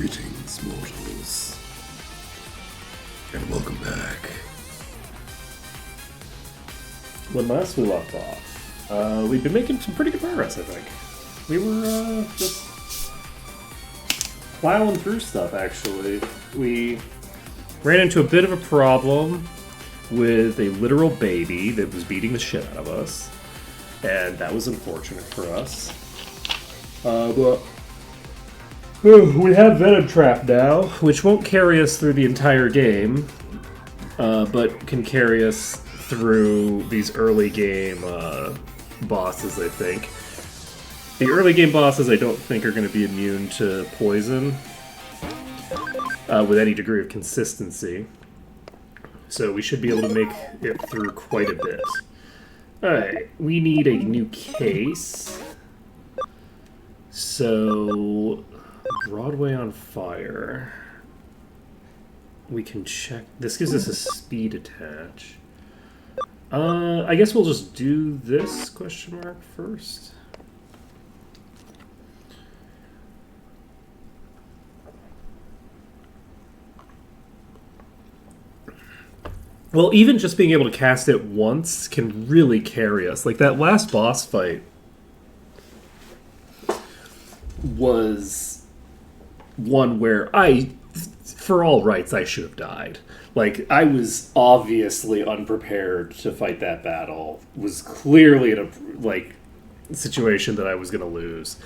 Greetings, mortals, and welcome back. When last we left off, we've been making some pretty good progress, I think. We were just plowing through stuff, actually. We ran into a bit of a problem with a literal baby that was beating the shit out of us, and that was unfortunate for us. But we have Venom Trap now, which won't carry us through the entire game, but can carry us through these early game bosses, I think. The early game bosses I don't think are going to be immune to poison with any degree of consistency. So we should be able to make it through quite a bit. Alright, we need a new case. So, Broadway on Fire. We can check. This gives us a speed attach. I guess we'll just do this question mark first. Well, even just being able to cast it once can really carry us. Like that last boss fight was one where for all rights, I should have died. Like, I was obviously unprepared to fight that battle. Was clearly in a situation that I was going to lose.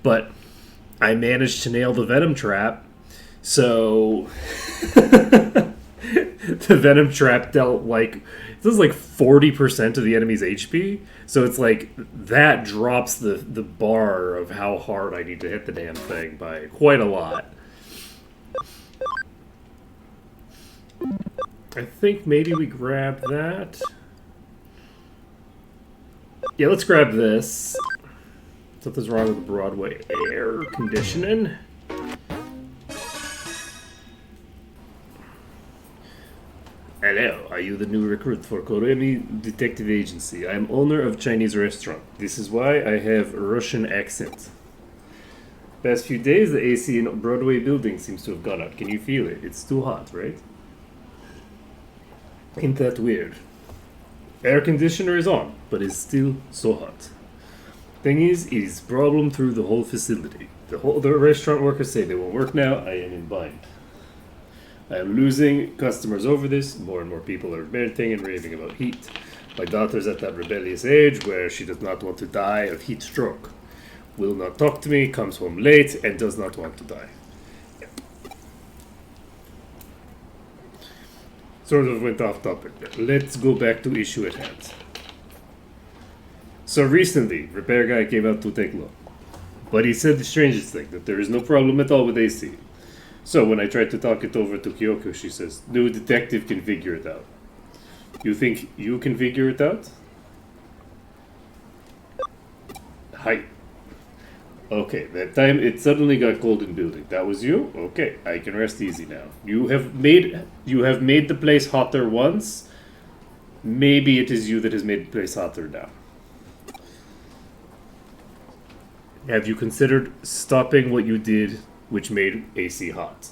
But I managed to nail the Venom Trap. So the Venom Trap dealt this is 40% of the enemy's HP. So it's like that drops the bar of how hard I need to hit the damn thing by quite a lot. I think maybe we grab that. Yeah, let's grab this. Something's wrong with the Broadway air conditioning. Hello, are you the new recruit for Koremi Detective Agency? I am owner of Chinese restaurant. This is why I have a Russian accent. Past few days, the AC in Broadway building seems to have gone out. Can you feel it? It's too hot, right? Ain't that weird? Air conditioner is on, but it's still so hot. Thing is, it is problem through the whole facility. The restaurant workers say they won't work now. I am in bind. I am losing customers over this. More and more people are venting and raving about heat. My daughter's at that rebellious age where she does not want to die of heat stroke. Will not talk to me, comes home late, and does not want to die. Sort of went off topic there. Let's go back to issue at hand. So recently, repair guy came out to take a look. But he said the strangest thing, that there is no problem at all with AC. So when I tried to talk it over to Kyoko, she says, "No detective can figure it out." You think you can figure it out? Hi. Okay, that time it suddenly got cold in building. That was you? Okay, I can rest easy now. You have made the place hotter once. Maybe it is you that has made the place hotter now. Have you considered stopping what you did, which made AC hot?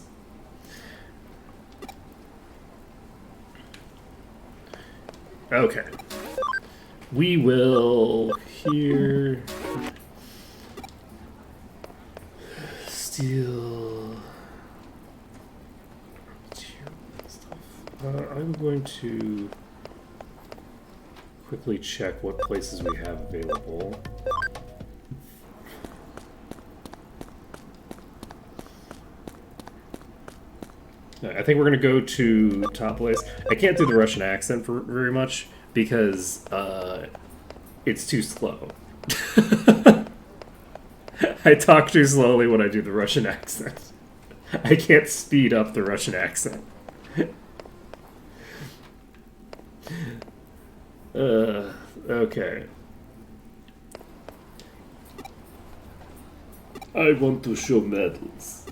Okay. We will here steal stuff. I'm going to quickly check what places we have available. I think we're going to go to top place. I can't do the Russian accent for very much because it's too slow. I talk too slowly when I do the Russian accent. I can't speed up the Russian accent. Okay. I want to show medals.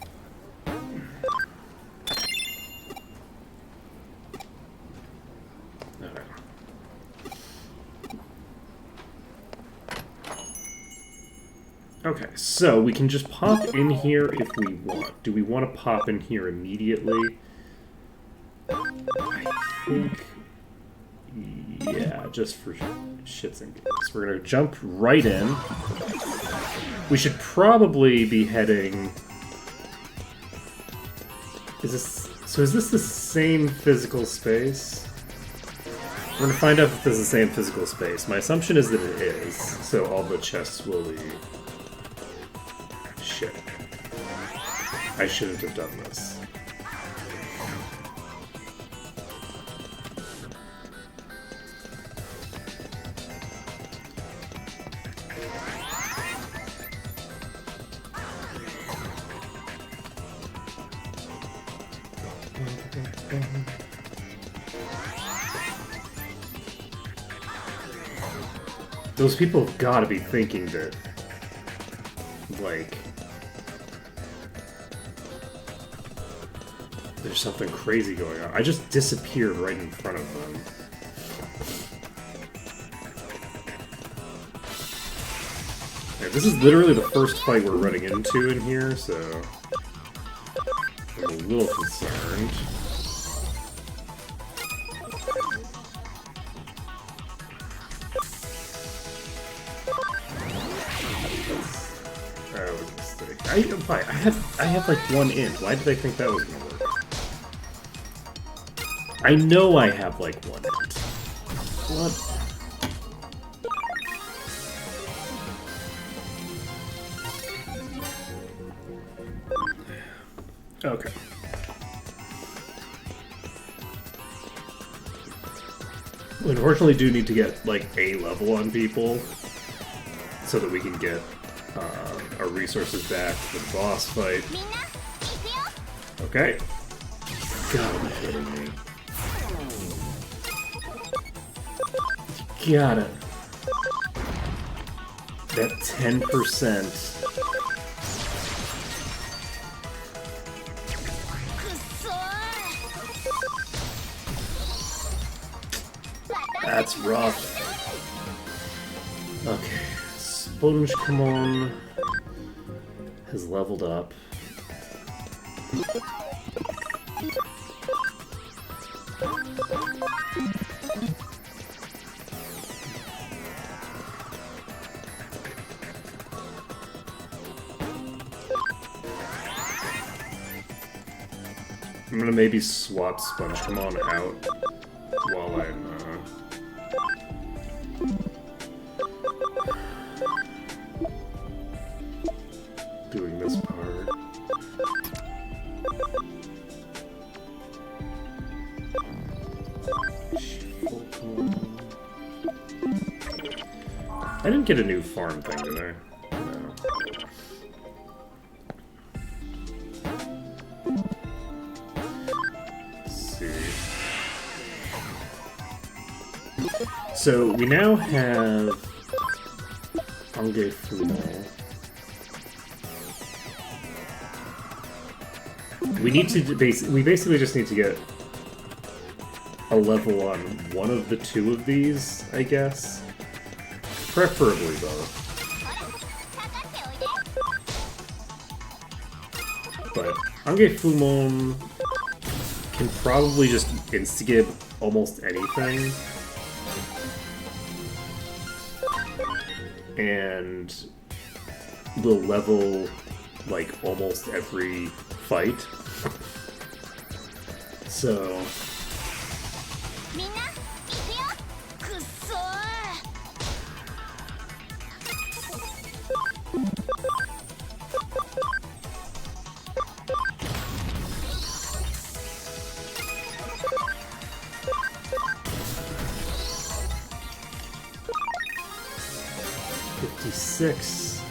Okay, so we can just pop in here if we want. Do we want to pop in here immediately? I think... Yeah, just for shits and gigs. We're gonna jump right in. We should probably be heading... Is this the same physical space? We're gonna find out if this is the same physical space. My assumption is that it is, so all the chests will be... Shit. I shouldn't have done this. Those people have got to be thinking that, like, there's something crazy going on. I just disappeared right in front of them. Yeah, this is literally the first fight we're running into in here, so I'm a little concerned. I have like one in. Why did I think that was gonna work? I know I have like one in. What? Okay. We unfortunately do need to get like a level on people so that we can get our resources back for the boss fight. Okay. God, I'm kidding me. Got it. That 10%. That's rough. Okay. Sponge, come on. Has leveled up. I'm gonna maybe swap Sponge Come On out while I'm doing this part. I didn't get a new farm thing, did I? No. So we now have Ange Fumo. We need to we basically just need to get a level on one of the two of these, I guess. Preferably both. But Ange Fumon can probably just insta-give almost anything. And will level, like, almost every fight. So...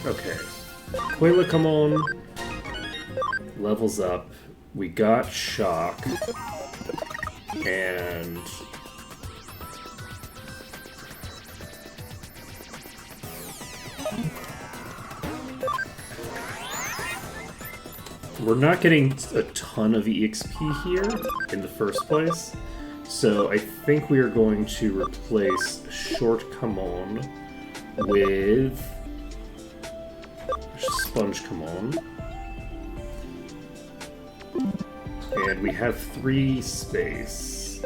Okay. Quayla, come on. Levels up. We got Shock. And... we're not getting a ton of EXP here in the first place. So I think we are going to replace Short Come On with... Spongecommon. And we have 3 space.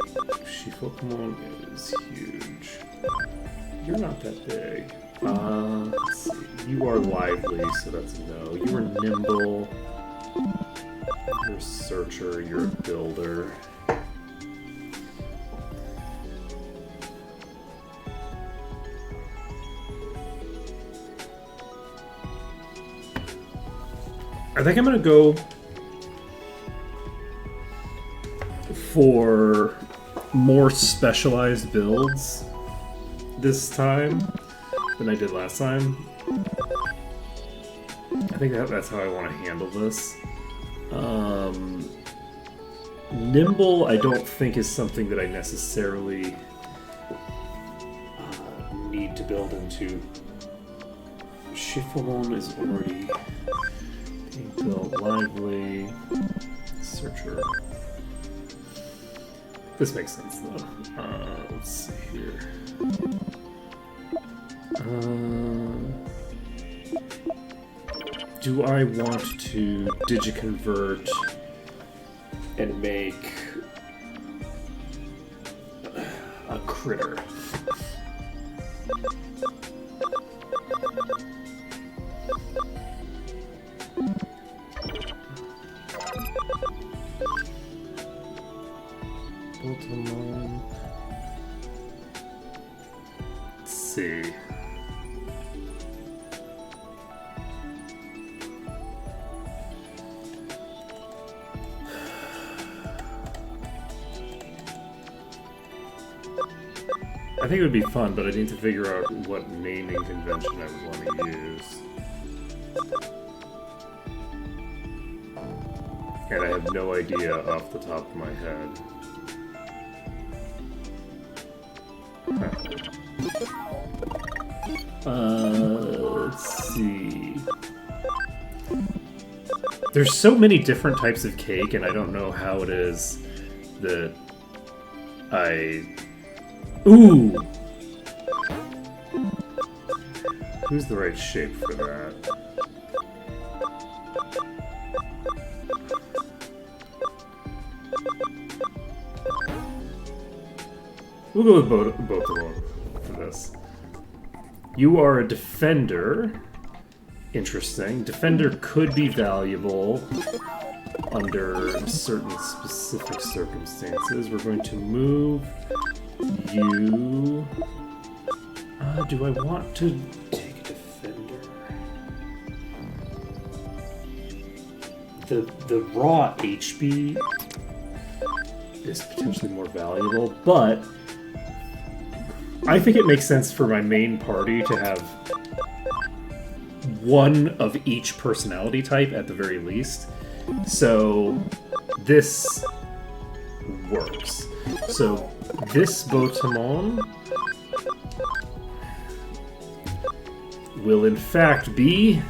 Shifukumon is huge. You're not that big. Let's see. You are lively, so that's a no. You are nimble. You're a searcher. You're a builder. I think I'm gonna go for more specialized builds this time than I did last time. I think that's how I want to handle this. Nimble, I don't think is something that I necessarily need to build into. Shifukumon is already being built. Lively. Searcher. This makes sense though. Let's see here. Do I want to digiconvert and make a critter? Pokemon. Let's see. I think it would be fun, but I need to figure out what naming convention I would want to use. And I have no idea off the top of my head. Let's see. There's so many different types of cake, and I don't know how it is that I... Ooh! Who's the right shape for that? We'll go with both of them for this. You are a defender. Interesting. Defender could be valuable under certain specific circumstances. We're going to move you. Do I want to take a defender? The raw HB is potentially more valuable, but I think it makes sense for my main party to have one of each personality type at the very least. So this works. So this Botamon will in fact be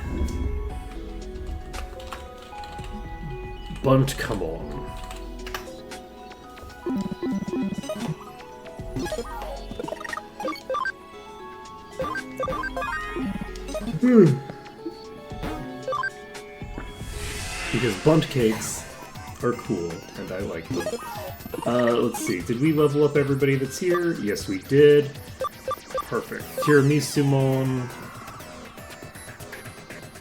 Buntcommon. Because bunt cakes are cool, and I like them. Let's see, did we level up everybody that's here? Yes, we did. Perfect. Tiramisumon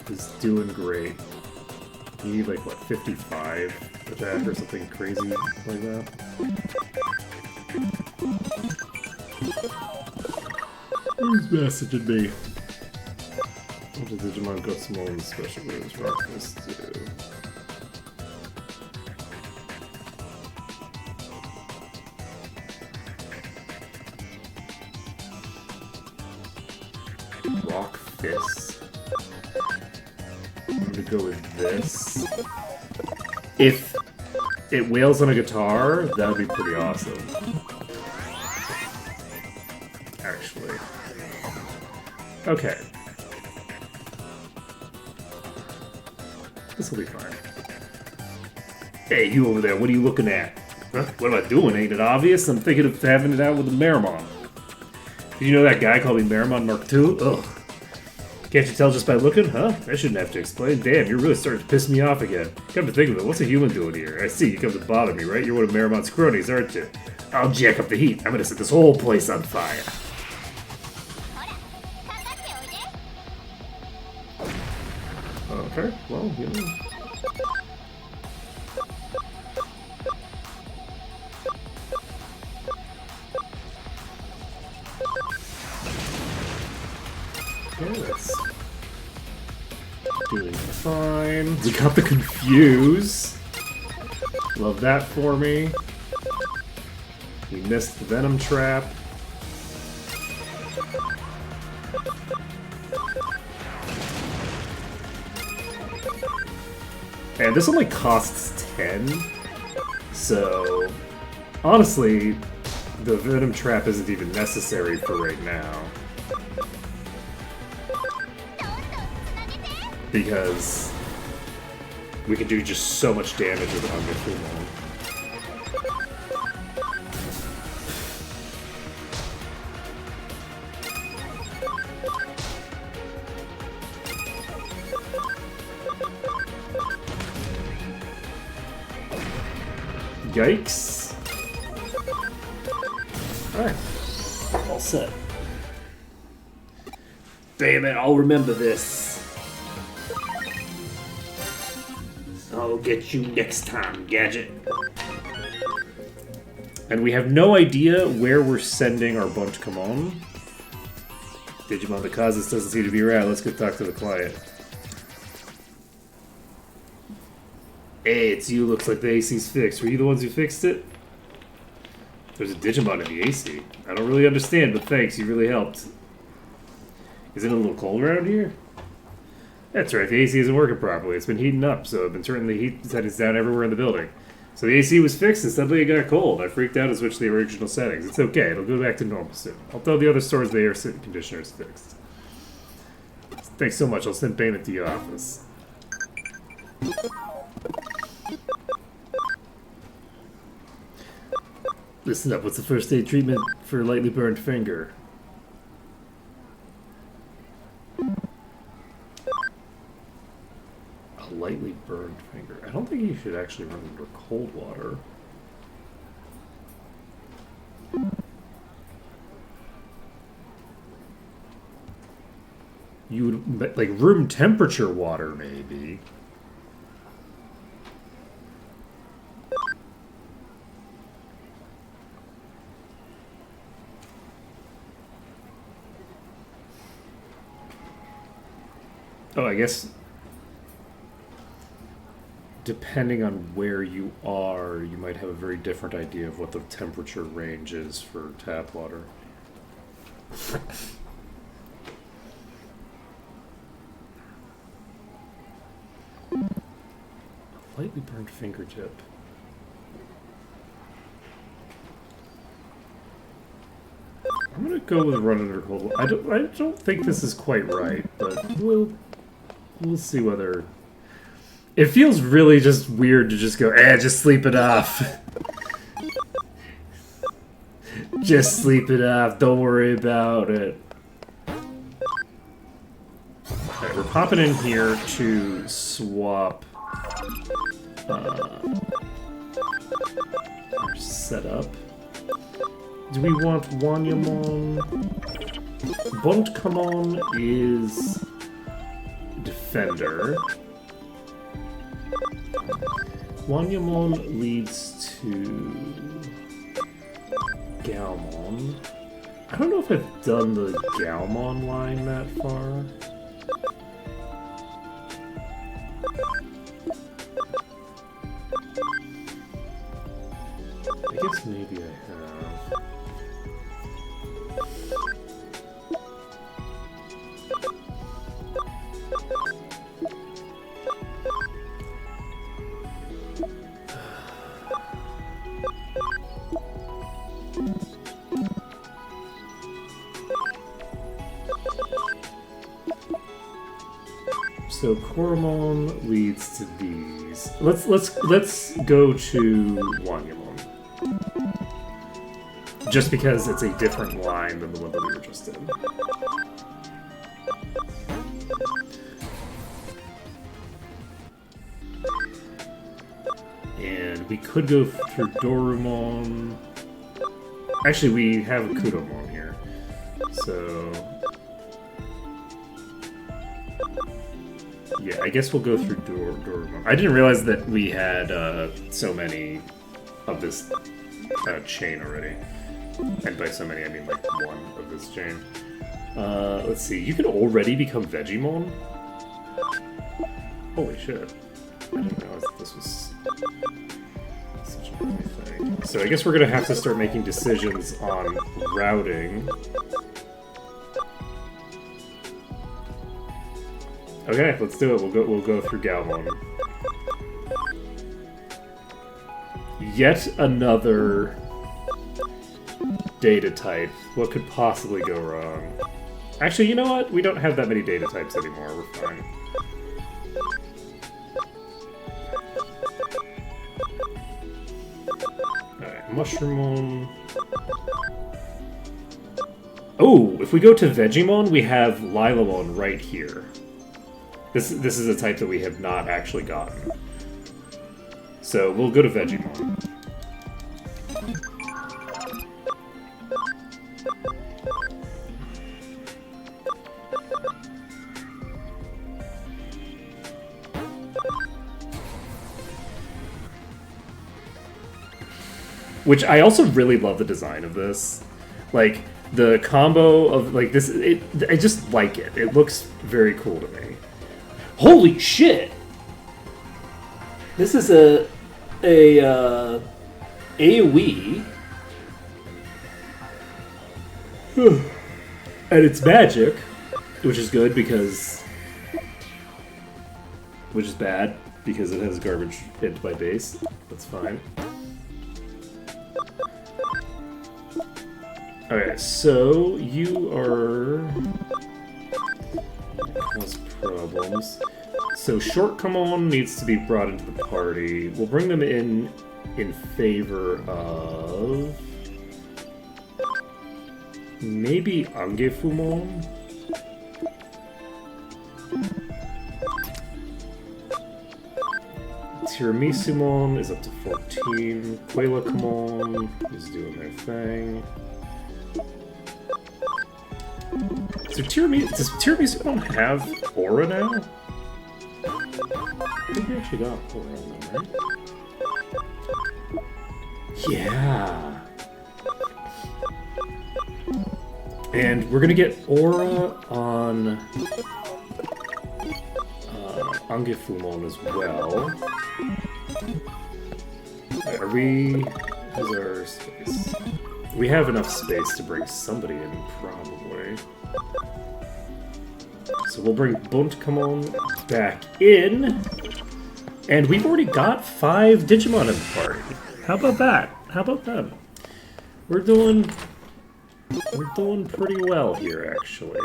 is doing great. You need like, what, 55 attack or something crazy like that? Who's messaging me? What does Digimon Gotsumon special moves Rockfist do? Rock Fist. I'm gonna go with this. If it wails on a guitar, that would be pretty awesome. Actually. Okay. This will be fine. Hey, you over there, what are you looking at? Huh? What am I doing? Ain't it obvious? I'm thinking of having it out with the Meramon. Did you know that guy called me Meramon Mark II? Ugh. Can't you tell just by looking? Huh? I shouldn't have to explain. Damn, you're really starting to piss me off again. Come to think of it, what's a human doing here? I see, you come to bother me, right? You're one of Maramont's cronies, aren't you? I'll jack up the heat. I'm gonna set this whole place on fire. Okay, well, you know. Okay, that's doing fine. We got the confuse. Love that for me. We missed the venom trap. And this only costs 10, so honestly, the venom trap isn't even necessary for right now. Because we can do just so much damage with Hunger Full. Yikes. Alright. All set. Damn it, I'll remember this. I'll get you next time, Gadget. And we have no idea where we're sending our Bunt Kamon. Digimon, the Kazas doesn't seem to be around. Let's go talk to the client. Hey, it's you. Looks like the AC's fixed. Were you the ones who fixed it? There's a Digimon in the AC. I don't really understand, but thanks. You really helped. Is it a little cold around here? That's right. The AC isn't working properly. It's been heating up, so I've been turning the heat settings down everywhere in the building. So the AC was fixed, and suddenly it got cold. I freaked out and switched to the original settings. It's okay. It'll go back to normal soon. I'll tell the other stores the air conditioner is fixed. Thanks so much. I'll send payment to your office. Listen up, what's the first aid treatment for a lightly burned finger? A lightly burned finger. I don't think you should actually run under cold water. You would, like, room temperature water, maybe. Oh, I guess depending on where you are, you might have a very different idea of what the temperature range is for tap water. Lightly burned fingertip. I'm gonna go with run under cold water. I don't think this is quite right, but we'll see whether. It feels really just weird to just go, just sleep it off. Just sleep it off. Don't worry about it. Alright, we're popping in here to swap our setup. Do we want Wanyamon? Bunt Kamon is Defender. Wanyamon leads to Galmon. I don't know if I've done the Galmon line that far. I guess maybe I have. So Koromon leads to these. Let's go to Wanyamon. Just because it's a different line than the one that we were just in. we could go through Dorumon. Actually, we have a Kudomon here. So... yeah, I guess we'll go through Dorumon. I didn't realize that we had so many of this chain already. And by so many, I mean like one of this chain. Let's see, you can already become Vegemon? Holy shit. I didn't realize that this was such a big thing. So I guess we're gonna have to start making decisions on routing. Okay, let's do it. We'll go through Galmon. Yet another data type. What could possibly go wrong? Actually, you know what? We don't have that many data types anymore. We're fine. Alright, Mushroomon. Oh, if we go to Vegemon, we have Lilamon right here. This is a type that we have not actually gotten. So we'll go to Vegemon. Which I also really love the design of this. Like, the combo of, like, this, I just like it. It looks very cool to me. Holy shit! This is a AoE. And it's magic, which is good because... which is bad, because it has garbage into my base. That's fine. Okay, so you are... cause problems. So Shortcomon needs to be brought into the party. We'll bring them in favor of... maybe Angefumon? Tiramisumon is up to 14. Quelakamon is doing their thing. So does Tiramisumon have Aura now? I think we actually got Aura on them, right? Yeah! And we're gonna get Aura on Angefumon as well. Are we... how's our space? We have enough space to bring somebody in, probably. So we'll bring Buntkamon back in. And we've already got 5 Digimon in the party. How about that? How about them? We're doing pretty well here, actually.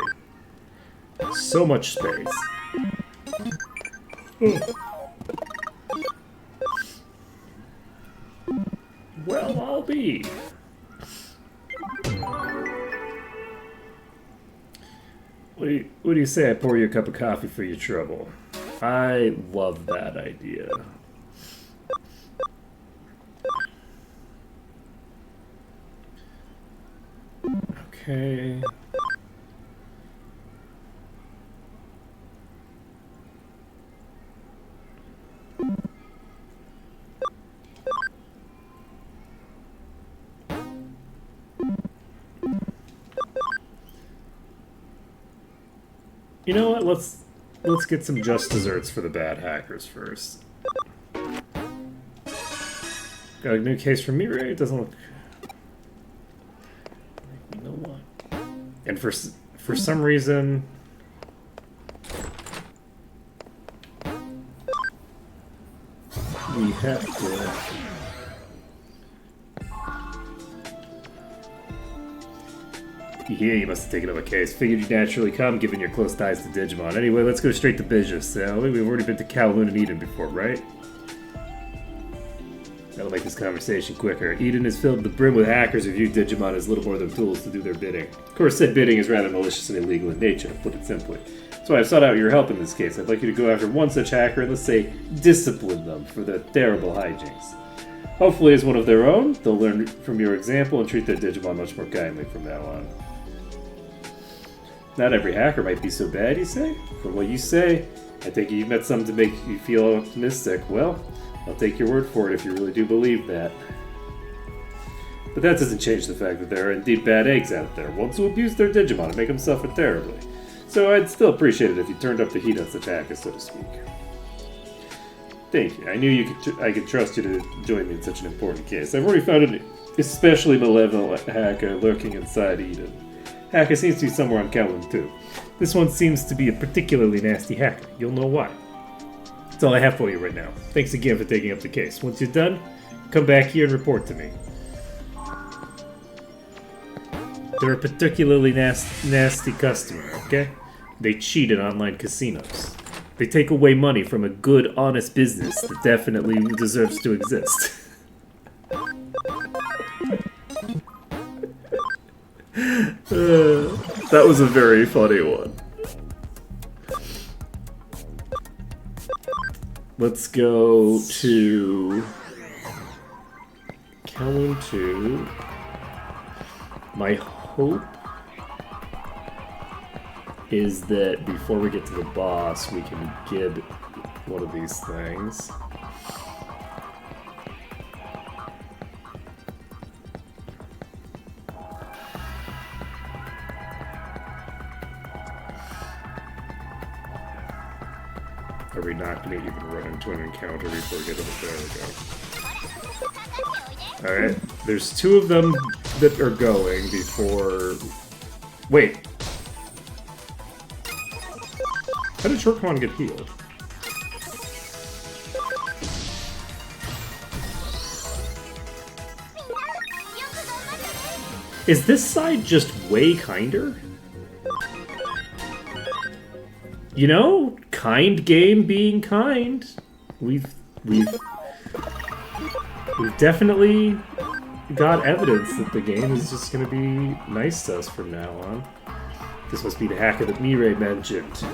So much space. Well, I'll be. What do you say I pour you a cup of coffee for your trouble? I love that idea. Okay. You know what? Let's get some just desserts for the bad hackers first. Got a new case from Mirai. It doesn't look. You know what? And for some reason, we have to. Yeah, you must have taken up a case. Figured you'd naturally come, given your close ties to Digimon. Anyway, let's go straight to business. We've already been to Kowloon and Eden before, right? That'll make this conversation quicker. Eden is filled to the brim with hackers who view Digimon as little more than tools to do their bidding. Of course, said bidding is rather malicious and illegal in nature, to put it simply. That's why I've sought out your help in this case. I'd like you to go after one such hacker and, let's say, discipline them for their terrible hijinks. Hopefully, as one of their own, they'll learn from your example and treat their Digimon much more kindly from now on. Not every hacker might be so bad, you say? From what you say, I think you've met some to make you feel optimistic. Well, I'll take your word for it if you really do believe that. But that doesn't change the fact that there are indeed bad eggs out there, ones who abuse their Digimon and make them suffer terribly. So I'd still appreciate it if you turned up the heat on such hackers, so to speak. Thank you. I knew I could trust you to join me in such an important case. I've already found an especially malevolent hacker lurking inside Eden. Hacker seems to be somewhere on Kowloon too. This one seems to be a particularly nasty hacker. You'll know why. That's all I have for you right now. Thanks again for taking up the case. Once you're done, come back here and report to me. They're a particularly nasty customer, okay? They cheat at online casinos. They take away money from a good, honest business that definitely deserves to exist. That was a very funny one. Let's go to Kowloon 2. My hope is that before we get to the boss, we can get one of these things. Are we not going to even run into an encounter before we get to the... There we go. Alright, there's two of them that are going before... Wait. How did Shortcon get healed? Is this side just way kinder? You know, kind game being kind. We've definitely got evidence that the game is just gonna be nice to us from now on. This must be the hacker that Mirai mentioned.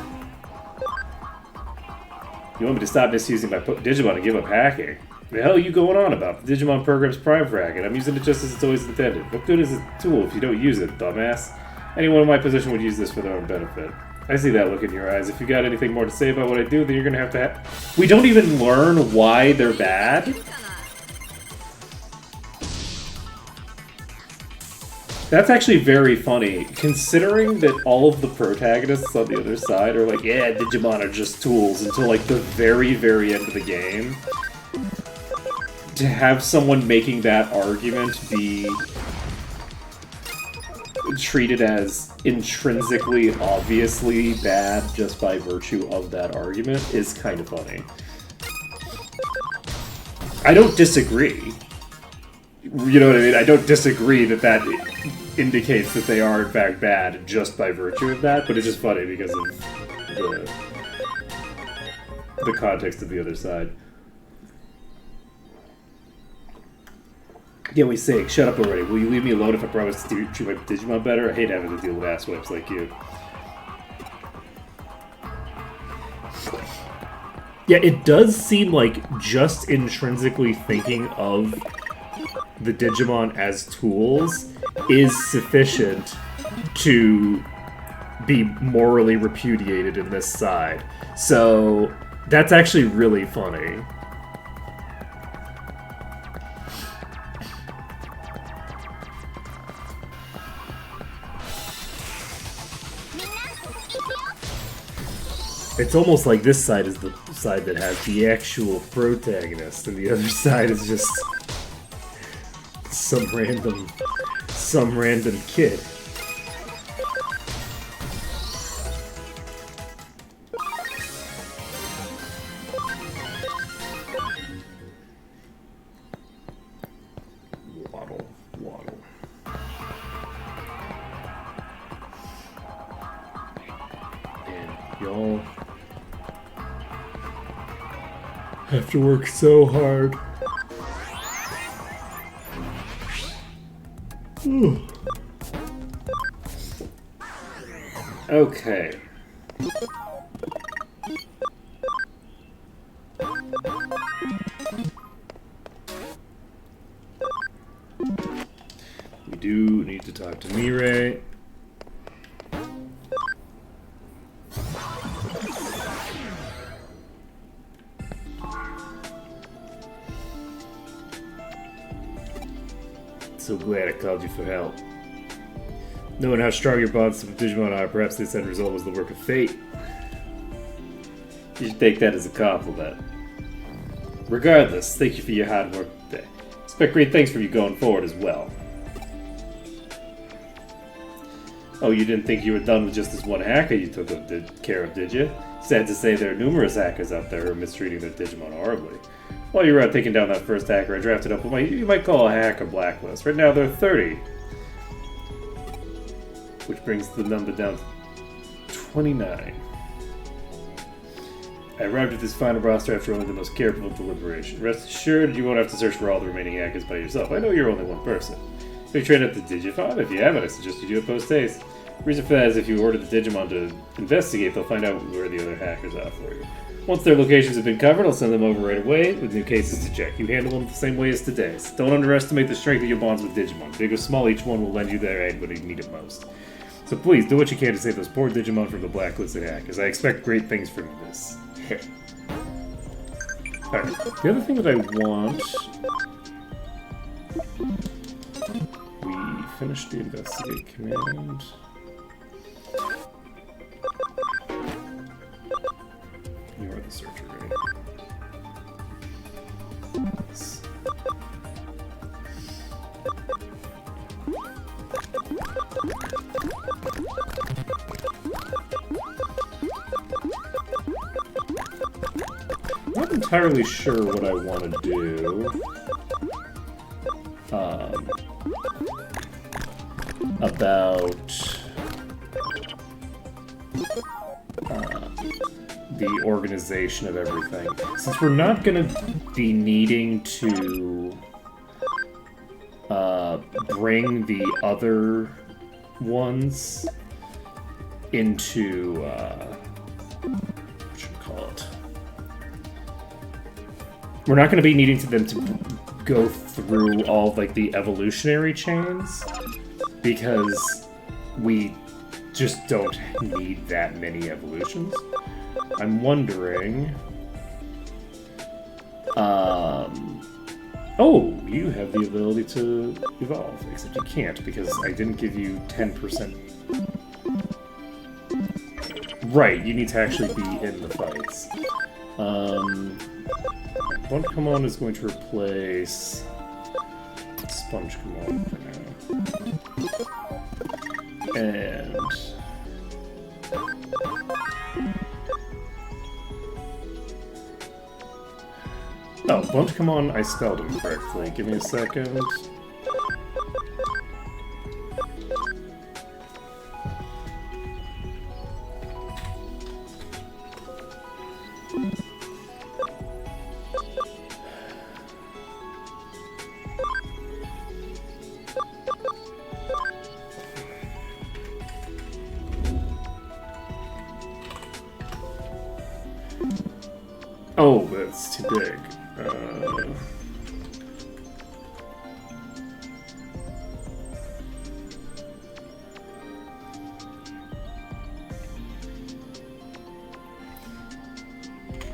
You want me to stop misusing my Digimon and give up hacking? The hell are you going on about? The Digimon program's prime frag, I'm using it just as it's always intended. What good is a tool if you don't use it, dumbass? Anyone in my position would use this for their own benefit. I see that look in your eyes. If you got anything more to say about what I do, then you're gonna have to We don't even learn why they're bad? That's actually very funny, considering that all of the protagonists on the other side are like, yeah, Digimon are just tools, until like the very, very end of the game. To have someone making that argument be treated as intrinsically, obviously bad just by virtue of that argument is kind of funny. I don't disagree. You know what I mean? I don't disagree that that indicates that they are in fact bad just by virtue of that, but it's just funny because of the context of the other side. Yeah, we say, shut up already. Will you leave me alone if I promise to treat my Digimon better? I hate having to deal with asswipes like you. Yeah, it does seem like just intrinsically thinking of the Digimon as tools is sufficient to be morally repudiated in this side. So that's actually really funny. It's almost like this side is the side that has the actual protagonist, and the other side is just some random kid. Waddle, waddle. And y'all have to work so hard. Okay. do need to talk to Mirai. So glad I called you for help. Knowing how strong your bonds with Digimon are, perhaps this end result was the work of fate. You should take that as a compliment. Regardless, thank you for your hard work today. Expect great things from you going forward as well. Oh, you didn't think you were done with just this one hacker you took care of, did you? Sad to say there are numerous hackers out there who are mistreating their Digimon horribly. While you were out taking down that first hacker, I drafted up what you might call a hacker blacklist. Right now there are 30. Which brings the number down to 29. I arrived at this final roster after only the most careful deliberation. Rest assured, you won't have to search for all the remaining hackers by yourself. I know you're only one person. Maybe train up the Digifon? If you haven't, I suggest you do it post-haste. The reason for that is if you order the Digimon to investigate, they'll find out where the other hackers are for you. Once their locations have been covered, I'll send them over right away with new cases to check. You handle them the same way as today's. Don't underestimate the strength of your bonds with Digimon. Big or small, each one will lend you their aid when you need it most. So please, do what you can to save those poor Digimon from the blacklisted hackers. I expect great things from this. Alright, the other thing that I want... We finished the investigate command. You are the searcher, right? Yes. Not entirely sure what I want to do about the organization of everything. Since we're not going to be needing to bring the other ones into what should we call it? We're not going to be needing them to go through all of, like, the evolutionary chains because we just don't need that many evolutions. I'm wondering... oh, you have the ability to evolve, except you can't because I didn't give you 10%. Right, you need to actually be in the fights. Bunchcomon is going to replace Spongecomon for now. And... oh, Bunchcomon, I spelled it correctly. Give me a second. Oh, that's too big.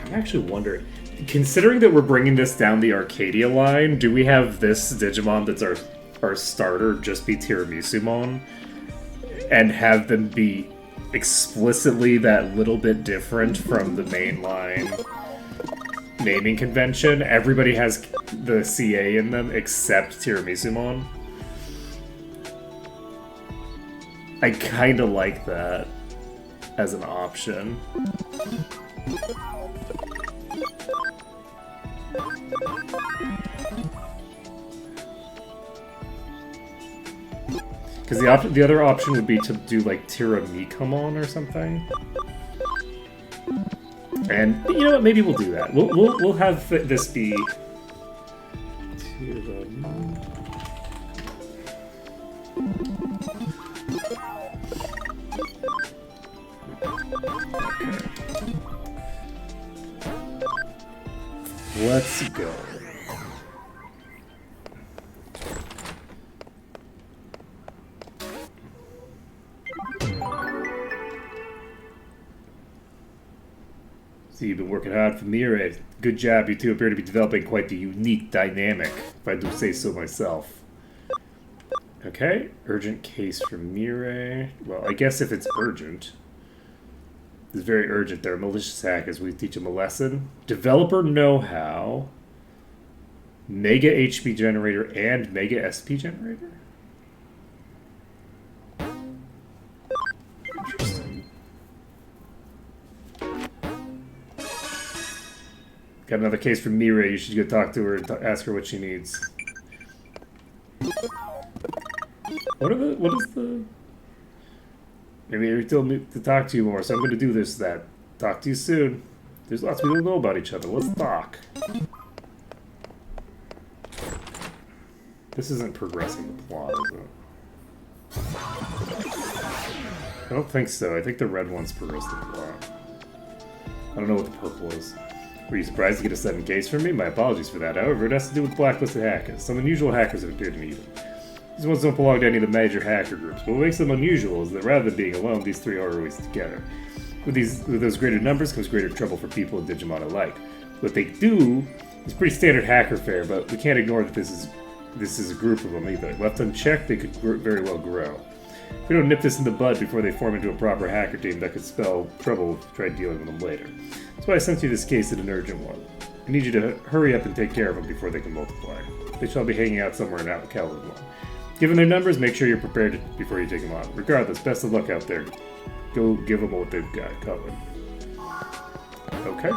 I'm actually wondering, considering that we're bringing this down the Arcadia line, do we have this Digimon that's our starter just be Tiramisumon and have them be explicitly that little bit different from the mainline naming convention? Everybody has the CA in them except Tiramisumon. I kinda like that as an option. Because the other option would be to do like Tiramikamon or something. And you know what? Maybe we'll do that. We'll have this be okay. Let's go. So you've been working hard for Mirai. Good job. You two appear to be developing quite the unique dynamic, if I do say so myself. Okay, urgent case for Mirai. Well, I guess if it's urgent. It's very urgent. There are malicious hackers. We teach them a lesson. Developer know-how. Mega HP generator and Mega SP generator? Interesting. Got another case from Mirai. You should go talk to her and ask her what she needs. What is the... Maybe they tell me to talk to you more, so I'm going to do this, that. Talk to you soon. There's lots we don't know about each other. Let's talk. This isn't progressing the plot, is it? I don't think so. I think the red one's progressing the plot. I don't know what the purple is. Were you surprised to get a sudden case from me? My apologies for that. However, it has to do with blacklisted hackers. Some unusual hackers have appeared to me. These ones don't belong to any of the major hacker groups, but what makes them unusual is that rather than being alone, these three are always together. With those greater numbers comes greater trouble for people in Digimon alike. What they do is pretty standard hacker fare, but we can't ignore that this is a group of them either. Left unchecked, they could very well grow. If we don't nip this in the bud before they form into a proper hacker team, that could spell trouble if we try dealing with them later. That's why I sent you this case as an urgent one. I need you to hurry up and take care of them before they can multiply. They shall be hanging out somewhere in Calvin. Given their numbers, make sure you're prepared before you take them on. Regardless, best of luck out there. Go give them what they've got covered. Okay.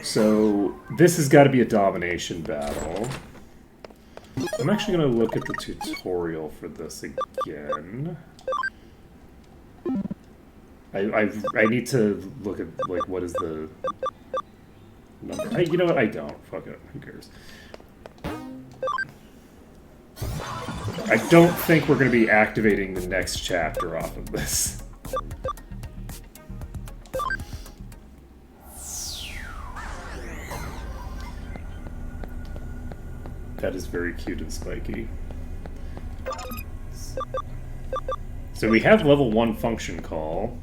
So, this has got to be a domination battle. I'm actually going to look at the tutorial for this again. I need to look at, like, what is the number. You know what? I don't. Fuck it. Who cares? I don't think we're going to be activating the next chapter off of this. That is very cute and spiky. So we have level 1 function call.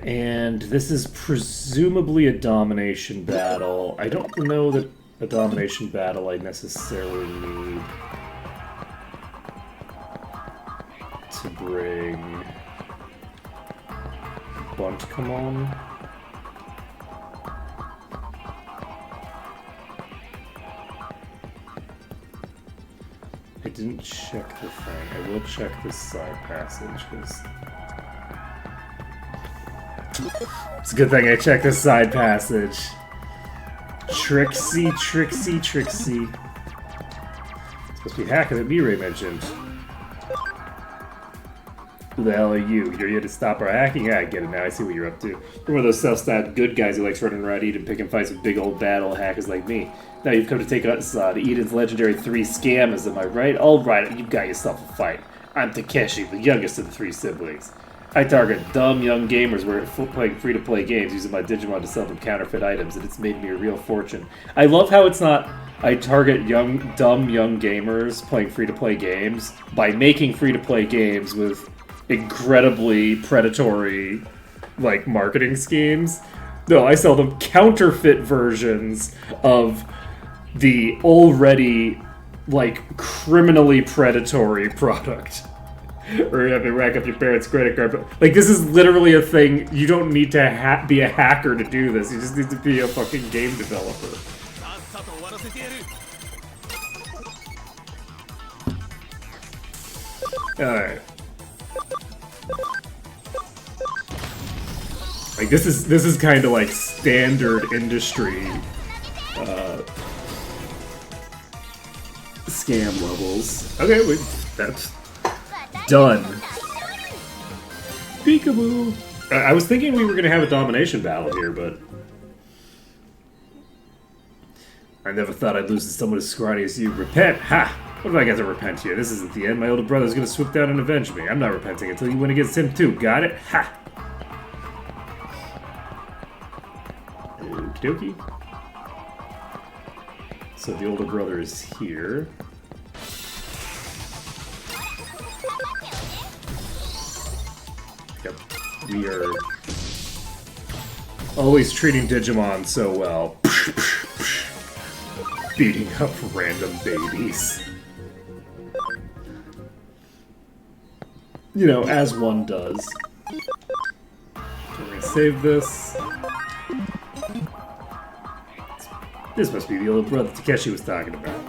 And this is presumably a domination battle. I don't know that a domination battle I necessarily need to bring Buntcomon. I didn't check the thing. I will check this side passage because it's a good thing I checked this side passage. Trixie. It's supposed to be hacker that Mirai mentioned. Who the hell are you? You're here to stop our hacking? Yeah, I get it now. I see what you're up to. You're one of those self-styled good guys who likes running around Eden picking fights with big old battle hackers like me. Now you've come to take us on Eden's legendary 3 scammers, am I right? Alright, you got yourself a fight. I'm Takeshi, the youngest of the 3 siblings. I target dumb young gamers who are playing free-to-play games using my Digimon to sell them counterfeit items, and it's made me a real fortune. I love how it's not, I target dumb young gamers playing free-to-play games by making free-to-play games with incredibly predatory, like, marketing schemes. No, I sell them counterfeit versions of the already, like, criminally predatory product. Or you have to rack up your parents' credit card. But, like, this is literally a thing. You don't need to be a hacker to do this. You just need to be a fucking game developer. Alright. Like, this is kind of like standard industry scam levels. Okay, that's done. Peekaboo. I was thinking we were going to have a domination battle here, but I never thought I'd lose to someone as scrawny as you. Repent? Ha! What have I got to repent here? This isn't the end. My older brother's going to swoop down and avenge me. I'm not repenting until you win against him too. Got it? Ha! Okie dokie. So the older brother is here. We are always treating Digimon so well. Beating up random babies. You know, as one does. We're gonna save this. This must be the old brother Takeshi was talking about.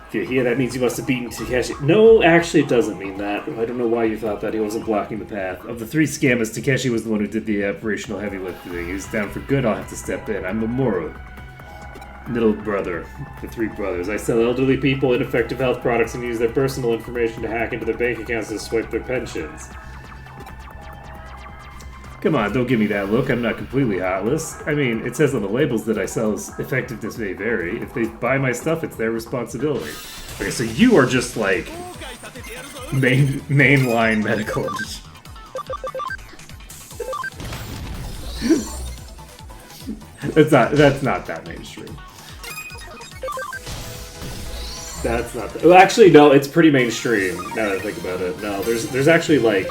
If you hear that means you must have beaten Takeshi. No, actually it doesn't mean that. I don't know why you thought that. He wasn't blocking the path. Of the three scammers, Takeshi was the one who did the operational heavy lifting. He's down for good, I'll have to step in. I'm Mamoru. Middle brother. The three brothers. I sell elderly people ineffective health products and use their personal information to hack into their bank accounts to swipe their pensions. Come on, don't give me that look. I'm not completely heartless. I mean, it says on the labels that I sell's effectiveness may vary. If they buy my stuff, it's their responsibility. Okay, so you are just like mainline medical. That's not that mainstream. That's not that. Well, actually, no, it's pretty mainstream. Now that I think about it, no, there's actually like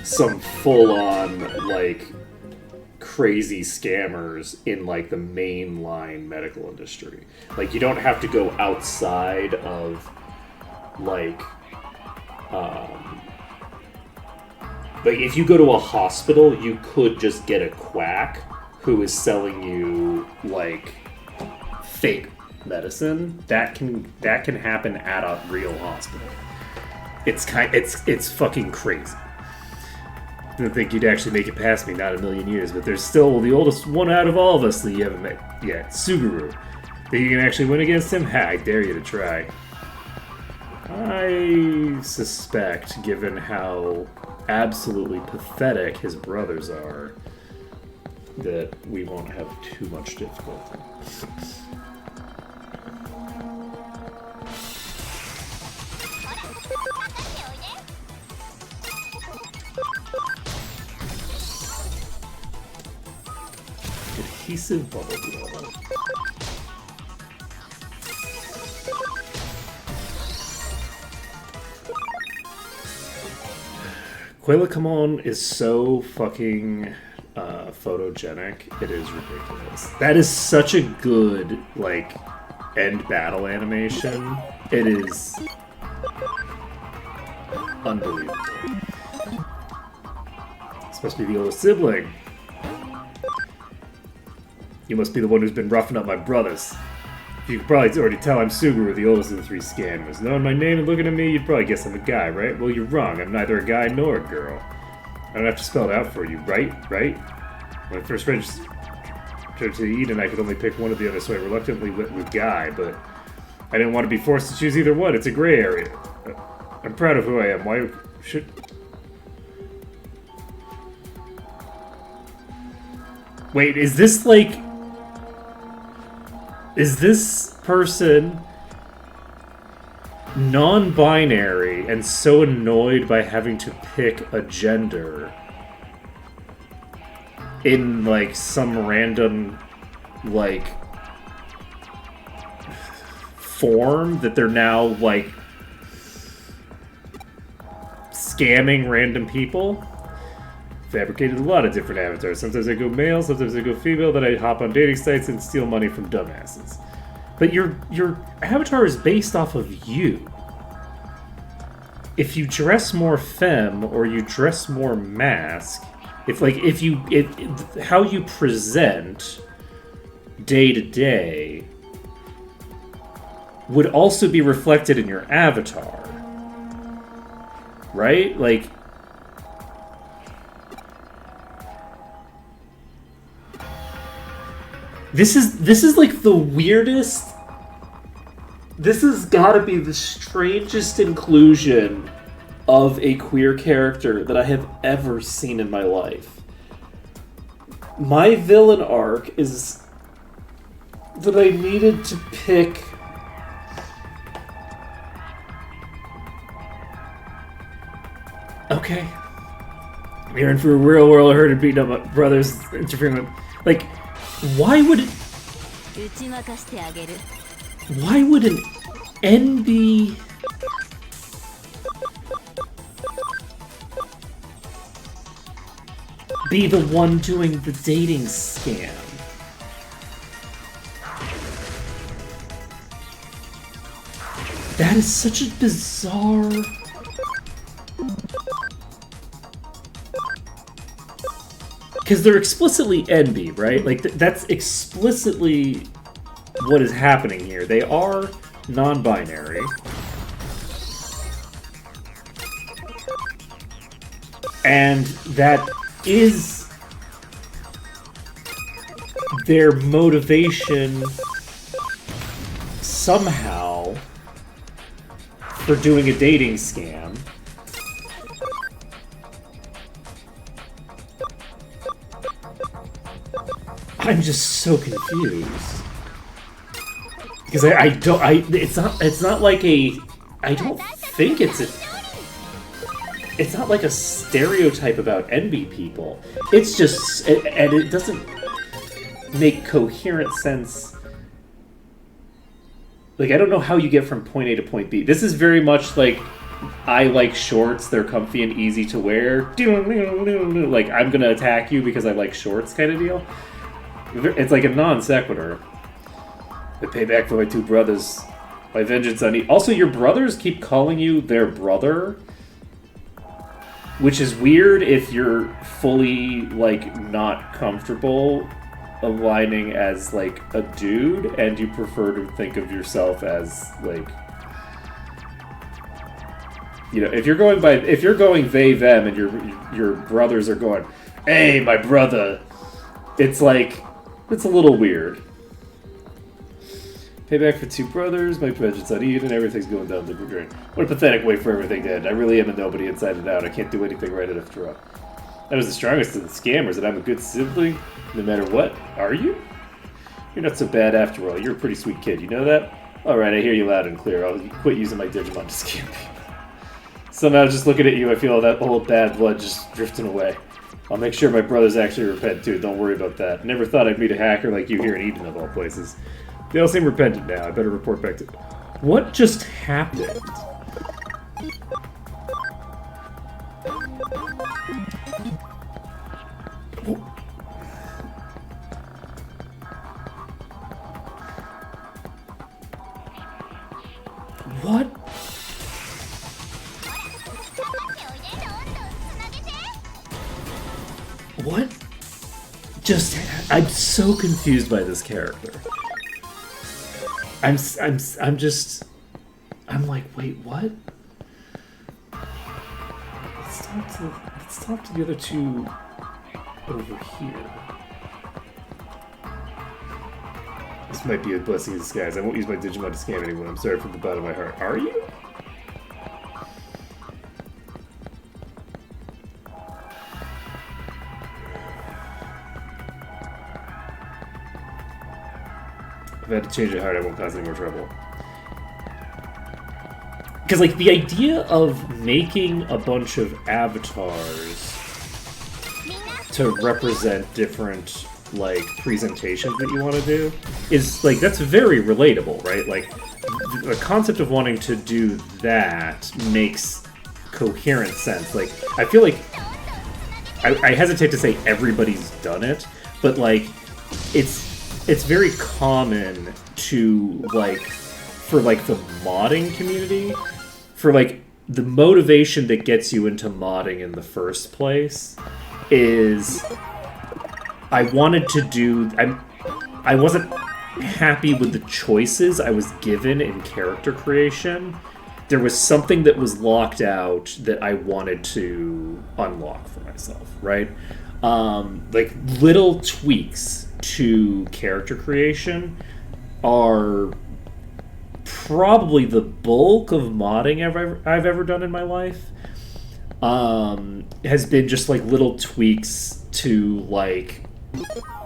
some full-on like crazy scammers in like the mainline medical industry. Like you don't have to go outside of like if you go to a hospital, you could just get a quack who is selling you like fake medicine. That can happen at a real hospital. It's fucking crazy. I didn't think you'd actually make it past me, not a million years, but there's still the oldest one out of all of us that you haven't met yet, Suguru. Think you can actually win against him? Ha, I dare you to try. I suspect, given how absolutely pathetic his brothers are, that we won't have too much difficulty. Adhesive bubble blow. Quailacommon is so fucking photogenic. It is ridiculous. That is such a good like end battle animation. It is unbelievable. This must be the oldest sibling. You must be the one who's been roughing up my brothers. You can probably already tell I'm Suguru, the oldest of the three scammers. Knowing my name and looking at me, you'd probably guess I'm a guy, right? Well, you're wrong. I'm neither a guy nor a girl. I don't have to spell it out for you, right? Right? When I first registered to Eden, I could only pick one or the other, so I reluctantly went with guy, but I didn't want to be forced to choose either one. It's a gray area. I'm proud of who I am. Why should... Wait, is this like... Is this person non-binary and so annoyed by having to pick a gender in, like, some random, like, form that they're now, like, scamming random people? Fabricated a lot of different avatars. Sometimes I go male, sometimes I go female, then I hop on dating sites and steal money from dumbasses. But your avatar is based off of you. If you dress more femme or you dress more mask, how you present day to day would also be reflected in your avatar. Right? Like, This is like the weirdest... This has gotta be the strangest inclusion of a queer character that I have ever seen in my life. My villain arc is that I needed to pick... Okay. I'm here in for a real world hurt and beating up my brothers, interfering with... Like... Why would an NB... be the one doing the dating scam. That is such a bizarre... Because they're explicitly NB, right? Like, that's explicitly what is happening here. They are non-binary. And that is their motivation somehow for doing a dating scam. I'm just so confused. Because it's not like I don't think it's not like a stereotype about NB people. It's just, and it doesn't make coherent sense. Like, I don't know how you get from point A to point B. This is very much like, I like shorts, they're comfy and easy to wear. Like, I'm gonna attack you because I like shorts kind of deal. It's like a non sequitur. I pay back for my two brothers. My vengeance on each. Also, your brothers keep calling you their brother, which is weird if you're fully, like, not comfortable aligning as, like, a dude, and you prefer to think of yourself as, like, you know, if you're going they, them, and your brothers are going, hey, my brother, it's like, it's a little weird. Payback for two brothers, my vengeance uneven, everything's going down the drain. What a pathetic way for everything to end. I really am a nobody inside and out. I can't do anything right after all. I was the strongest of the scammers, and I'm a good sibling, no matter what. Are you? You're not so bad after all. You're a pretty sweet kid, you know that? Alright, I hear you loud and clear. I'll quit using my Digimon to scam people. Somehow, just looking at you, I feel all that old bad blood just drifting away. I'll make sure my brothers actually repent too, don't worry about that. Never thought I'd meet a hacker like you here in Eden of all places. They all seem repentant now, I better report back to... What just happened? What? What? I'm so confused by this character. I'm like, wait, what? Let's talk to the other two over here. This might be a blessing in disguise. I won't use my Digimon to scam anyone. I'm sorry from the bottom of my heart. Are you? If I had to change your heart, I won't cause any more trouble. Because, like, the idea of making a bunch of avatars to represent different, like, presentations that you want to do is, like, that's very relatable, right? Like, the concept of wanting to do that makes coherent sense. Like, I feel like... I hesitate to say everybody's done it, but, like, it's very common to, like, for, like, the modding community, for, like, the motivation that gets you into modding in the first place is I wanted to do... I wasn't happy with the choices I was given in character creation. There was something that was locked out that I wanted to unlock for myself, right? Like, little tweaks to character creation are probably the bulk of modding I've ever done in my life. Has been just like little tweaks to like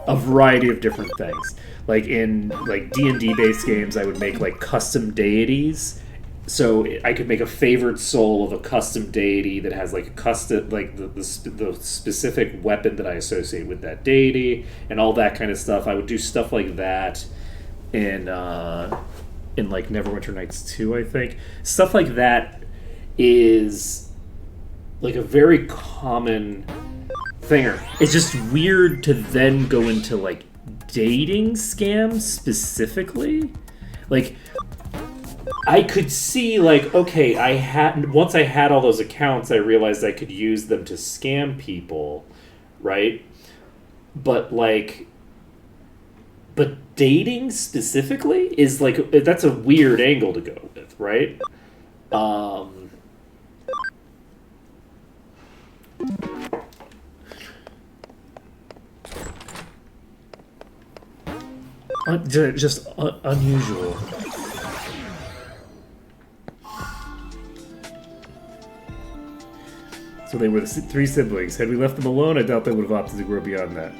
a variety of different things. Like in like D&D based games, I would make like custom deities. So I could make a favored soul of a custom deity that has like a custom, like the specific weapon that I associate with that deity and all that kind of stuff. I would do stuff like that in like Neverwinter Nights 2, I think. Stuff like that is like a very common thing. It's just weird to then go into like dating scams specifically. Like, I could see like, okay, once I had all those accounts, I realized I could use them to scam people, right? But like, but dating specifically is like, that's a weird angle to go with, right? Just unusual. So they were the three siblings. Had we left them alone, I doubt they would have opted to grow beyond that.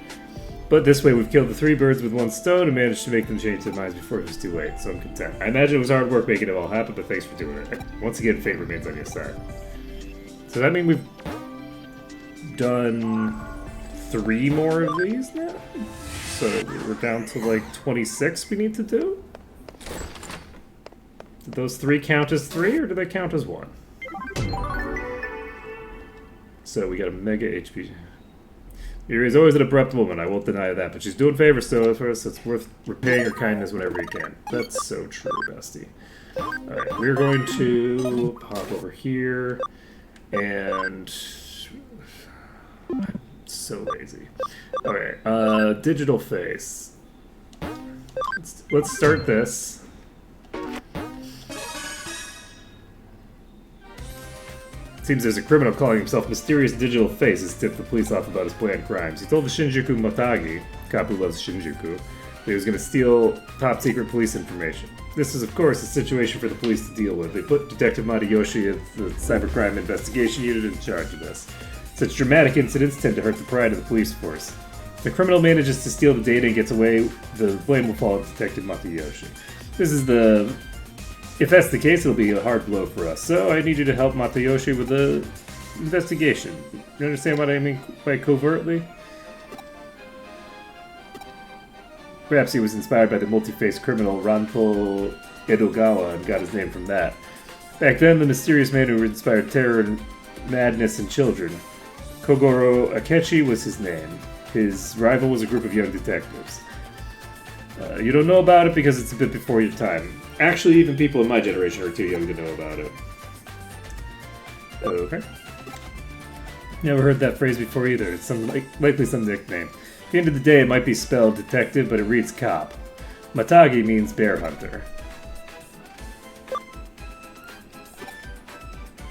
But this way, we've killed the three birds with one stone and managed to make them change their minds before it was too late, so I'm content. I imagine it was hard work making it all happen, but thanks for doing it. Once again, fate remains on your side. So that means we've done 3 more of these now? So we're down to like 26 we need to do? Did those 3 count as 3, or do they count as 1? So we got a mega HP. Yuri is always an abrupt woman, I won't deny that, but she's doing favors still for us, so it's worth repaying her kindness whenever you can. That's so true, bestie. Alright, we're going to pop over here, and... I'm so lazy. Alright, digital face. Let's start this. Seems there's a criminal calling himself Mysterious Digital Face has tipped the police off about his planned crimes. He told the Shinjuku Matagi, cop who loves Shinjuku, that he was going to steal top-secret police information. This is, of course, a situation for the police to deal with. They put Detective Matayoshi of the Cybercrime Investigation Unit in charge of this. Such dramatic incidents tend to hurt the pride of the police force. If the criminal manages to steal the data and gets away, the blame will fall on Detective Matayoshi. If that's the case, it'll be a hard blow for us. So I need you to help Matayoshi with the investigation. You understand what I mean by covertly? Perhaps he was inspired by the multi-faced criminal Ranpo Edogawa and got his name from that. Back then, the mysterious man who inspired terror and madness in children. Kogoro Akechi was his name. His rival was a group of young detectives. You don't know about it because it's a bit before your time. Actually, even people in my generation are too young to know about it. Okay. Never heard that phrase before either. It's likely some nickname. At the end of the day, it might be spelled detective, but it reads cop. Matagi means bear hunter.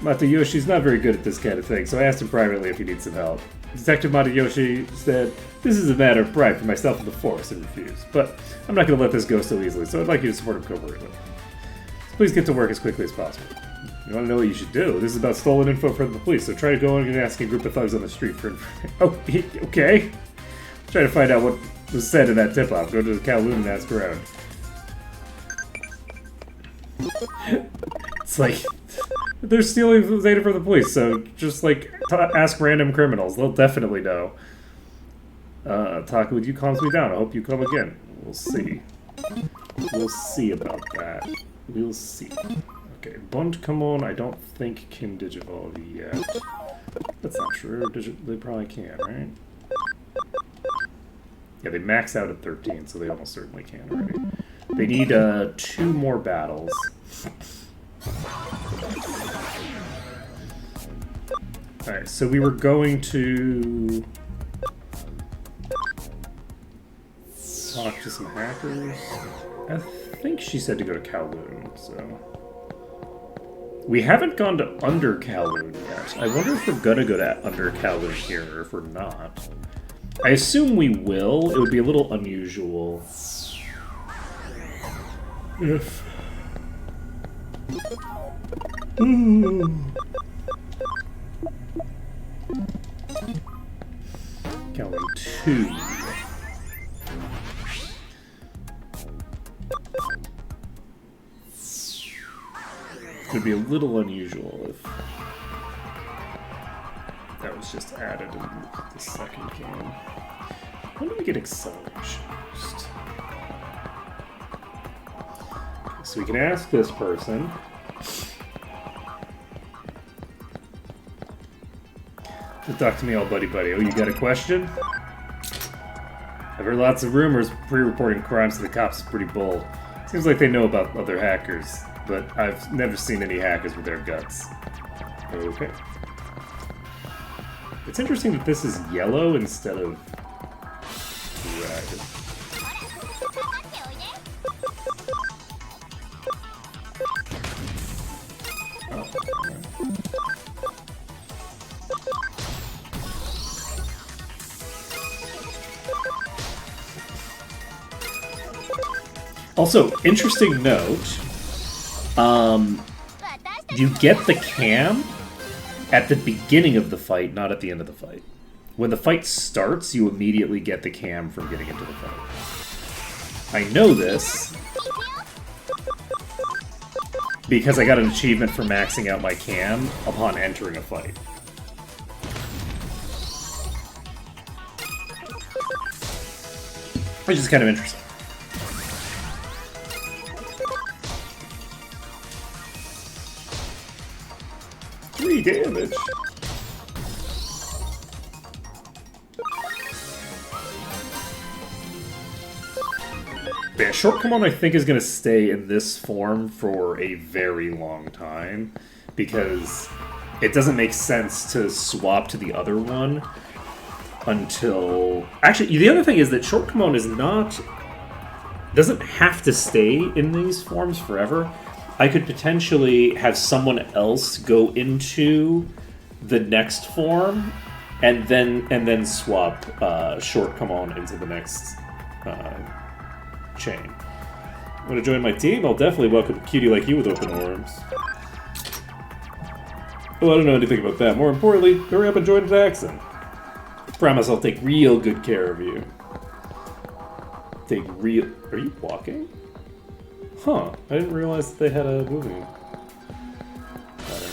Matayoshi's not very good at this kind of thing, so I asked him privately if he needs some help. Detective Matayoshi said, "This is a matter of pride for myself and the force," and refused. But I'm not going to let this go so easily, so I'd like you to support him covertly. So please get to work as quickly as possible. You want to know what you should do? This is about stolen info from the police, so try to go in and ask a group of thugs on the street for information. Oh, okay. Try to find out what was said in that tip-off. Go to the Kowloon and ask around. It's like... they're stealing data from the police, so just, like, ask random criminals. They'll definitely know. Taka, would you calm me down? I hope you come again. We'll see. We'll see about that. We'll see. Okay, Bund come on. I don't think can digivolve yet. That's not true. They probably can, right? Yeah, they max out at 13, so they almost certainly can already. They need 2 more battles. Alright, so we were going to talk to some hackers. I think she said to go to Kowloon, so... We haven't gone to Under Kowloon yet. I wonder if we're gonna go to Under Kowloon here, or if we're not. I assume we will. It would be a little unusual if... Kowloon 2. It would be a little unusual if that was just added in the second game. When do we get acceleration? So we can ask this person. Talk to me all buddy. Oh, you got a question? I've heard lots of rumors. Pre-reporting crimes to the cops is pretty bold. Seems like they know about other hackers, but I've never seen any hackers with their guts. Okay. It's interesting that this is yellow instead of red. Oh, right. Also, interesting note, you get the cam at the beginning of the fight, not at the end of the fight. When the fight starts, you immediately get the cam from getting into the fight. I know this because I got an achievement for maxing out my cam upon entering a fight. Which is kind of interesting. 3 damage. Yeah, Shortcomon I think is going to stay in this form for a very long time because it doesn't make sense to swap to the other one until... Actually, the other thing is that Shortcomon is not... doesn't have to stay in these forms forever. I could potentially have someone else go into the next form and then swap Shortcomon into the next chain. Want to join my team? I'll definitely welcome a cutie like you with open arms. Well, I don't know anything about that. More importantly, hurry up and join Jackson. Promise I'll take real good care of you. Take real... Are you walking? Huh, I didn't realize that they had a moving pattern.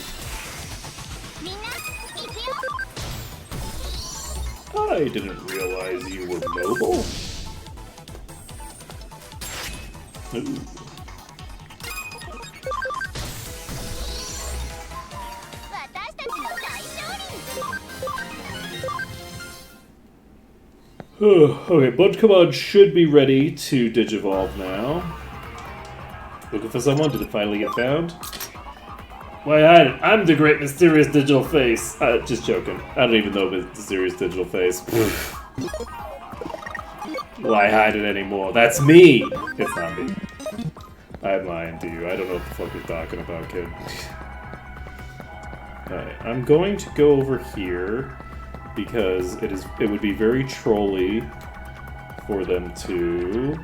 I didn't realize you were mobile. Ooh. Okay, Bloodcomon should be ready to Digivolve now. Looking for someone? Did it finally get found? Why hide it? I'm the great mysterious digital face. Just joking. I don't even know if it's mysterious digital face. Why hide it anymore? That's me! It's not me. I'm lying to you. I don't know what the fuck you're talking about, kid. Alright, I'm going to go over here because it would be very trolly for them to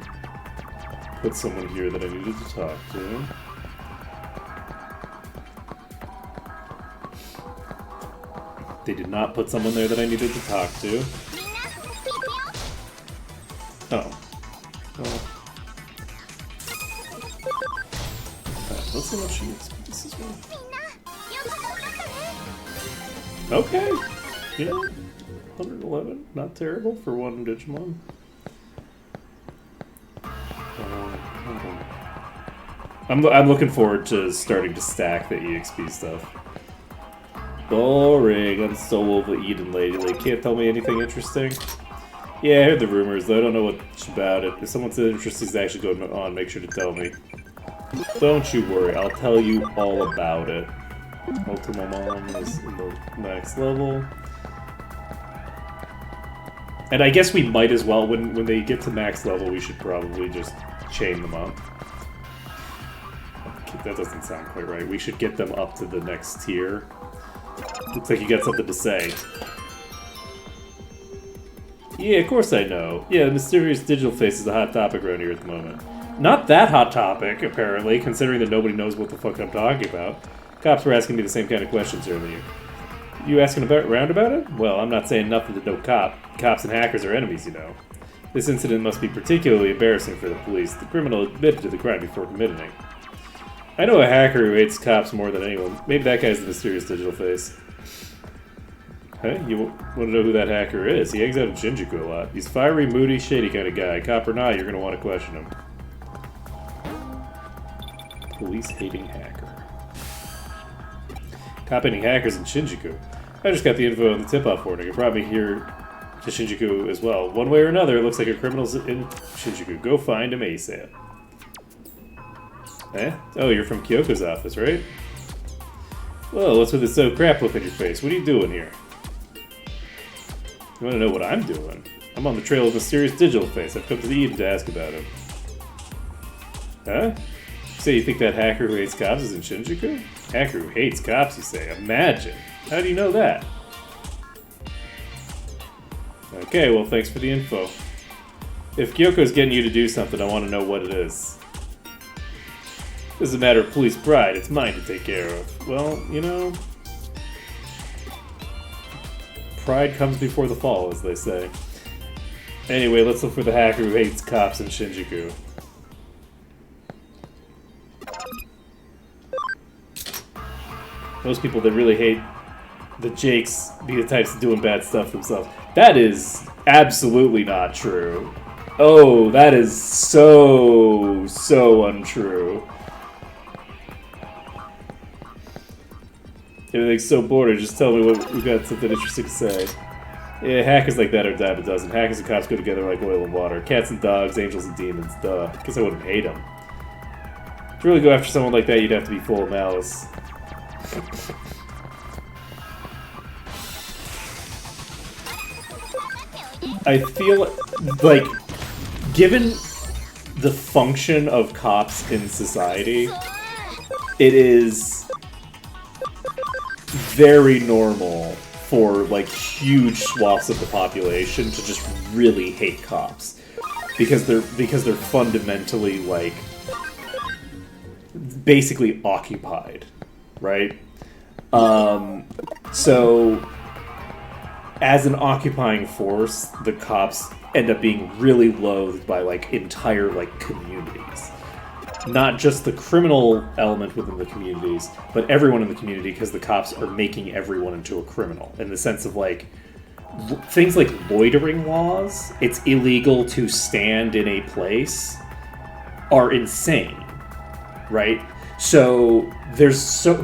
put someone here that I needed to talk to. They did not put someone there that I needed to talk to. Oh. Well. Let's see what she experiences with. Okay. Yeah. 111. Not terrible for one Digimon. I'm looking forward to starting to stack the EXP stuff. Boring. I'm so overeaten lately. Can't tell me anything interesting? Yeah, I heard the rumors, though I don't know much about it. If someone's interested is actually going on, make sure to tell me. Don't you worry, I'll tell you all about it. Ultimamon is in the next level. And I guess we might as well, when they get to max level, we should probably just chain them up. That doesn't sound quite right. We should get them up to the next tier. Looks like you got something to say. Yeah, of course I know. Yeah, the mysterious digital face is a hot topic around here at the moment. Not that hot topic, apparently, considering that nobody knows what the fuck I'm talking about. Cops were asking me the same kind of questions earlier. You asking around about it? Well, I'm not saying nothing to no cop. Cops and hackers are enemies, you know. This incident must be particularly embarrassing for the police. The criminal admitted to the crime before committing it. I know a hacker who hates cops more than anyone. Maybe that guy's the mysterious digital face. Hey, you want to know who that hacker is? He hangs out in Shinjuku a lot. He's fiery, moody, shady kind of guy. Cop or not, you're going to want to question him. Police-hating hacker. Cop hating hackers in Shinjuku. I just got the info on the tip-off warning. It brought me here to Shinjuku as well. One way or another, it looks like a criminal's in Shinjuku. Go find him ASAP. Eh? Oh, you're from Kyoko's office, right? Well, what's with this crap look on your face? What are you doing here? You want to know what I'm doing? I'm on the trail of mysterious digital face. I've come to the Eden to ask about him. Huh? Say you think that hacker who hates cops is in Shinjuku? Hacker who hates cops, you say? Imagine! How do you know that? Okay, well, thanks for the info. If Kyoko's getting you to do something, I want to know what it is. This is a matter of police pride. It's mine to take care of. Well, you know... pride comes before the fall, as they say. Anyway, let's look for the hacker who hates cops in Shinjuku. Most people that really hate the Jakes be the types doing bad stuff themselves. That is absolutely not true. Oh, that is so untrue. Everything's so boring. Just tell me what we got something interesting to say. Yeah, hackers like that are a dime a dozen. Hackers and cops go together like oil and water. Cats and dogs, angels and demons. Duh. Guess I wouldn't hate them. To really go after someone like that, you'd have to be full of malice. I feel like, given the function of cops in society, it is very normal for like huge swaths of the population to just really hate cops because they're fundamentally like basically occupied, right? So as an occupying force, the cops end up being really loathed by like entire like communities. Not just the criminal element within the communities, but everyone in the community, because the cops are making everyone into a criminal. In the sense of like, things like loitering laws, it's illegal to stand in a place, are insane, right? So there's so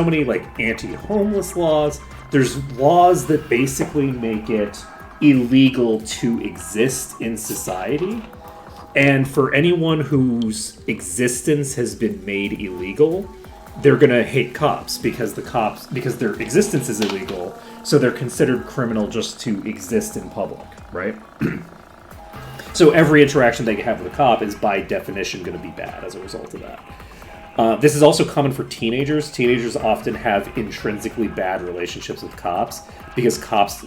many like anti-homeless laws. There's laws that basically make it illegal to exist in society. And for anyone whose existence has been made illegal, they're gonna hate cops because their existence is illegal, so they're considered criminal just to exist in public, right? So every interaction they have with a cop is by definition gonna be bad as a result of that. This is also common for teenagers. Teenagers often have intrinsically bad relationships with cops because cops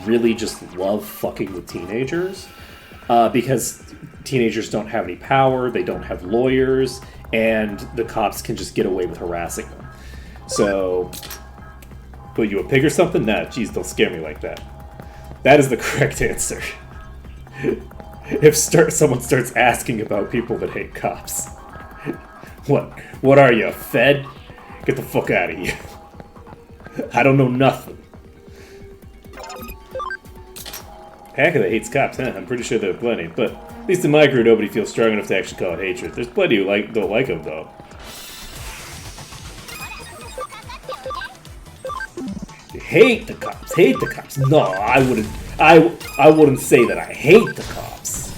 really just love fucking with teenagers. Because teenagers don't have any power, they don't have lawyers, and the cops can just get away with harassing them. So, put you a pig or something? Nah, geez, don't scare me like that. That is the correct answer. If someone starts asking about people that hate cops. What are you, a Fed? Get the fuck out of here. I don't know nothing. Hacker that hates cops, huh? I'm pretty sure there are plenty, but at least in my crew, nobody feels strong enough to actually call it hatred. There's plenty who don't like them, though. Hate the cops, hate the cops. No, I wouldn't. I wouldn't say that I hate the cops.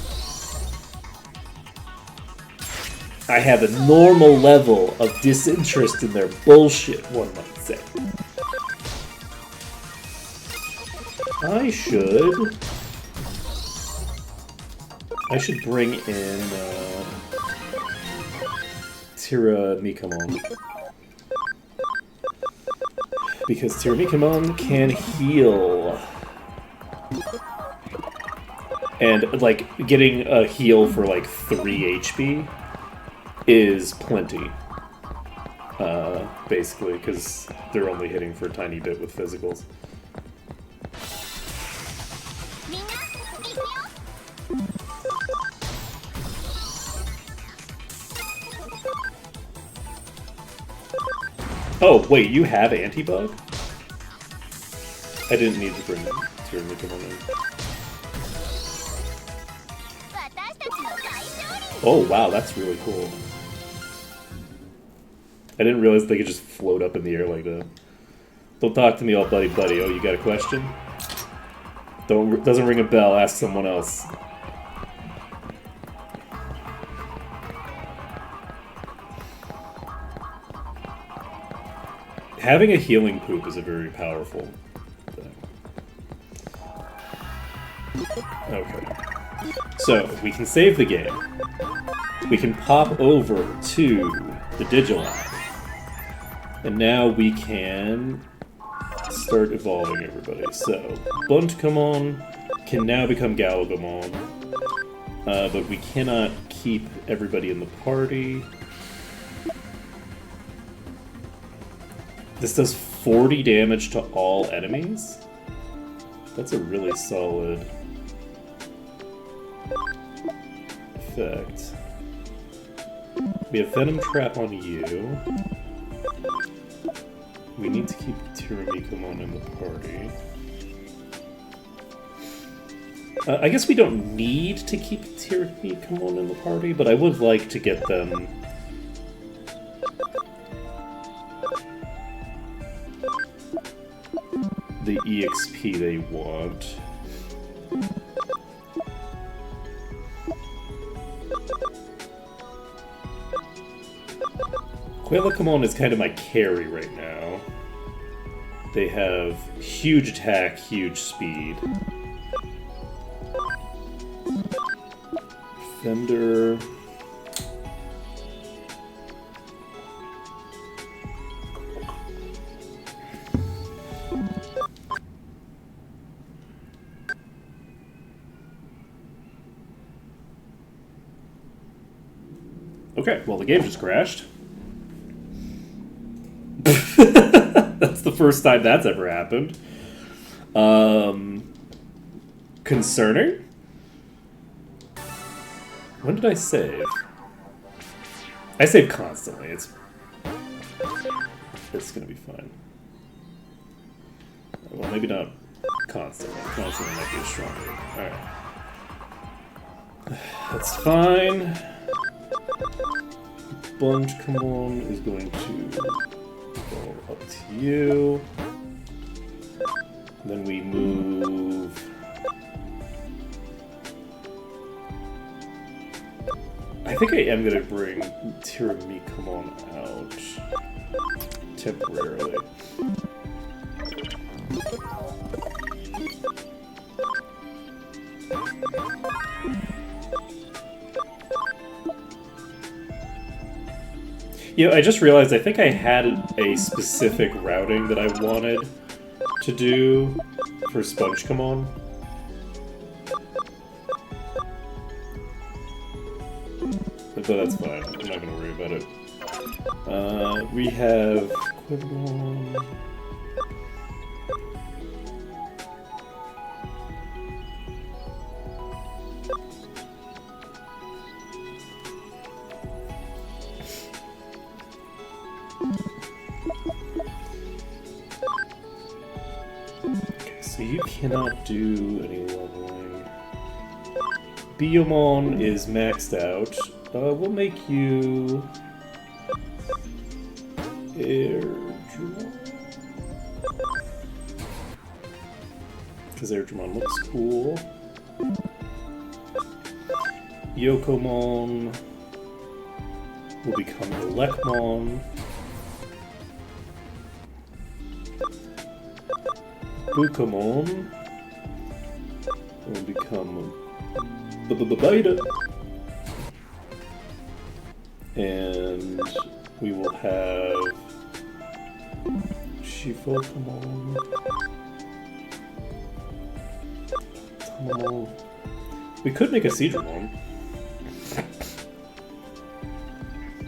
I have a normal level of disinterest in their bullshit, one might say. I should bring in Tira Mikamon. Because Tira Mikamon can heal. And, like, getting a heal for, like, 3 HP is plenty. Basically, because they're only hitting for a tiny bit with physicals. Oh, wait, you have anti-bug? I didn't need to bring Tira Mikamon in. Oh, wow, that's really cool. I didn't realize they could just float up in the air like that. Don't talk to me all buddy buddy. Oh, you got a question? Doesn't ring a bell. Ask someone else. Having a healing poop is a very powerful thing. Okay. So, we can save the game. We can pop over to the Digilab. And now we can start evolving everybody. So, Buntcomon can now become Galgamon. But we cannot keep everybody in the party. This does 40 damage to all enemies? That's a really solid effect. We have Venom Trap on you. We need to keep Tiramikomon in the party. I guess we don't need to keep Tiramikomon in the party, but I would like to get them the EXP they want. Quailakomon is kind of my carry right now. They have huge attack, huge speed. Fender. Okay, well the game just crashed. That's the first time that's ever happened. Concerning? When did I save? I save constantly. It's gonna be fine. Well, maybe not constantly. Constantly might be a strong word. Alright. That's fine. Buntcomon is going to go up to you. Then we move. I think I am going to bring Tiramikomon out temporarily. You know, I just realized I think I had a specific routing that I wanted to do for Spongecommon. But that's fine. I'm not going to worry about it. We have Quibblemon. Okay, so you cannot do any leveling. Biyomon is maxed out. We'll make you Airdramon. Because Airdramon looks cool. Yokomon will become Elecmon. Bukomon will become Beta. And we will have Shifokomon. Tamamon. We could make a Seadramon.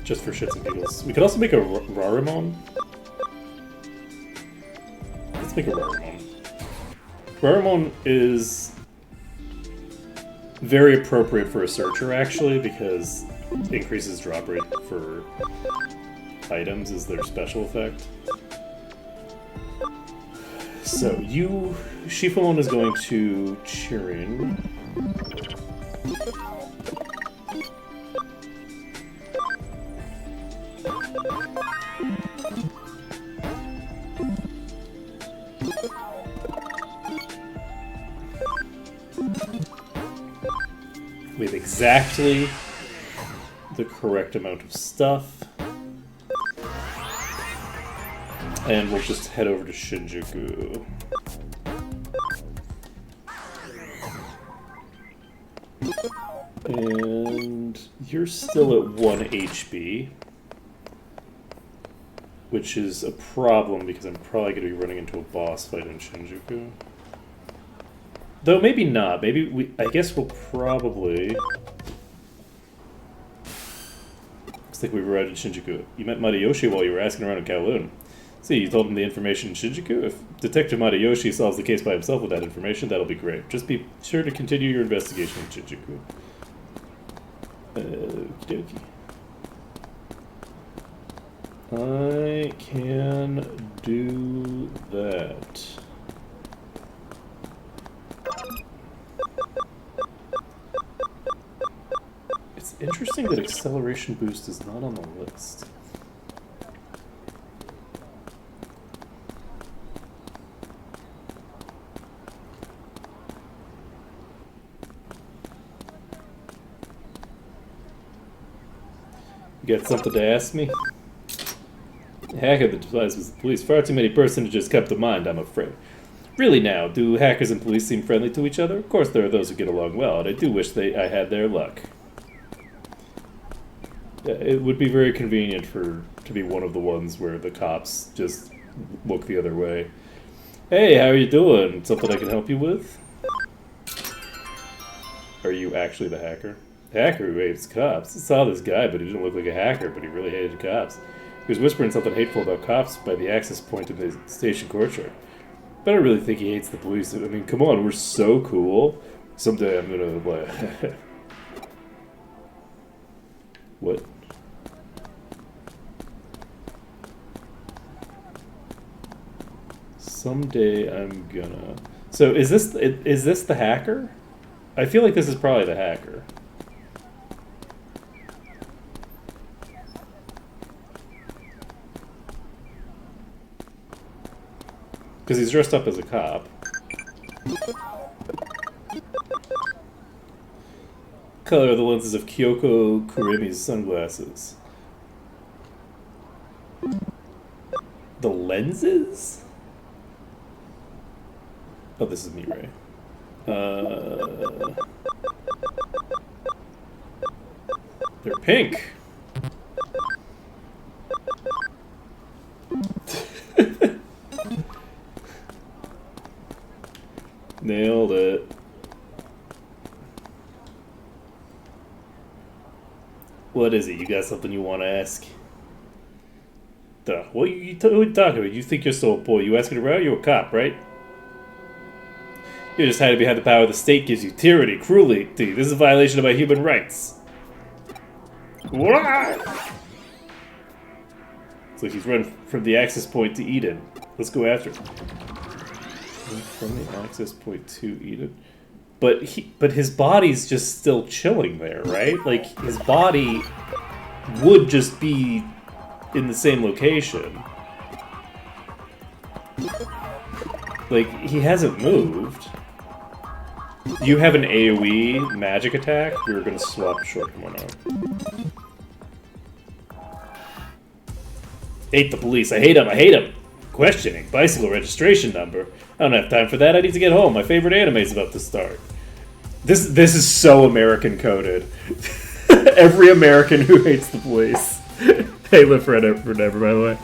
Just for shits and giggles. We could also make a Rarimon. Let's make a Rarimon. Rarimon is very appropriate for a searcher, actually, because it increases drop rate for items is their special effect. So, Shifamon is going to Chirin. exactly the correct amount of stuff. And we'll just head over to Shinjuku. And you're still at 1 HP. Which is a problem because I'm probably going to be running into a boss fight in Shinjuku. Though maybe not. Maybe I guess we'll probably... Looks like we were out in Shinjuku. You met Matayoshi while you were asking around in Kowloon. See, you told him the information in Shinjuku? If Detective Matayoshi solves the case by himself with that information, that'll be great. Just be sure to continue your investigation in Shinjuku. Okie dokie. I can do that. It's interesting that acceleration boost is not on the list. You got something to ask me? Hacker that despises the police. Far too many personages come to mind, I'm afraid. Really now, do hackers and police seem friendly to each other? Of course there are those who get along well, and I do wish I had their luck. It would be very convenient to be one of the ones where the cops just look the other way. Hey, how are you doing? Something I can help you with? Are you actually the hacker? The hacker who hates cops. I saw this guy, but he didn't look like a hacker, but he really hated cops. He was whispering something hateful about cops by the access point in the station courtyard. But I don't really think he hates the police. I mean, come on, we're so cool. Someday I'm gonna, what? What? Someday I'm gonna... So is this the hacker? I feel like this is probably the hacker. Because he's dressed up as a cop. Color of the lenses of Kyoko Kuremi's sunglasses. The lenses? Oh, this is Mirai. They're pink. Nailed it. What is it? You got something you want to ask? Duh. What are you talking about? You think you're so a boy. You asking around? You're a cop, right? You're just hiding behind the power the state gives you. Tyranny, cruelty. This is a violation of my human rights. What? So he's run from the access point to Eden. Let's go after him. From the access point to Eden. But his body's just still chilling there, right? Like, his body would just be in the same location. Like, he hasn't moved. You have an AoE magic attack? We were gonna swap short one out. Hate the police. I hate them. I hate them. Questioning. Bicycle registration number. I don't have time for that. I need to get home. My favorite anime is about to start. This is so American coded. Every American who hates the police. They live forever, by the way.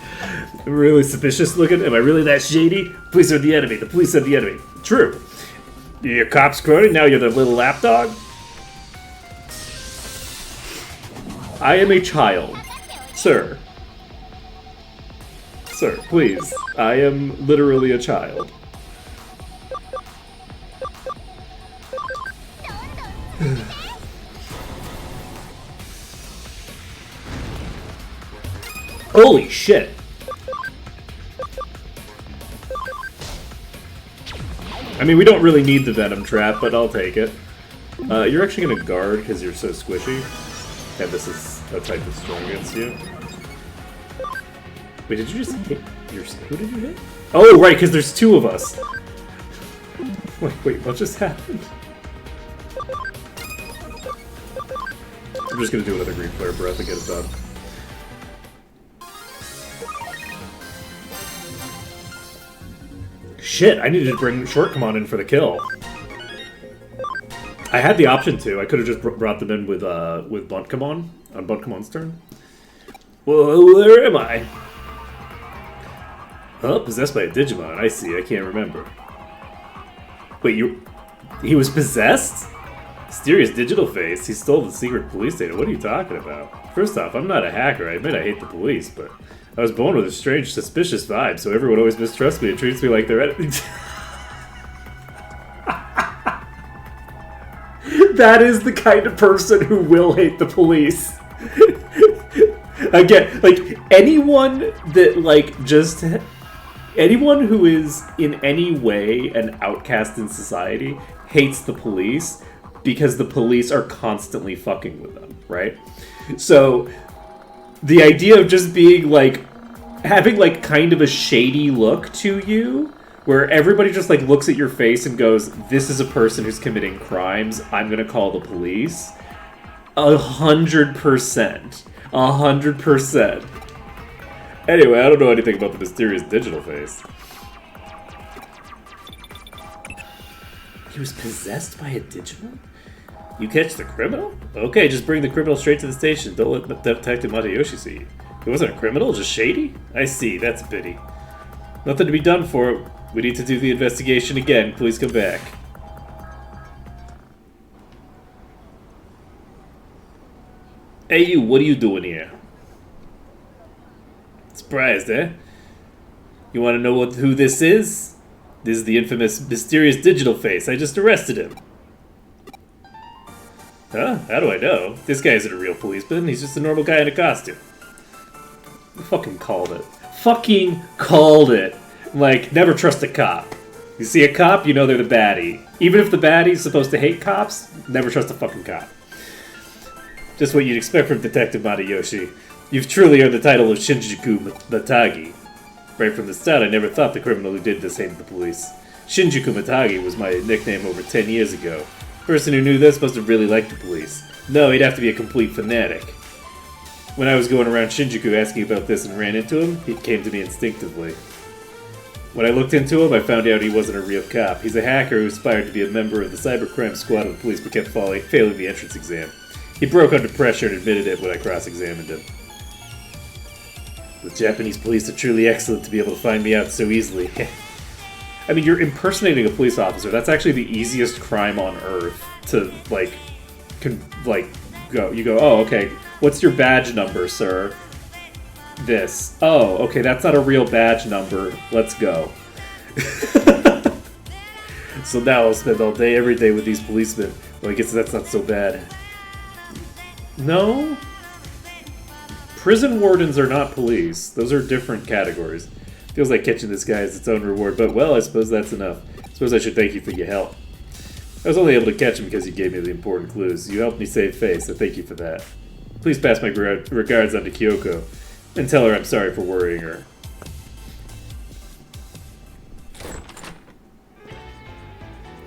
I'm really suspicious looking. Am I really that shady? Police are the enemy. The police are the enemy. True. You're cops crony. Now you're the little lapdog. I am a child, sir. Sir, please. I am literally a child. Holy shit! I mean, we don't really need the Venom Trap, but I'll take it. You're actually gonna guard because you're so squishy. And this is a type that's strong against you. Wait, did you just hit your... Who did you hit? Oh, right, because there's two of us. Wait, what just happened? I'm just gonna do another green flare breath and get it done. Shit, I needed to bring Shortcomon in for the kill. I had the option to. I could have just brought them in with Buntcomon on Buntcomon's turn. Well, where am I? Oh, possessed by a Digimon. I see. I can't remember. Wait, he was possessed? Mysterious digital face. He stole the secret police data. What are you talking about? First off, I'm not a hacker. I admit I hate the police, but I was born with a strange, suspicious vibe, so everyone always mistrusts me and treats me like they're enemy. That is the kind of person who will hate the police. Again, like, anyone that, like, just... Anyone who is in any way an outcast in society hates the police because the police are constantly fucking with them, right? So, the idea of just being, like, having, like, kind of a shady look to you, where everybody just, like, looks at your face and goes, this is a person who's committing crimes, I'm gonna call the police. 100%. 100%. Anyway, I don't know anything about the mysterious digital face. He was possessed by a Digimon? You catch the criminal? Okay, just bring the criminal straight to the station. Don't let Detective Matayoshi see you. He wasn't a criminal, just shady? I see, that's a pity. Nothing to be done for it. We need to do the investigation again. Please come back. Hey you, what are you doing here? Surprised, eh? You want to know who this is? This is the infamous mysterious digital face. I just arrested him. Huh? How do I know? This guy isn't a real policeman. He's just a normal guy in a costume. Fucking called it. Fucking called it. Like, never trust a cop. You see a cop, you know they're the baddie. Even if the baddie's supposed to hate cops, never trust a fucking cop. Just what you'd expect from Detective Matayoshi. You've truly earned the title of Shinjuku Matagi. Right from the start, I never thought the criminal who did this hated the police. Shinjuku Matagi was my nickname over 10 years ago. The person who knew this must have really liked the police. No, he'd have to be a complete fanatic. When I was going around Shinjuku asking about this and ran into him, he came to me instinctively. When I looked into him, I found out he wasn't a real cop. He's a hacker who aspired to be a member of the cybercrime squad of the police but kept failing the entrance exam. He broke under pressure and admitted it when I cross-examined him. The Japanese police are truly excellent to be able to find me out so easily. I mean, you're impersonating a police officer. That's actually the easiest crime on earth to, go. You go, oh, okay, what's your badge number, sir? This. Oh, okay, that's not a real badge number. Let's go. So now I'll spend all day, every day with these policemen. Well, I guess that's not so bad. No? Prison wardens are not police. Those are different categories. Feels like catching this guy is its own reward, but well, I suppose that's enough. I suppose I should thank you for your help. I was only able to catch him because you gave me the important clues. You helped me save face, so thank you for that. Please pass my regards on to Kyoko, and tell her I'm sorry for worrying her.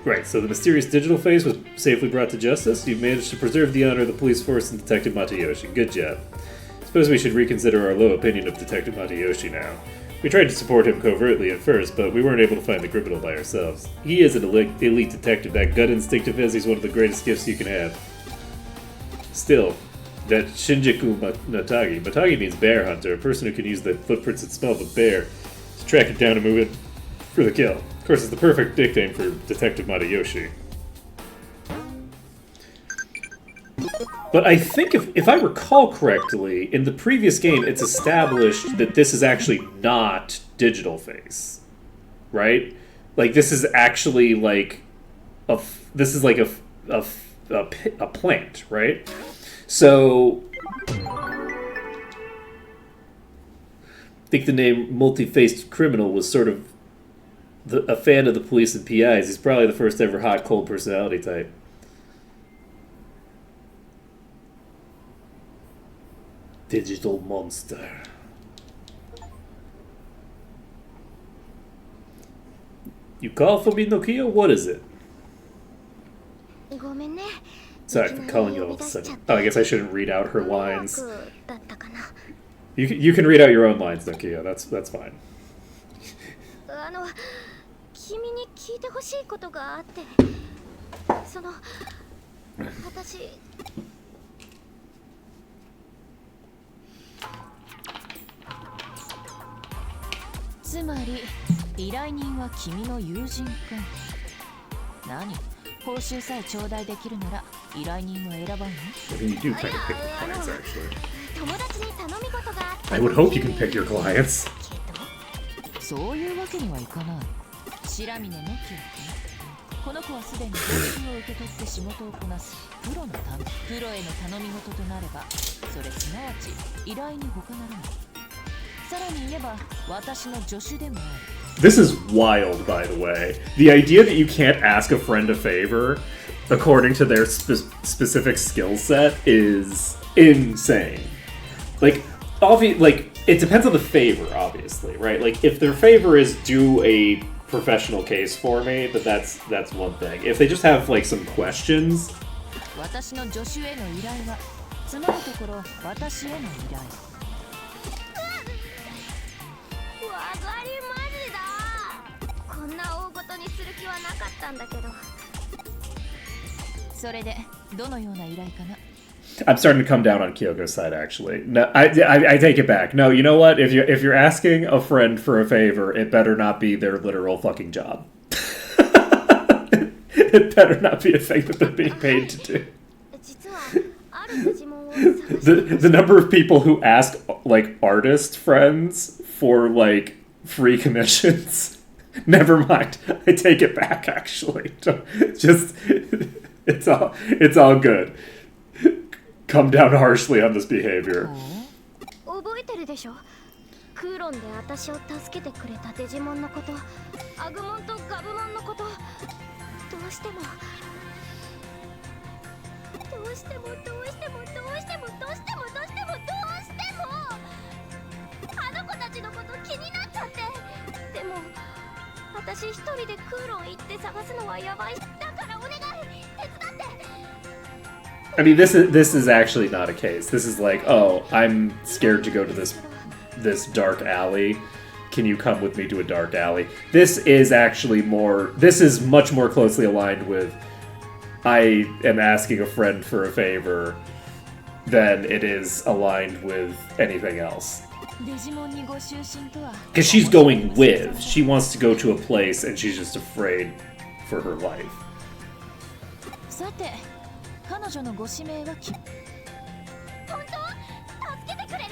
Right, so the mysterious digital face was safely brought to justice. You've managed to preserve the honor of the police force and Detective Matayoshi. Good job. Suppose we should reconsider our low opinion of Detective Matayoshi now. We tried to support him covertly at first, but we weren't able to find the criminal by ourselves. He is an elite detective. That gut instinct of his is one of the greatest gifts you can have. Still, that Shinjuku Matagi. Matagi means bear hunter, a person who can use the footprints and smell of a bear to track it down and move it for the kill. Of course, it's the perfect nickname for Detective Matayoshi. But I think if I recall correctly, in the previous game, it's established that this is actually not Digital Face, right? Like this is actually like a plant, right? So I think the name Multi-Faced Criminal was sort of a fan of the police and PIs. He's probably the first ever hot cold personality type. Digital monster. You call for me, Nokia? What is it? Sorry for calling you all of a sudden. Oh, I guess I shouldn't read out her lines. だったかな。 You can read out your own lines, Nokia. That's fine. 君に聞いてほしいことがあって、その私。つまり依頼人は君の友人か。何？報酬さえ頂戴できるなら依頼人を選ばんの？ I mean, you do kind of pick your clients, actually. 友達に頼み事があって。 I would hope you can pick your clients. そういうわけにはいかない。白峰の記憶。この子はすでに報酬を受け取って仕事をこなすプロへの頼み事となれば、それすなわち依頼に他ならない。さらに言えば私の助手でもある。 This is wild, by the way. The idea that you can't ask a friend a favor according to their specific skill set is insane. Like, it depends on the favor, obviously, right? Like, if their favor is do a professional case for me, but that's one thing. If they just have like some questions, 私の助手への依頼は、つまるところ私への依頼。わかりマジだ。こんな大ごとにする気はなかったんだけど。それでどのような依頼かな。 I'm starting to come down on Kyoko's side, actually. No, I take it back. No, you know what? If you're asking a friend for a favor, it better not be their literal fucking job. It better not be a thing that they're being paid to do. The number of people who ask like artist friends for like free commissions. Never mind. I take it back. Actually, just it's all good. Come down harshly on this behavior. 覚えてるでしょ。クーロンで私を助けてくれたデジモンのこと、アグモンとガブモンのこと、どうしてもあの子たちのこと気になっちゃって。でも私一人でクーロン行って探すのはやばい。だからお願い、手伝って。 I mean, this is actually not a case. This is like, oh, I'm scared to go to this dark alley. Can you come with me to a dark alley? This is actually more. This is much more closely aligned with I am asking a friend for a favor than it is aligned with anything else. Because she's going with. She wants to go to a place and she's just afraid for her life. 彼女のご指名は本当？助けてくれる？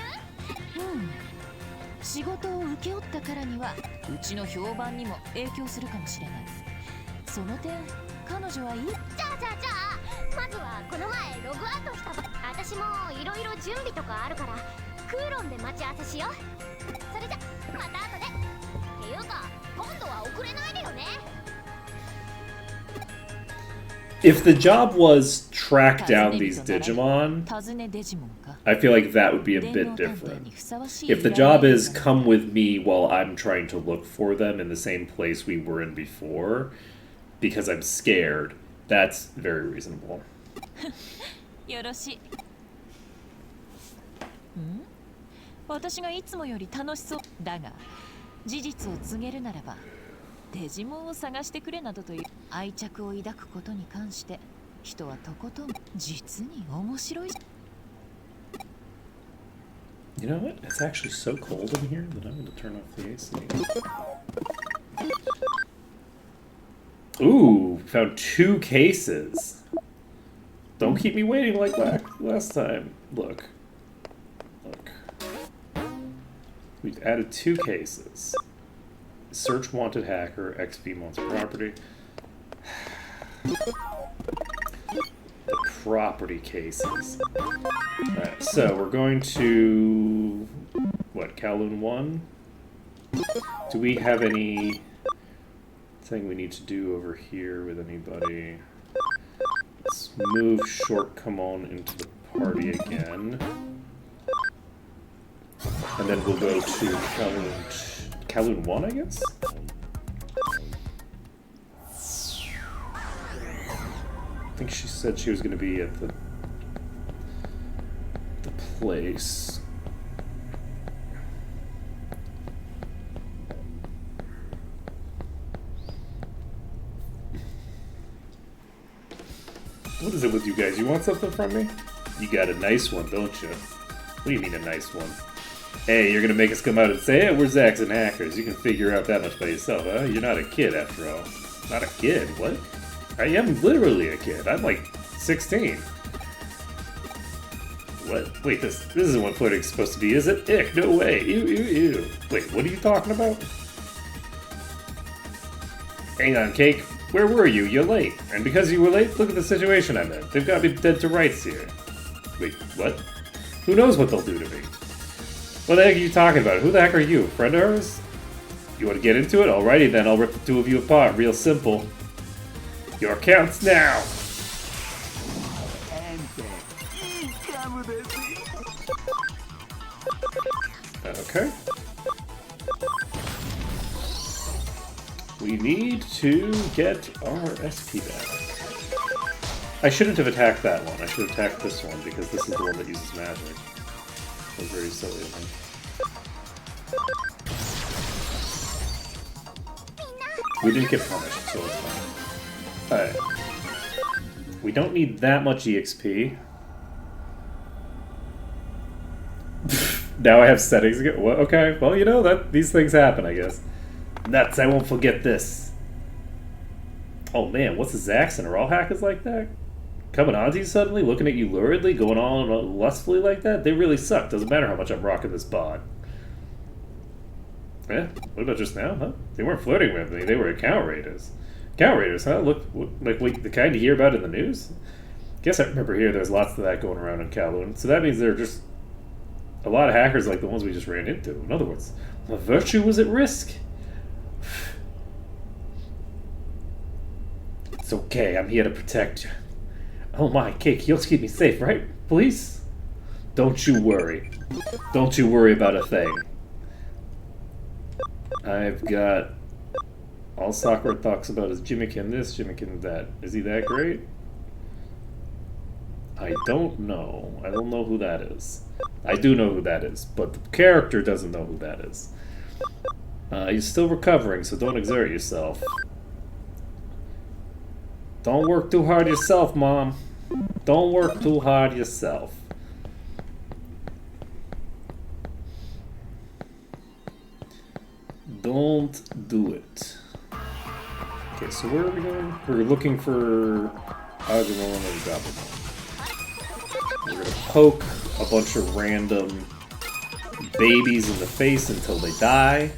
仕事を請け負ったからにはうちの評判にも影響するかもしれない。その点彼女はいい。じゃあまずはこの前ログアウトした私もいろいろ準備とかあるからクーロンで待ち合わせしよう。それじゃまた後で。っていうか今度は遅れないでよね。 If the job was track down these Digimon, I feel like that would be a bit different. If the job is come with me while I'm trying to look for them in the same place we were in before, because I'm scared, that's very reasonable. よろしい。私がいつもより楽しそうだが、事実を告げるならば。 デジモンを探してくれなどという愛着を抱くことに関して人はとことん実に面白い。 You know what? It's actually so cold in here that I'm going to turn off the AC. Ooh, found 2 cases. Don't keep me waiting like last time. Look. We've added 2 cases. Search wanted hacker, XP monster property. The property cases. Alright, so we're going to... What, Kowloon 1? Do we have anything we need to do over here with anybody? Let's move Shortcomon into the party again. And then we'll go to Kowloon 1, I guess? I think she said she was going to be at the place. What is it with you guys? You want something from me? You got a nice one, don't you? What do you mean a nice one? Hey, you're gonna make us come out and say, hey, we're Zax and Hackers. You can figure out that much by yourself, huh? You're not a kid, after all. Not a kid? What? I am literally a kid. I'm like 16. What? Wait, this isn't what flirting's supposed to be, is it? Ick, no way. Ew, ew, ew. Wait, what are you talking about? Hang on, Cake. Where were you? You're late. And because you were late, look at the situation I'm in. They've got me dead to rights here. Wait, what? Who knows what they'll do to me? What the heck are you talking about? Who the heck are you? Friend of ours? You want to get into it? Alrighty then, I'll rip the two of you apart. Real simple. Your accounts now! Okay. We need to get our SP back. I shouldn't have attacked that one. I should have attacked this one, because this is the one that uses magic. That was very silly of me. We didn't get punished, so it's fine. Alright. We don't need that much EXP. Now I have settings again. What? Okay, well, you know, that these things happen, I guess. Nuts, I won't forget this. Oh man, what's the Zaxxon? Are all hackers like that? Coming on to you suddenly, looking at you luridly, going on lustfully like that? They really suck. Doesn't matter how much I'm rocking this bod. Yeah, what about just now, huh? They weren't flirting with me, they were account raiders. Account raiders, huh? Look, like the kind you hear about in the news? Guess I remember here there's lots of that going around in Kowloon. So that means there are just a lot of hackers like the ones we just ran into. In other words, the virtue was at risk. It's okay, I'm here to protect you. Oh my, Cake, you'll keep me safe, right? Please? Don't you worry. Don't you worry about a thing. I've got... All Sakura talks about is Jimmykin this, Jimmykin that. Is he that great? I don't know. I don't know who that is. I do know who that is, but the character doesn't know who that is. He's still recovering, so don't exert yourself. Don't work too hard yourself, Mom. Don't work too hard yourself. Don't do it. Okay, so where are we going? We're looking for Agumon and Gabumon. We're gonna poke a bunch of random babies in the face until they die.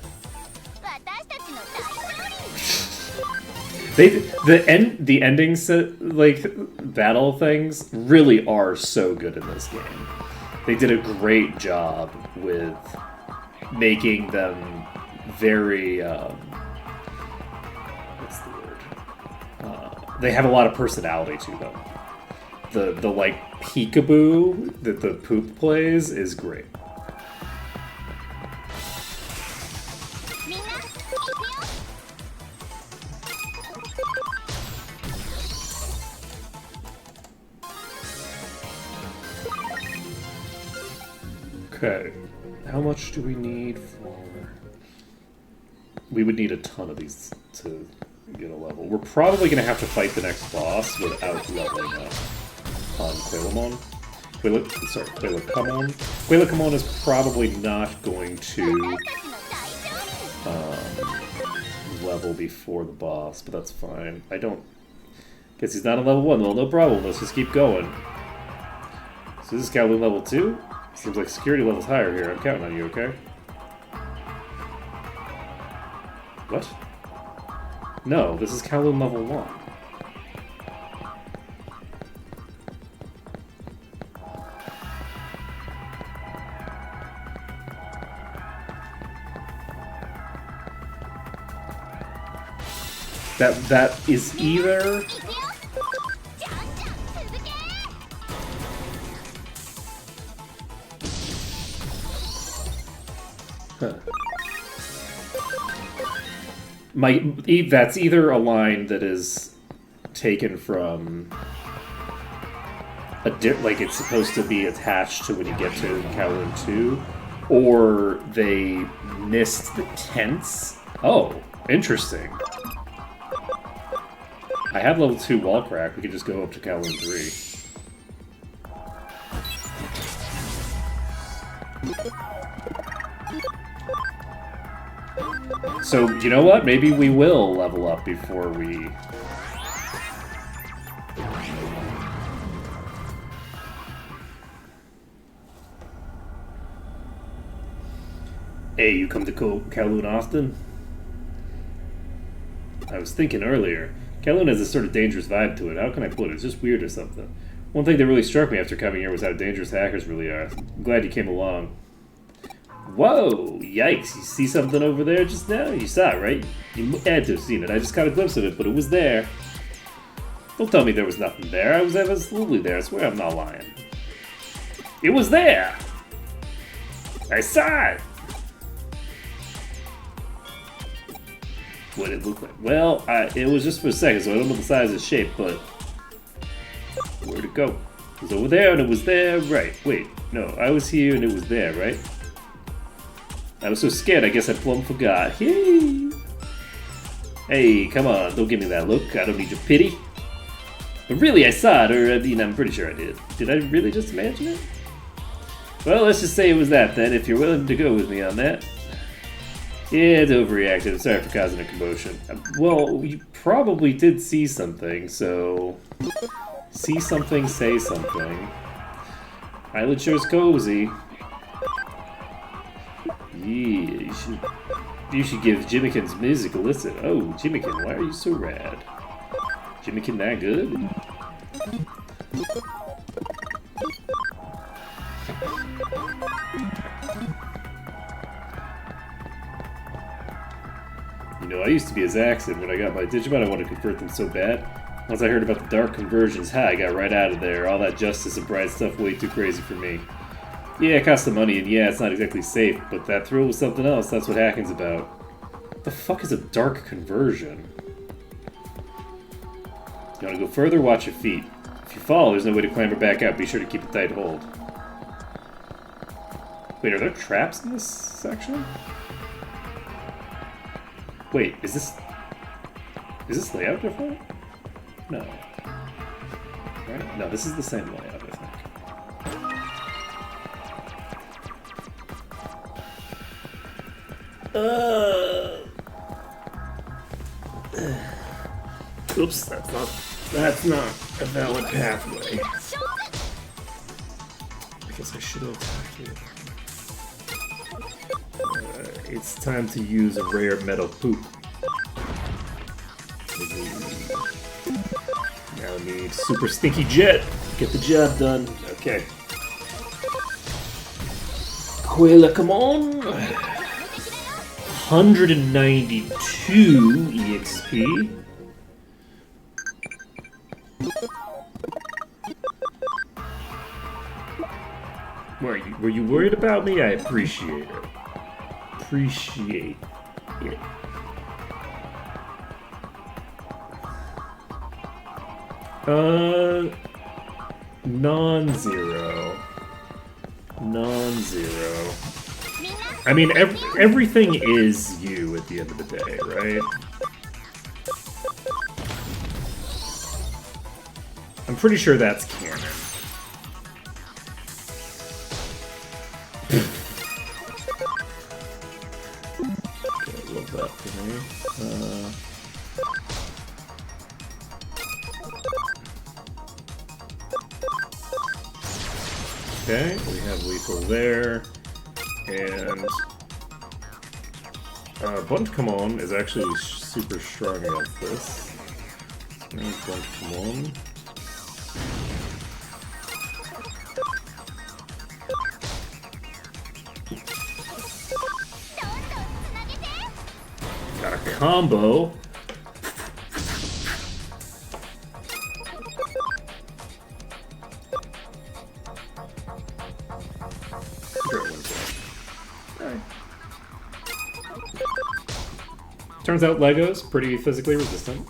The ending like battle things really are so good in this game. They did a great job with making them very what's the word? They have a lot of personality to them. The like peekaboo that the poop plays is great. Okay, how much do we need for... We would need a ton of these to get a level. We're probably going to have to fight the next boss without leveling up on Quailamon. Quailacommon. Quailacommon is probably not going to level before the boss, but that's fine. I don't... Guess he's not on level 1, well, no problem. Let's just keep going. So this is Kowloon level 2? Seems like security level's higher here. I'm counting on you, okay? What? No, this is Kowloon level 1. That is either... Huh. That's either a line that is taken from like it's supposed to be attached to when you get to Kowloon 2, or they missed the tents. Oh, interesting. I have level 2 wall crack. We could just go up to Kowloon 3. So, you know what? Maybe we will level up before we... Hey, you come to Kowloon often? I was thinking earlier, Kowloon has this sort of dangerous vibe to it. How can I put it? It's just weird or something. One thing that really struck me after coming here was how dangerous hackers really are. I'm glad you came along. Whoa! Yikes! You see something over there just now? You saw it, right? You had to have seen it. I just caught a glimpse of it, but it was there. Don't tell me there was nothing there. I was absolutely there. I swear I'm not lying. It was there! I saw it! What did it look like? Well, it was just for a second, so I don't know the size and shape, but... Where'd it go? It was over there, and it was there, right. Wait, no, I was here, and it was there, right? I was so scared, I guess I plumb forgot. Yay! Hey, come on, don't give me that look. I don't need your pity. But really, I saw it, or I mean, I'm pretty sure I did. Did I really just imagine it? Well, let's just say it was that, then, if you're willing to go with me on that. Yeah, it's overreacted. I'm sorry for causing a commotion. Well, you probably did see something, so... See something, say something. Island sure is cozy. Yeah, you should give Jimmykin's music a listen. Oh, Jimmikin, why are you so rad? Jimmikin that good? You know, I used to be a Zaxxon. When I got my Digimon, I wanted to convert them so bad. Once I heard about the dark conversions, I got right out of there. All that justice and pride stuff way too crazy for me. Yeah, it costs some money, and yeah, it's not exactly safe, but that thrill was something else. That's what hacking's about. What the fuck is a dark conversion? You want to go further? Watch your feet. If you fall, there's no way to clamber back out. Be sure to keep a tight hold. Wait, are there traps in this section? Wait, is this layout different? No. Right? No, this is the same layout, I think. Oops, that's not a valid pathway. I guess I should have attacked it. It's time to use a rare metal poop. Now I need super stinky jet. Get the job done. Okay. Quilla, come on. 192 EXP. Were you worried about me? I appreciate it. Appreciate it. Non-zero. Non-zero. I mean, everything is you at the end of the day, right? I'm pretty sure that's canon. Okay, love that for me. Okay, we have lethal there, and Buntkamon is actually super strong against this. Buntkamon. Got a combo. Turns out Lego's pretty physically resistant.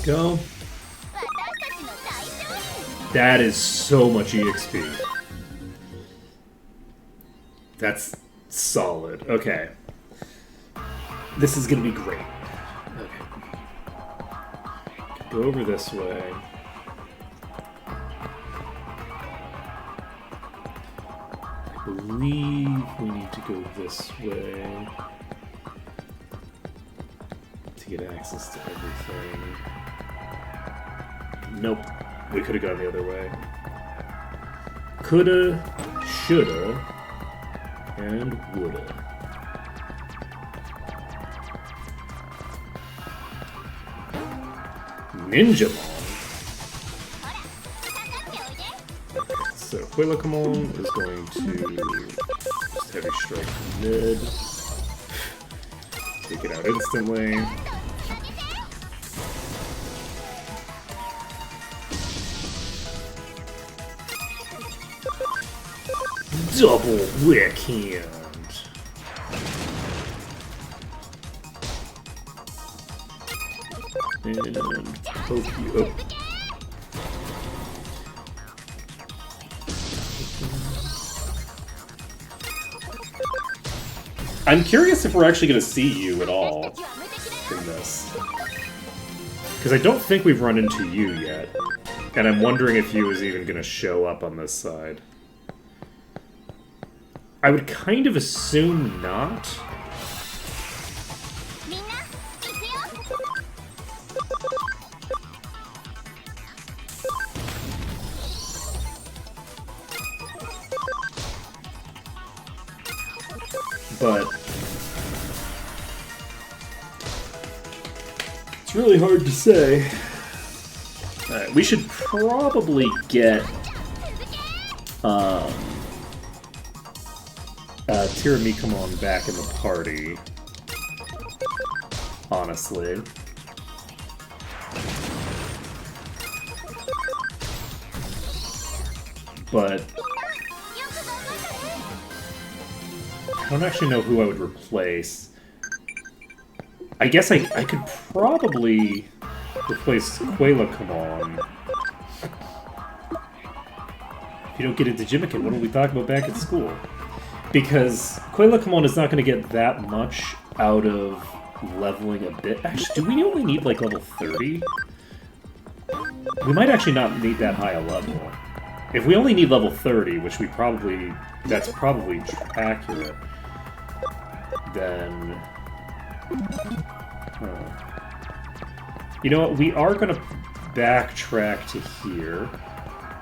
go. 私たちの大商品 That is so much EXP. That's solid. Okay. This is gonna be great. Okay. Go over this way. I believe we need to go this way to get access to everything. Nope. We could have gone the other way. Coulda, shoulda, and woulda. Ninjamon. So Quillakamon is going to just heavy strike mid. Take it out instantly. Double Wick Hand. And hope you up. I'm curious if we're actually going to see you at all in this. Because I don't think we've run into you yet. And I'm wondering if you is even going to show up on this side. I would kind of assume not. みんな行くよ But it's really hard to say. Alright, we should probably get Tiramikamon back in the party. Honestly. But I don't actually know who I would replace. I guess I could probably replace Quillakamon. If you don't get into Jimikin, what will we talk about back at school? Because Quillakamon is not going to get that much out of leveling a bit. Actually, do we only need like level 30? We might actually not need that high a level. If we only need level 30, which we probably... that's probably accurate, then... You know what? We are going to backtrack to here,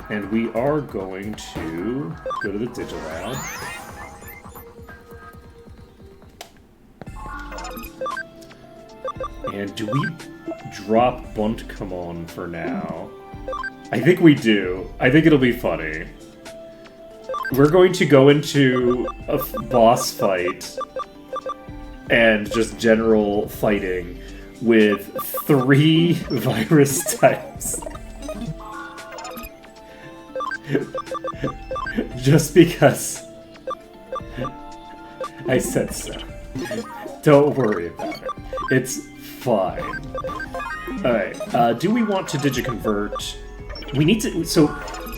and we are going to go to the Digilab. And do we drop Buntkamon for now? I think we do. I think it'll be funny. We're going to go into a boss fight and just general fighting with 3 virus types. Just because I said so. Don't worry about it. It's fine. Alright, do we want to digiconvert? We need to... So,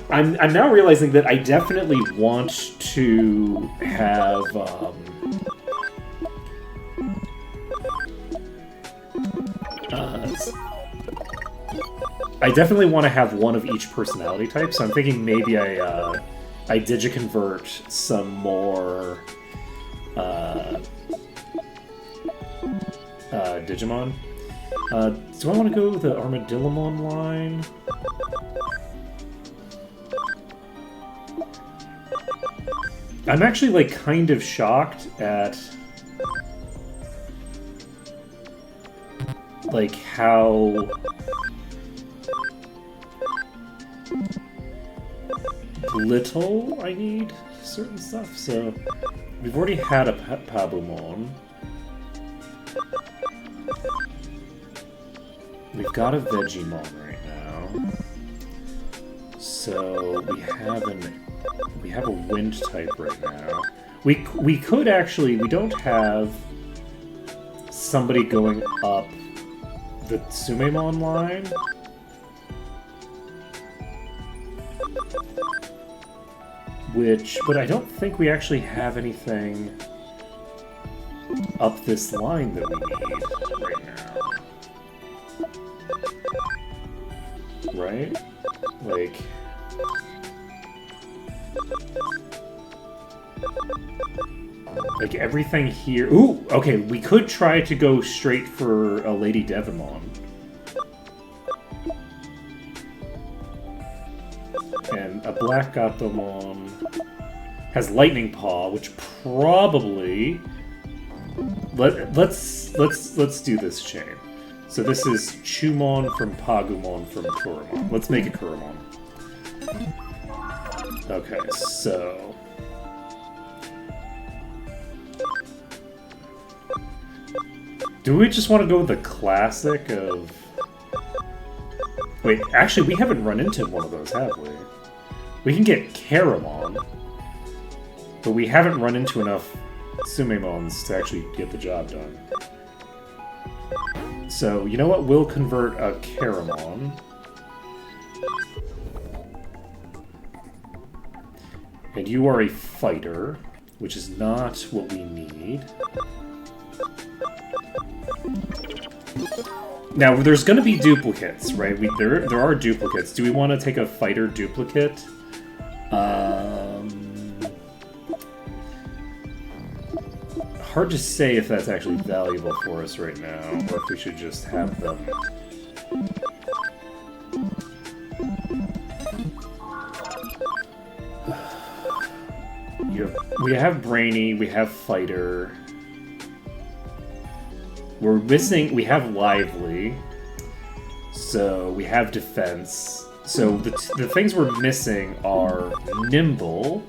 I'm now realizing that I definitely want to have, I definitely want to have one of each personality type, so I'm thinking maybe I digiconvert some more, Digimon. Do I want to go the Armadillomon line? I'm actually, like, kind of shocked at, like, how little I need certain stuff. So, we've already had a Pabumon. We've got a Vegemon right now. So, we have a wind type right now. We could actually... We don't have somebody going up the Sumemon line. But I don't think we actually have anything up this line that we need right now. Right? Like everything here. Ooh, okay, we could try to go straight for a Lady Devimon. And a Black Gatomon has Lightning Paw, which probably let's do this chain. So this is Chumon from Pagumon from Kuramon. Let's make a Kuramon. Okay, so do we just want to go with the classic of... Wait, actually, we haven't run into one of those, have we? We can get Caramon, but we haven't run into enough Sumemons to actually get the job done. So, you know what? We'll convert a Caramon. And you are a fighter, which is not what we need. Now, there's going to be duplicates, right? There are duplicates. Do we want to take a fighter duplicate? Hard to say if that's actually valuable for us right now, or if we should just have them. We have Brainy, we have Fighter. We're missing, we have Lively, so we have Defense. So the things we're missing are Nimble,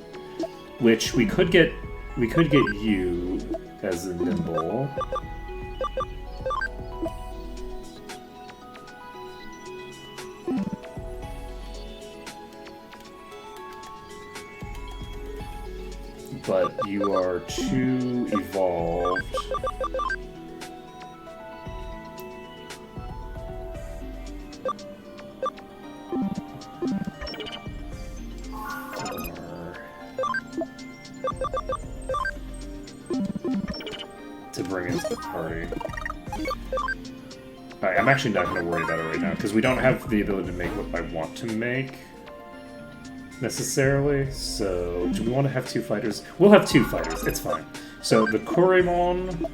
which we could get you as a Nimble. But you are too evolved. To bring into the party. Alright, I'm actually not going to worry about it right now, because we don't have the ability to make what I want to make, necessarily. So, do we want to have two fighters? We'll have two fighters, it's fine. So, the Kuramon,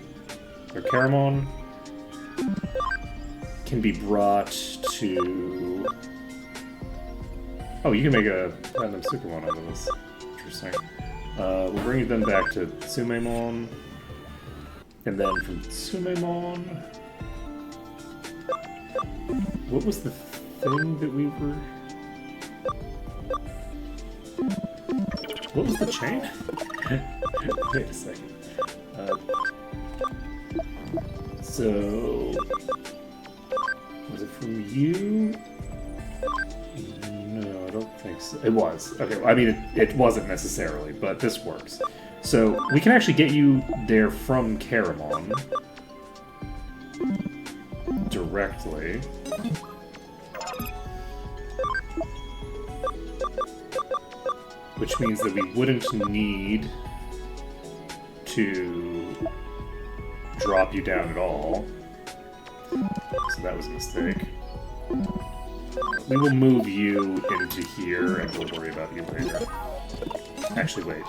or Caramon, can be brought to... Oh, you can make a Platinum Supermon out of this. Interesting. We'll bring them back to Sumemon. And then from Sumemon... What was the thing that we were... What was the chain? Wait a second. So... Was it from you? No, I don't think so. It was. Okay, well, I mean, it wasn't necessarily, but this works. So, we can actually get you there from Caramon. Directly. Which means that we wouldn't need to drop you down at all. So that was a mistake. We will move you into here, and we'll worry about you later. Actually, wait.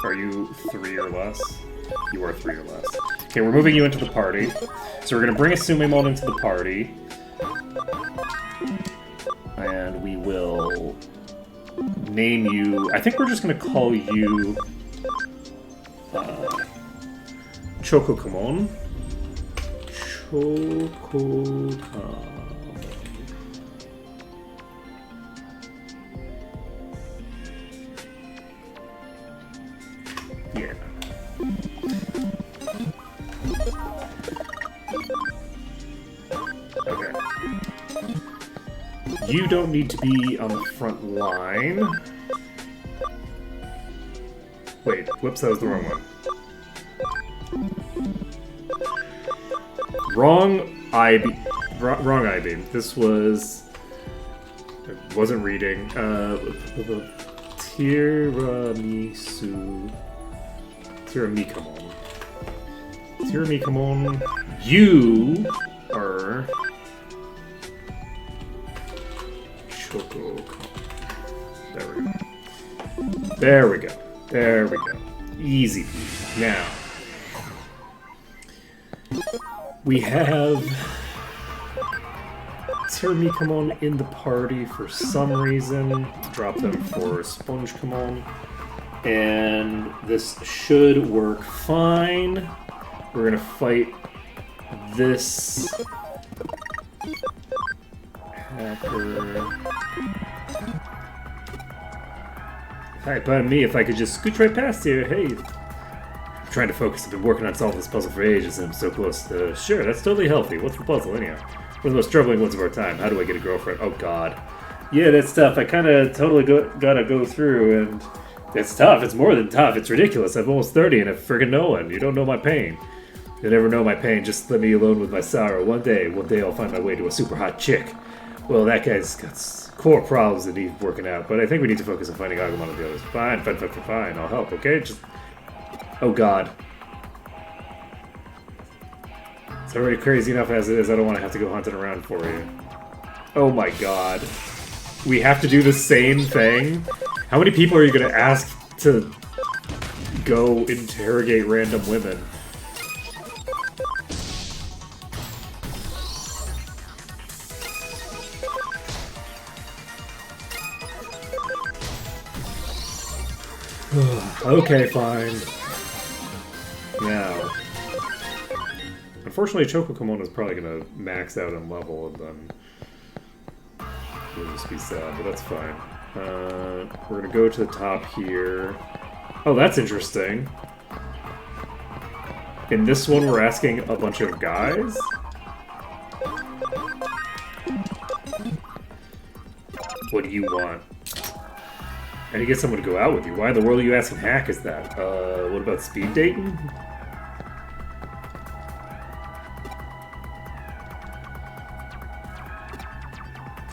Are you 3 or less? You are 3 or less. Okay, we're moving you into the party. So we're going to bring a Sumemon into the party. And we will name you... I think we're just going to call you... Chocokumon. Chocokumon. Yeah. Okay. You don't need to be on the front line. Wait, whoops, that was the wrong one. Wrong wrong eye beam. This was... I wasn't reading. Tiramisu... Tiramikamon. Tiramikamon, you are... Choco. There we go. There we go. There we go. Easy peasy. Now, we have Tiramikamon in the party for some reason. Drop them for Spongekamon. And this should work fine. We're gonna fight this hacker. Hi, pardon me if I could just scooch right past here. Hey, I'm trying to focus. I've been working on solving this puzzle for ages and I'm so close to... Sure, that's totally healthy. What's the puzzle anyhow? One of the most troubling ones of our time. How do I get a girlfriend? Oh god. Yeah, that's tough. I kind of totally gotta go through and... It's tough. It's more than tough. It's ridiculous. I'm almost 30 and I friggin' know one. You don't know my pain. You'll never know my pain. Just let me alone with my sorrow. One day I'll find my way to a super hot chick. Well, that guy's got core problems that need working out, but I think we need to focus on finding Agumon and the others. Fine. I'll help, okay? Just... Oh god. It's already crazy enough as it is. I don't want to have to go hunting around for you. Oh my god. We have to do the same thing? How many people are you going to ask to go interrogate random women? Okay, fine. Now, unfortunately, Chocokamon is probably going to max out in level, and then we'll just be sad, but that's fine. We're going to go to the top here. Oh, that's interesting. In this one, we're asking a bunch of guys? What do you want? And you get someone to go out with you. Why in the world are you asking Hack is that? What about speed dating?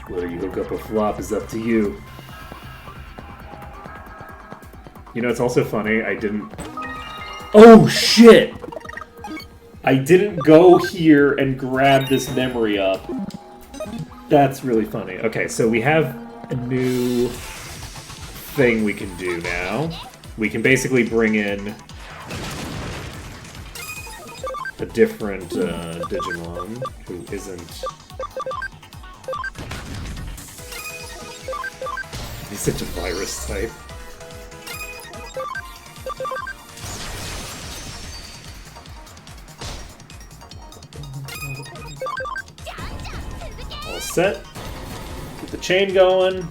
Whether you hook up or flop is up to you. You know, it's also funny, I didn't... Oh, shit! I didn't go here and grab this memory up. That's really funny. Okay, so we have a new thing we can do now. We can basically bring in a different Digimon who isn't... He's such a virus type. All set. Get the chain going.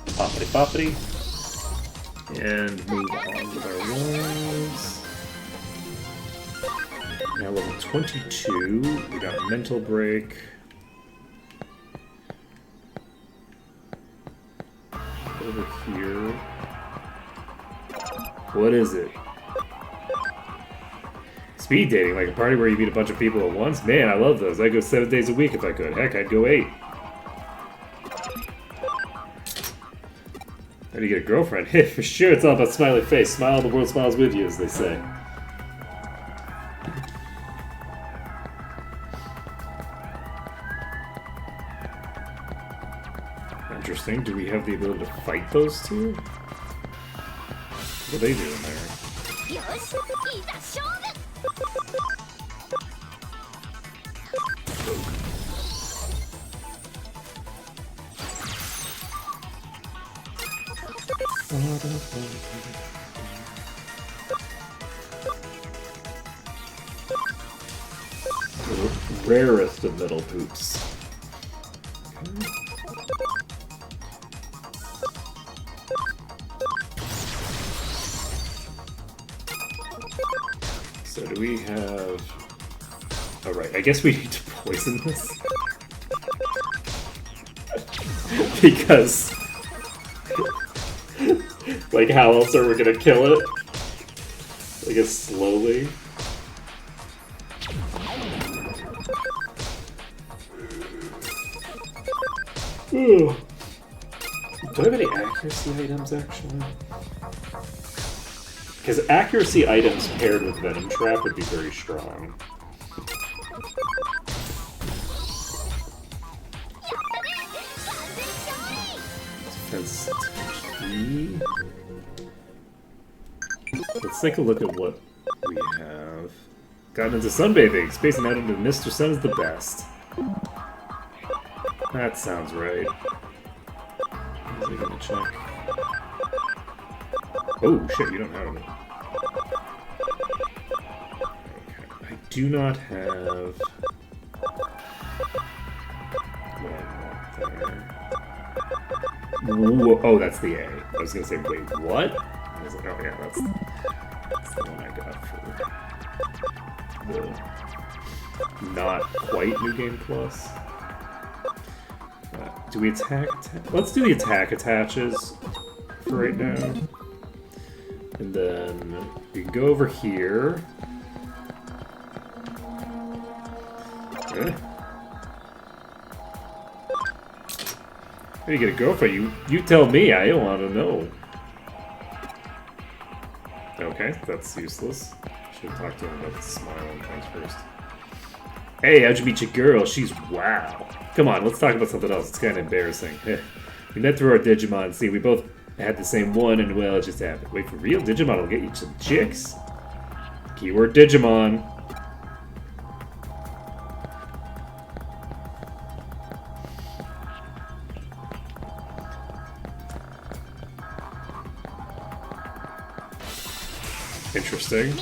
Poppity poppity. And move on with our rolls. Now level 22. We got mental break. Over here. What is it? Speed dating, like a party where you meet a bunch of people at once? Man, I love those. I'd go 7 days a week if I could. Heck, I'd go 8. How do you get a girlfriend? For sure, it's all about smiley face. Smile, the world smiles with you, as they say. Interesting. Do we have the ability to fight those two? What are they doing there? The rarest of metal poops. Okay. So do we have... Oh right, I guess we need to poison this. Because... like, how else are we gonna kill it? I guess slowly. Ooh. Do I have any accuracy items, actually? Because accuracy items paired with Venom Trap would be very strong. Defense T. Let's take a look at what we have. Gotten into sunbathing. Spacing out into Mr. Sun is the best. That sounds right. Is he gonna check? Oh shit, you don't have it. Okay. I do not have one there. Ooh, oh, that's the A. I was gonna say, wait, what? I was like, oh yeah, that's the one I got for the not quite New Game Plus. Do we attack? Let's do the attack attaches for right now. And then we can go over here. Eh. How do you get a girlfriend? You tell me, I don't want to know. Okay, that's useless. Should have talked to him about the smiling things first. Hey, how'd you meet your girl? She's wow. Come on, let's talk about something else. It's kind of embarrassing. We met through our Digimon. See, we both had the same one, and well, it just happened. Wait, for real? Digimon will get you some chicks? Keyword Digimon. Interesting.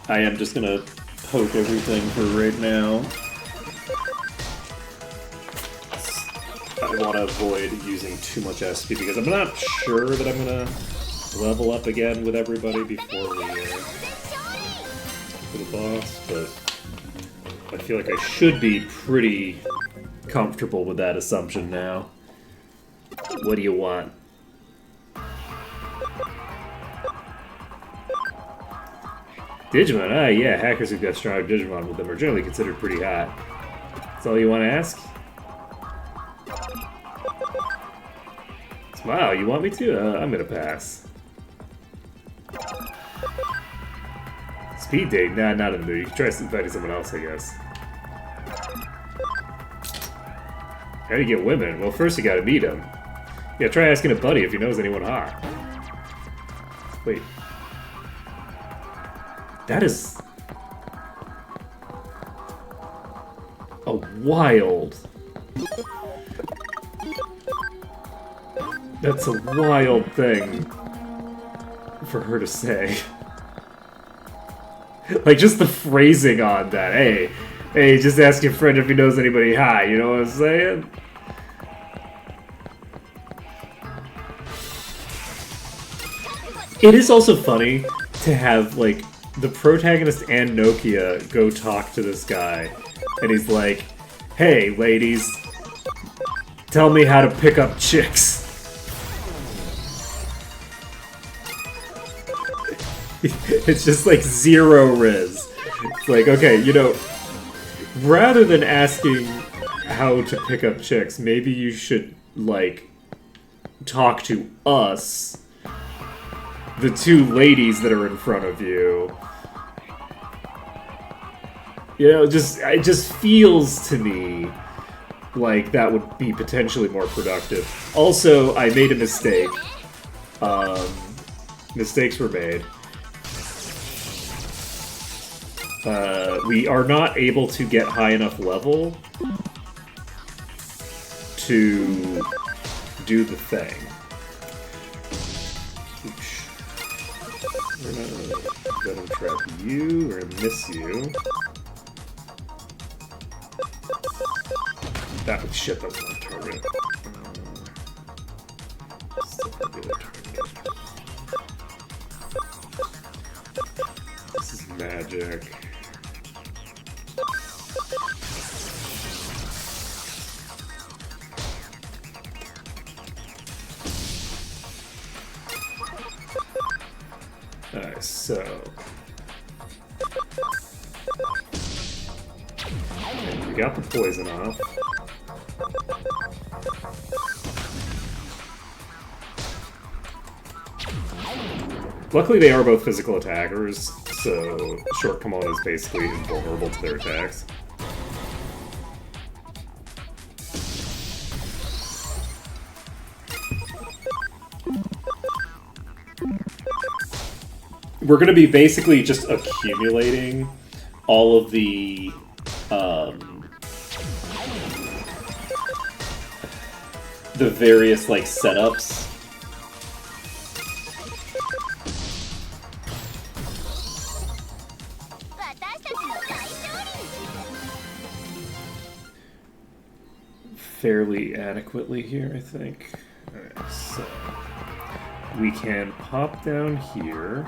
I am just gonna poke everything for right now. I want to avoid using too much SP because I'm not sure that I'm gonna level up again with everybody before we for the boss, but I feel like I should be pretty comfortable with that assumption now. What do you want? Digimon, ah yeah, hackers who've got strong Digimon with them are generally considered pretty hot. That's all you want to ask? Wow, you want me to? I'm gonna pass. Speed date? Nah, not in the mood. You can try inviting someone else, I guess. How do you get women? Well, first you gotta meet them. Yeah, try asking a buddy if he knows anyone hot. Wait. That is a wild. That's a wild thing for her to say. Like, just the phrasing on that. Hey, just ask your friend if he knows anybody high, you know what I'm saying? It is also funny to have, like, the protagonist and Nokia go talk to this guy, and he's like, hey, ladies, tell me how to pick up chicks. It's just like zero riz. It's like, okay, you know, rather than asking how to pick up chicks, maybe you should, like, talk to us, the two ladies that are in front of you. You know, it just feels to me like that would be potentially more productive. Also, I made a mistake. Mistakes were made. We are not able to get high enough level to do the thing. We're gonna trap you, we're gonna miss you. That was shit, that was not a target. Still a good target. This is magic. So. We got the poison off. Luckily, they are both physical attackers, so Short Kimono is basically invulnerable to their attacks. We're going to be basically just accumulating all of the various like setups. Fairly adequately here, I think. Alright, so we can pop down here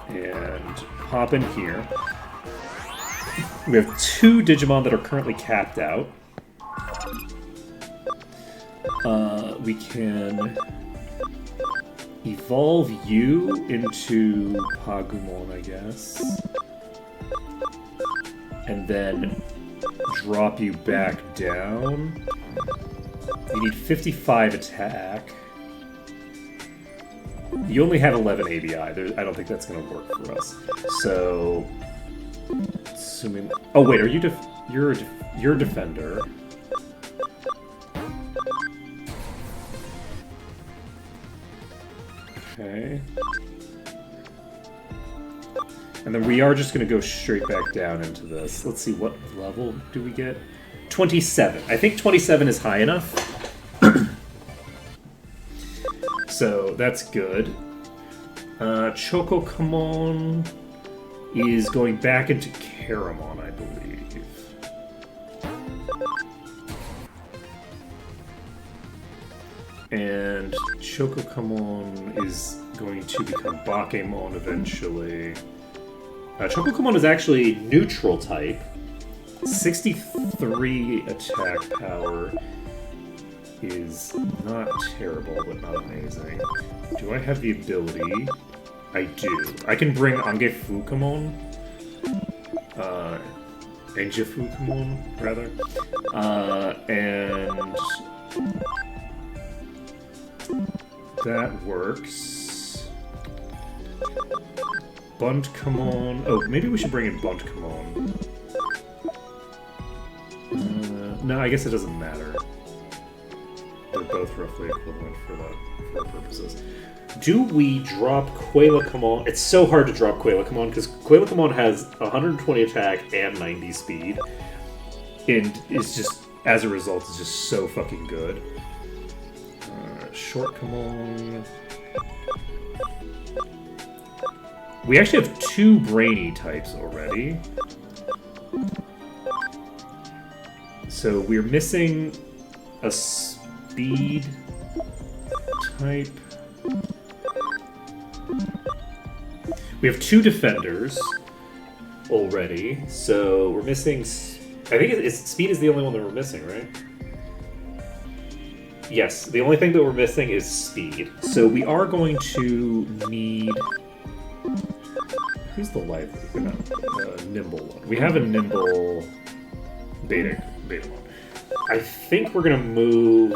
and pop in here. We have 2 Digimon that are currently capped out. We can evolve you into Pagumon, I guess. And then drop you back down. You need 55 attack. You only have 11 ABI. I don't think that's going to work for us. So, assuming... Oh wait, are you you're a defender. Okay. And then we are just going to go straight back down into this. Let's see, what level do we get? 27. I think 27 is high enough. So that's good. Chocokamon is going back into Caramon, I believe. And Chocokamon is going to become Bakemon eventually. Chocokamon is actually neutral type. 63 attack power is not terrible, but not amazing. Do I have the ability? I do. I can bring Angefukamon. Angefukamon, rather. And that works. Buntkamon. Oh, maybe we should bring in Buntkamon. No, I guess it doesn't matter. They're both roughly equivalent for our purposes. Do we drop Quailakamon? It's so hard to drop Quailakamon because Quailakamon has 120 attack and 90 speed. And is just, as a result, is just so fucking good. Shortkamon. We actually have 2 brainy types already. So we're missing a speed type. We have 2 defenders already, so we're missing... I think speed is the only one that we're missing, right? Yes, the only thing that we're missing is speed. So we are going to need... Who's the lively? Nimble one. We have a nimble beta one. I think we're gonna move...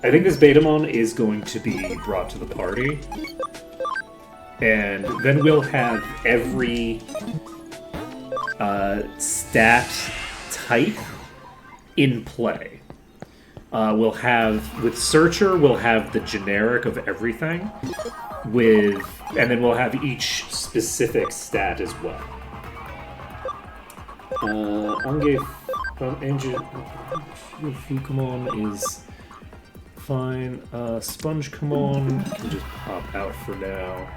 I think this Betamon is going to be brought to the party. And then we'll have every stat type in play. We'll have, with Searcher, we'll have the generic of everything, and then we'll have each specific stat as well. Fukamon is fine. Spongekamon can just pop out for now.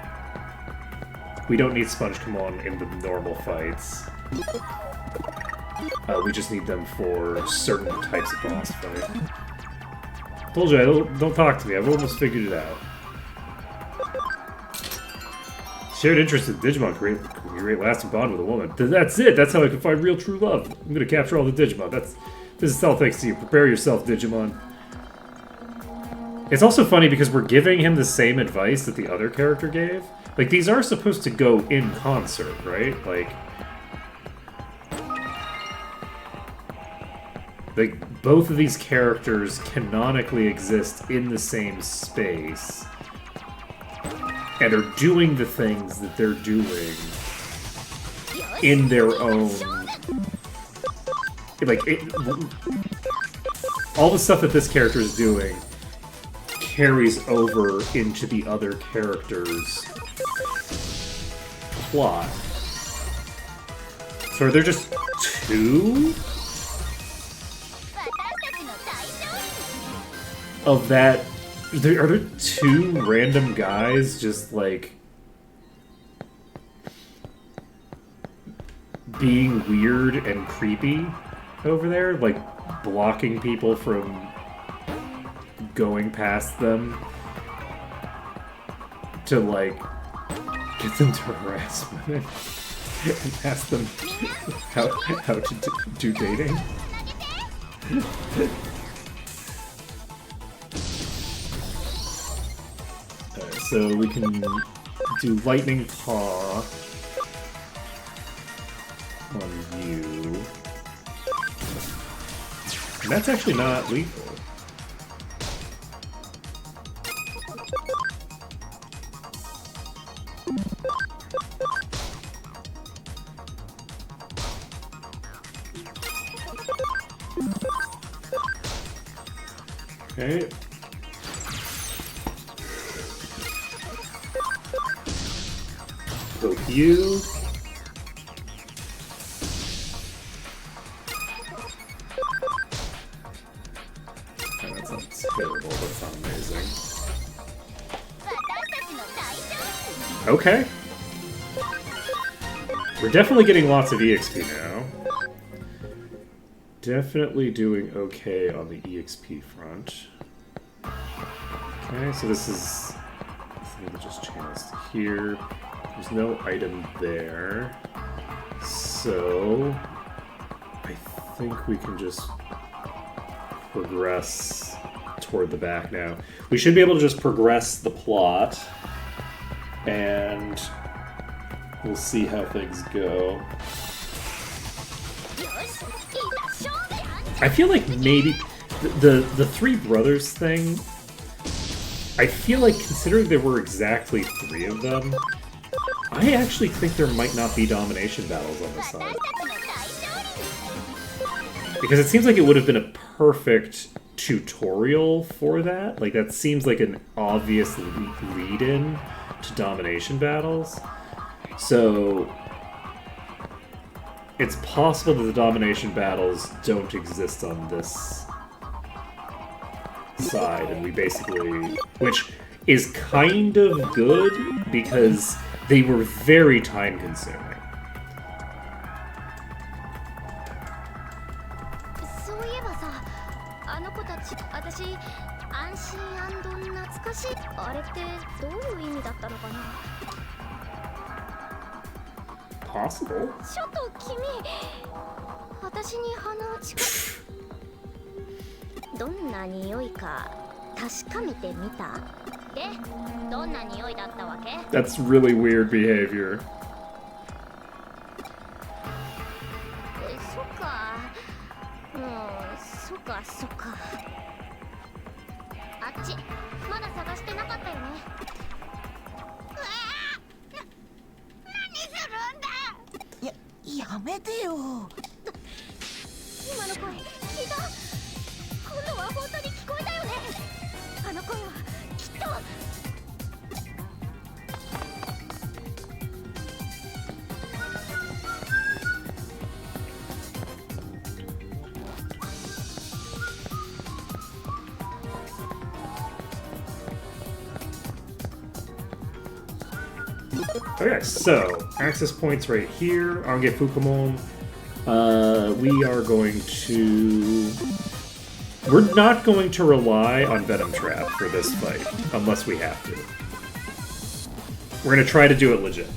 We don't need Spongekamon in the normal fights. We just need them for certain types of boss fight. Told you, don't talk to me. I've almost figured it out. Shared interest in Digimon create lasting bond with a woman. That's it. That's how I can find real true love. I'm gonna capture all the Digimon. This is all thanks to you. Prepare yourself, Digimon. It's also funny because we're giving him the same advice that the other character gave. Like, these are supposed to go in concert, right? Like, both of these characters canonically exist in the same space and are doing the things that they're doing in their own... Like, all the stuff that this character is doing carries over into the other character's plot. So are there just two of that? Are there two random guys just like being weird and creepy over there, like blocking people from going past them to like get them to harassment and ask them how to do dating. So we can do Lightning Paw on you. And that's actually not lethal. Okay. Poke you. Oh, that's not terrible, that's not amazing. Okay. We're definitely getting lots of EXP now. Definitely doing okay on the EXP front. Okay, so this is... I think it just channels to here. There's no item there. So... I think we can just progress toward the back now. We should be able to just progress the plot. And... we'll see how things go. I feel like maybe the three brothers thing, I feel like considering there were exactly 3 of them, I actually think there might not be domination battles on this side. Because it seems like it would have been a perfect tutorial for that. Like, that seems like an obvious lead-in to domination battles. So... it's possible that the domination battles don't exist on this side, and we basically... which is kind of good, because they were very time-consuming. Possible. That's really weird behavior. Okay, so access points right here. Ange Fukamon. We are going to... we're not going to rely on Venom Trap for this fight, unless we have to. We're going to try to do it legit.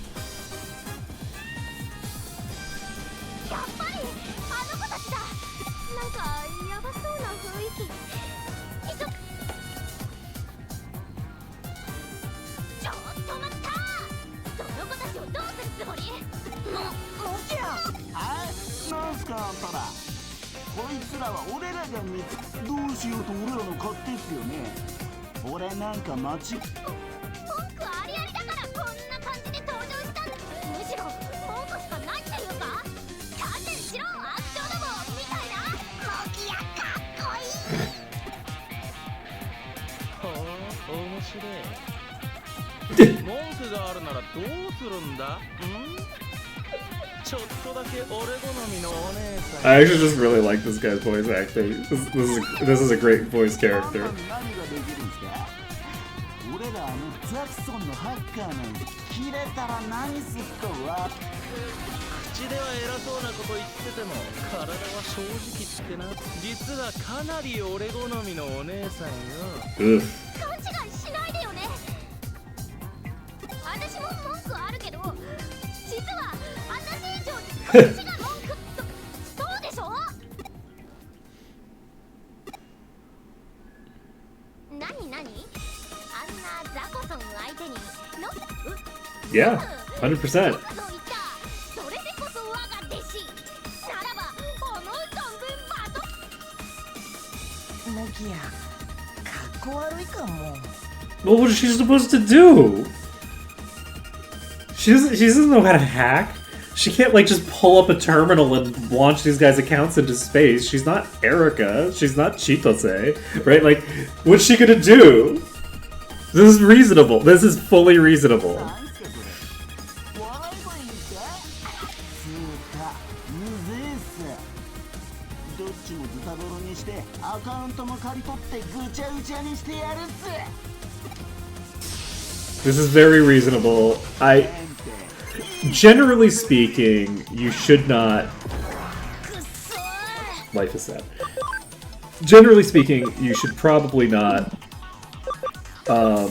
が見つどうしようと俺らの勝手っすよね。俺なんか間違文句ありありだからこんな感じで登場したんだ。むしろ文句しかないっていうか、観念しろ悪党どもみたいな。モキヤかっこいい。ほう、面白い。文句があるならどうするんだ？ちょっとだけ俺好みのお姉さん。 I actually just really like this guy's voice acting. This is a great voice い。 character. 何ができるんすか？俺らザクソンのハッカーなんて切れたら何すっかわ。口では偉そうなこと言ってても体は正直ってな、実はかなり俺好みのお姉さんよ。 Ugh. 勘違いしないでよね。私も文句あるけど、実は私以上にこっちが文句そうでしょ。何あんなザコソン相手にの Yeah, 100%. そう言った。それでこそ我が弟子ならば思う存分バト。モキヤ、かっこ悪いかも。 What was she supposed to do? She doesn't know how to hack. She can't like just pull up a terminal and launch these guys' accounts into space. She's not Erica. She's not Chitose, right? Like, what's she gonna do? This is reasonable. This is fully reasonable. なんすかそれ。笑えばいいんすか？つうか、むぜえっす。どっちもズタボロにしてアカウントも借り取ってぐちゃぐちゃにしてやるっす。 This is very reasonable. Generally speaking, you should not. Life is sad. Generally speaking, you should probably not. Sorry.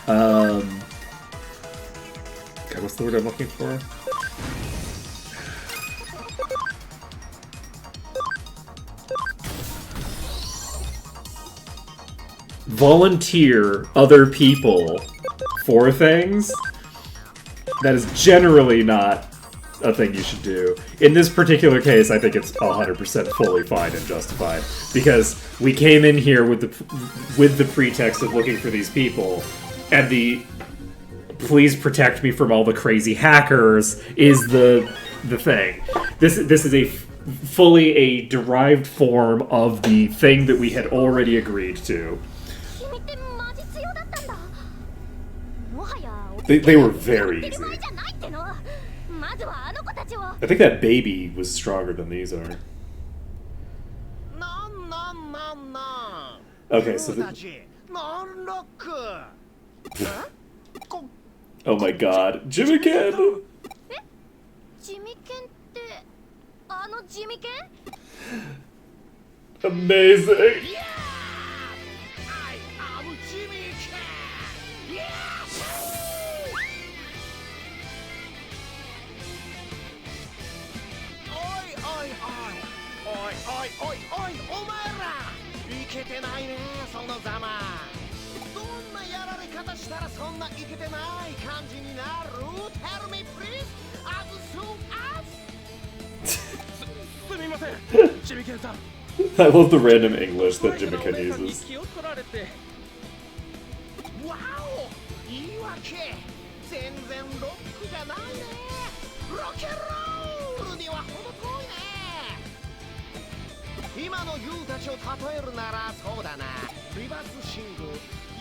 God, what's the word I'm looking for? Volunteer other people for things. That is generally not a thing you should do. In this particular case, I think it's 100% fully fine and justified because we came in here with the pretext of looking for these people, and the please protect me from all the crazy hackers is the thing. This is a fully a derived form of the thing that we had already agreed to. 君ってマジ強だったんだ。もはや They were very 手 easy. 前じゃないっての。まずはあの子たちを。 I think that baby was stronger than these are. なん。 Okay, so the, なんロック。 oh my god, Jimmy Ken! 地味犬ってあの地味犬？ Amazing! I am Jimmy Ken. Yes! おい、お前らいけてないね、そのざま。どんなやられ方したらそんないけてない感じになる？ Tell me please, as soon as すみません、ジミケンさん。 I love the random English that Jimmy Ken uses. 気を取られて。わお、言い訳。全然ロックじゃないね。ロケンロールには程遠いね。今のユーたちを例えるならそうだな。リバースシング、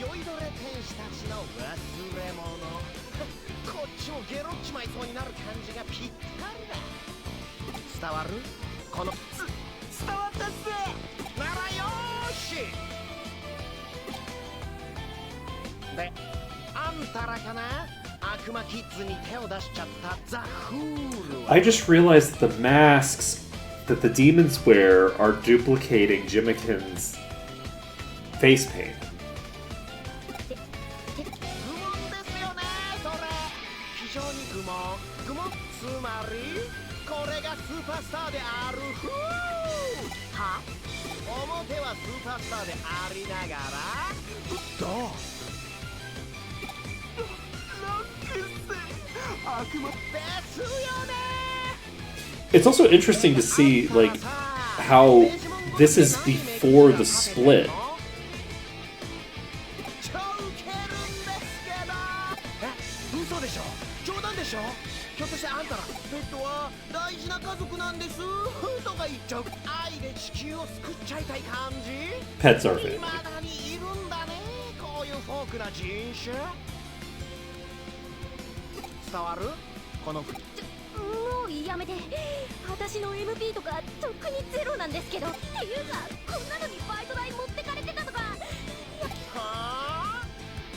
酔いどれ天使たちの忘れ物。こっちもゲロっちまいそうになる感じがぴったりだ。伝わる？この伝わったっす。ならよーし。で、あんたらかな？悪魔キッズに手を出しちゃったザ・フールは。 I just realized that the masks that the demons wear are duplicating Jimikin's face paint. 愚問ですよね、それ。非常に愚問。つまり、これがスーパースターであるフー。は？表はスーパースターでありながら、どう？ロックス悪魔ですよね。 It's also interesting to see, like, how this is before the split. 超ウケるんですけど嘘でしょ冗談でしょひょっとしてあんたらペットは大事な家族なんですとか言っちゃう愛で地球を救っちゃいたい感じ Pets are family. 未だにいるんだねこういうフォークな人種伝わるこのもうやめて私の MP とかとっくにゼロなんですけどっていうかこんなのにバイト代持ってかれてたとかはあ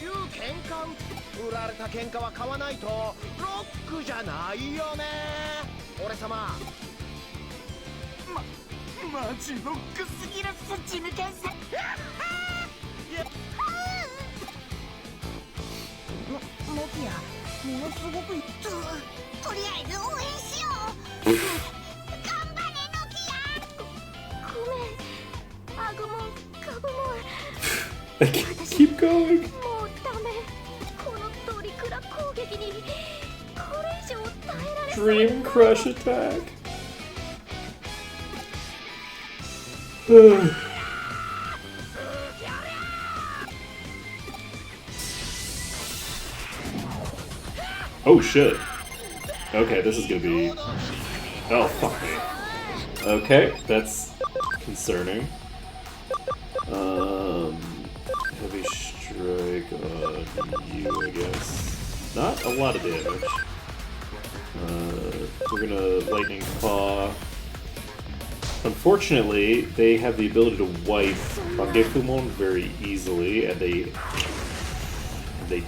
いう喧嘩売られた喧嘩は買わないとロックじゃないよね俺様マジロックすぎるすち抜けさモキヤものすごくとりあえず応援しよう頑張れノキヤごめんアグモンカブモン Keep going. もうダメこのトリクラ攻撃にこれ以上耐えられそう Dream Crush attack. Oh shit. Okay, this is gonna be... Oh, fuck me. Okay, that's concerning. Heavy strike on you, I guess. Not a lot of damage. We're gonna Lightning Claw. Unfortunately, they have the ability to wipe Angefumon very easily, and they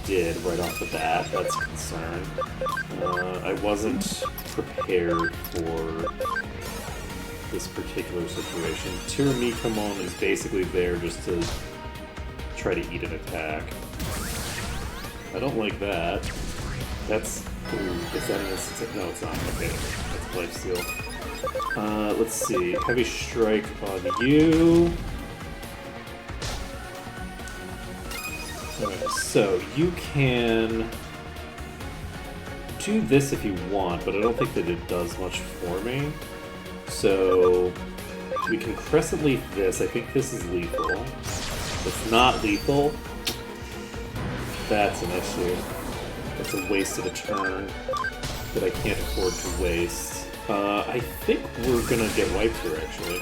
did right off the bat. That's a concern. I wasn't prepared for this particular situation. Tyranikamon is basically there just to try to eat an attack. I don't like that. That's... Ooh, is that an instant? No, it's not. Okay, that's Lifesteal. Let's see. Heavy Strike on you. Alright, so you can do this if you want, but I don't think that it does much for me. So we can Crescent Leaf this. I think this is lethal. If it's not lethal, that's an issue. That's a waste of a turn that I can't afford to waste. I think we're gonna get wiped here, actually.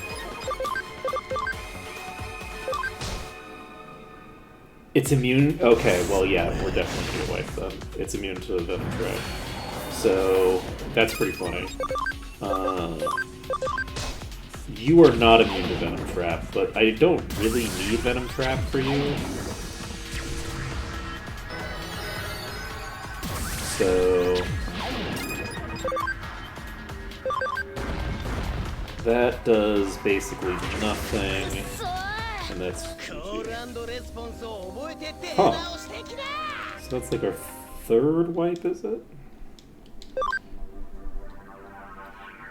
It's immune? Okay, well, yeah, we're definitely gonna wipe them. It's immune to the Venom Trap. So, that's pretty funny. You are not immune to Venom Trap, but I don't really need Venom Trap for you. So... that does basically nothing, and that's GG. Huh. So that's like our third wipe, is it?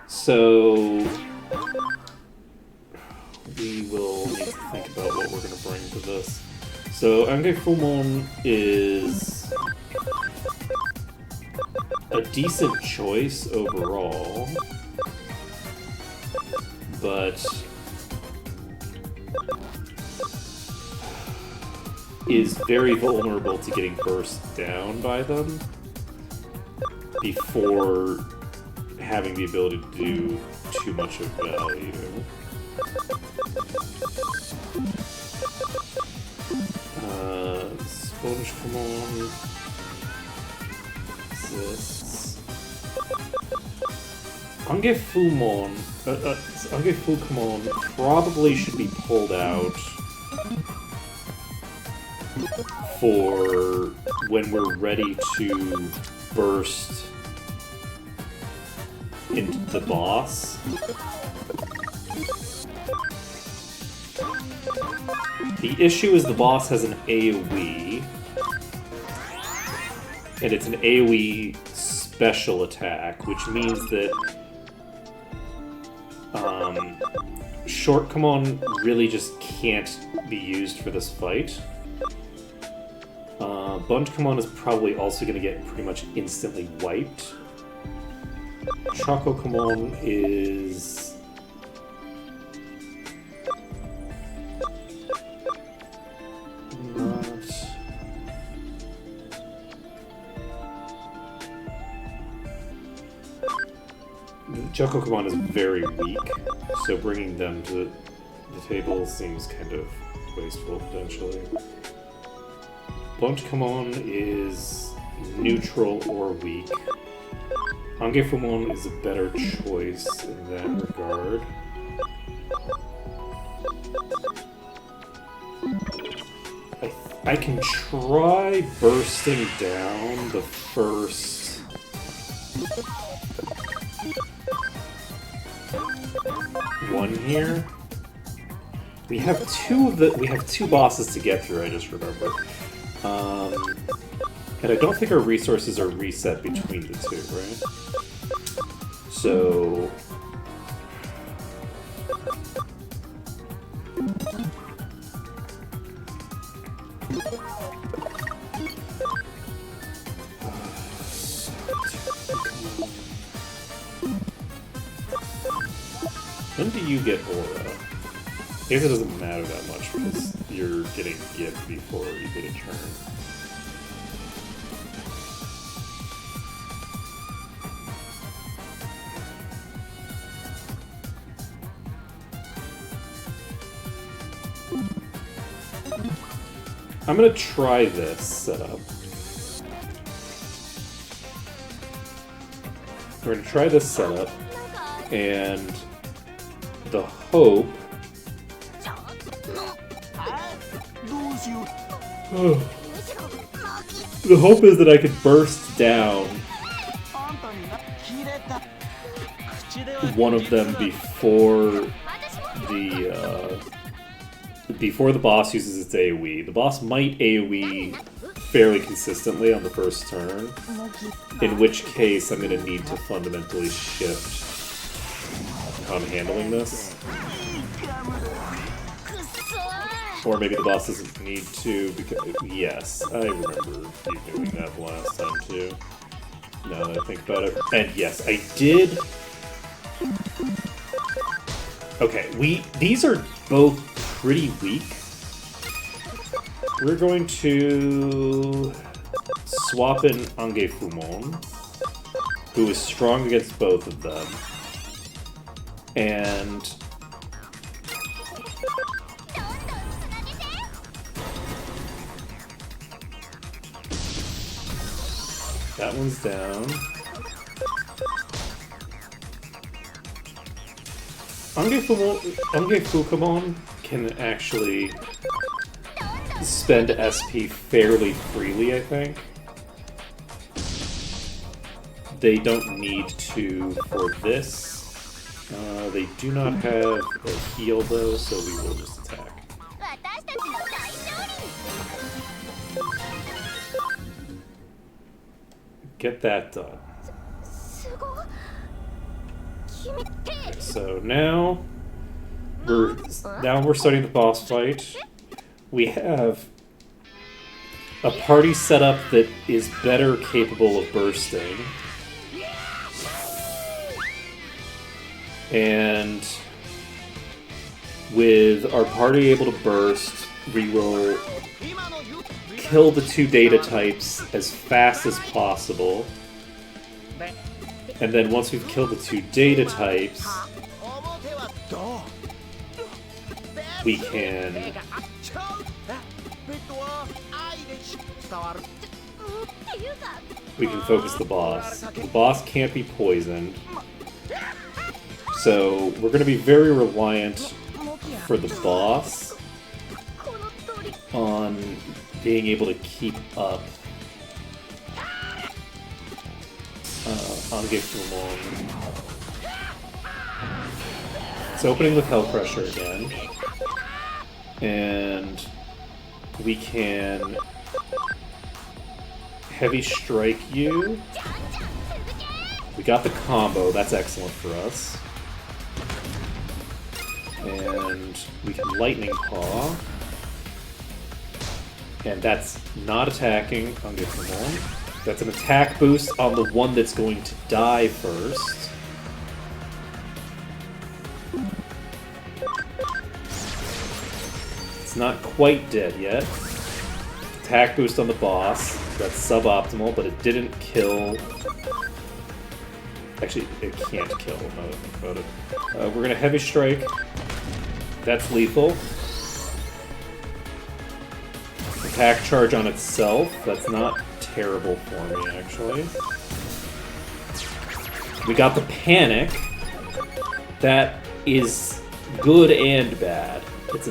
So... we will need to think about what we're going to bring to this. So Angefumon is a decent choice overall, but is very vulnerable to getting burst down by them before having the ability to do too much of value. Sponge, come on. Exists. Angefumon probably should be pulled out for when we're ready to burst into the boss. The issue is the boss has an AoE, and it's an AoE special attack, which means that Shortcomon really just can't be used for this fight. Bunchcomon is probably also going to get pretty much instantly wiped. Chococomon is Chocokumon is very weak, so bringing them to the table seems kind of wasteful potentially. Bonchkamon is neutral or weak. Angefumon is a better choice in that regard. I can try bursting down the first one here. We have two bosses to get through, I just remember. And I don't think our resources are reset between the two, right? So when do you get Aura? I guess it doesn't matter that much because you're getting Gift before you get a turn. I'm gonna try this setup. We're gonna try this setup, and the hope. どうしよう The hope is that I could burst down あんたにな切れた口では one of them before the boss uses its AoE. The boss might AoE fairly consistently on the first turn, in which case I'm going to need to fundamentally shift how I'm handling this. Or maybe the boss doesn't need to, because yes, I remember you doing that last time too. Now that I think about it. And yes, I did. Okay, these are both pretty weak. We're going to swap in Angefumon, who is strong against both of them. And that one's down. Angefukamon can actually spend SP fairly freely, I think. They don't need to for this. They do not have a heal though, so we will just attack. 私たちの大勝利 Get that done. すごい決めて So now we're starting the boss fight. We have a party setup that is better capable of bursting. And with our party able to burst, we will kill the two data types as fast as possible. And then once we've killed the two data types, we can focus the boss. The boss can't be poisoned. So we're going to be very reliant for the boss on being able to keep up Angefumon. It's opening with Hell Crusher again. And we can Heavy Strike you. We got the combo, that's excellent for us. And we can Lightning Paw. And that's not attacking Angefumon. That's an attack boost on the one that's going to die first. It's not quite dead yet. Attack boost on the boss. That's suboptimal, but it didn't kill Actually, it can't kill, now that I think about it. We're gonna Heavy Strike. That's lethal. Attack charge on itself. That's not terrible for me, actually. We got the Panic. That is good and bad. It's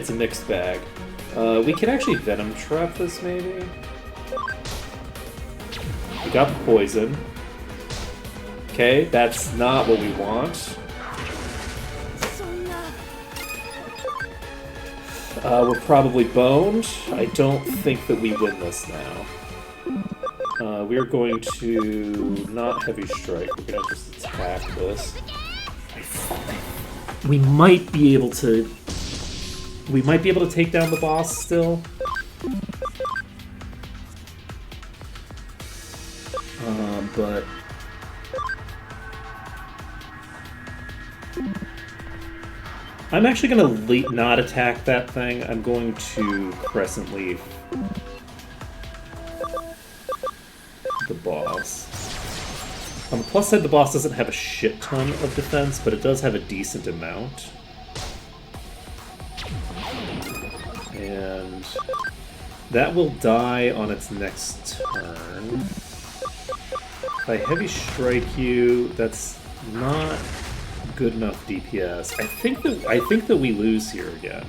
a mixed bag. We can actually Venom Trap this, maybe? We got the Poison. Okay, that's not what we want. そんな We're probably boned. I don't think that we win this now. We are going to not Heavy Strike. We're gonna just attack this. We might be able to. We might be able to take down the boss still. But I'm actually gonna not attack that thing. I'm going to Crescent Leaf the boss. On the plus side, the boss doesn't have a shit ton of defense, but it does have a decent amount. And that will die on its next turn. If I Heavy Strike you, that's not good enough DPS. I think that we lose here again.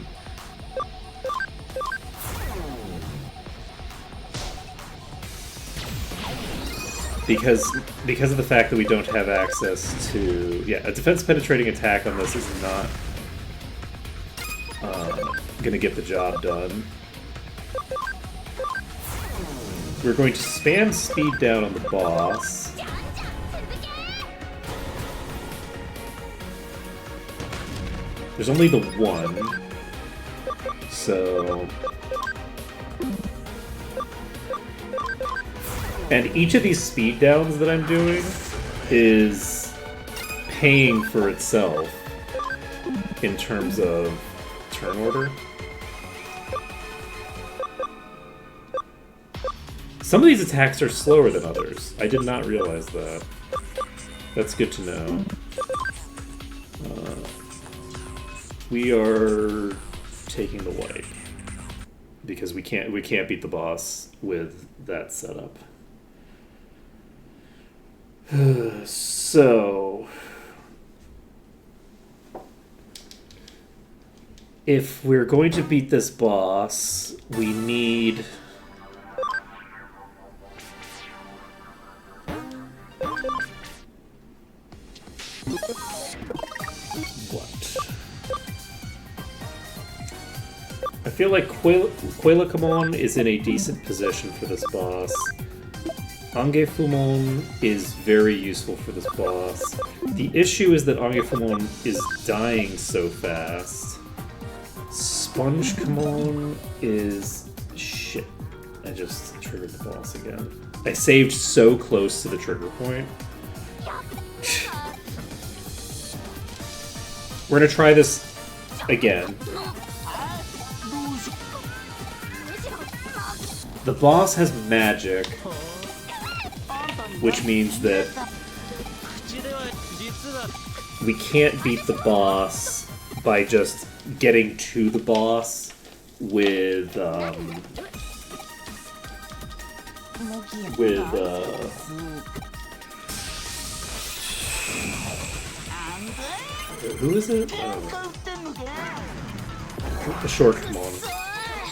Because of the fact that we don't have access to... Yeah, a defense penetrating attack on this is not gonna get the job done. We're going to spam speed down on the boss. There's only the one, so... And each of these speed downs that I'm doing is paying for itself in terms of turn order. Some of these attacks are slower than others. I did not realize that. That's good to know. We are taking the white because we can't beat the boss with that setup. So, if we're going to beat this boss, we need... What? I feel like Quelakamon is in a decent position for this boss. Angefumon is very useful for this boss. The issue is that Angefumon is dying so fast. Spongekamon is... shit. I just triggered the boss again. I saved so close to the trigger point. We're gonna try this again. The boss has magic, which means that we can't beat the boss by just getting to the boss with who is it? The Shortcomon.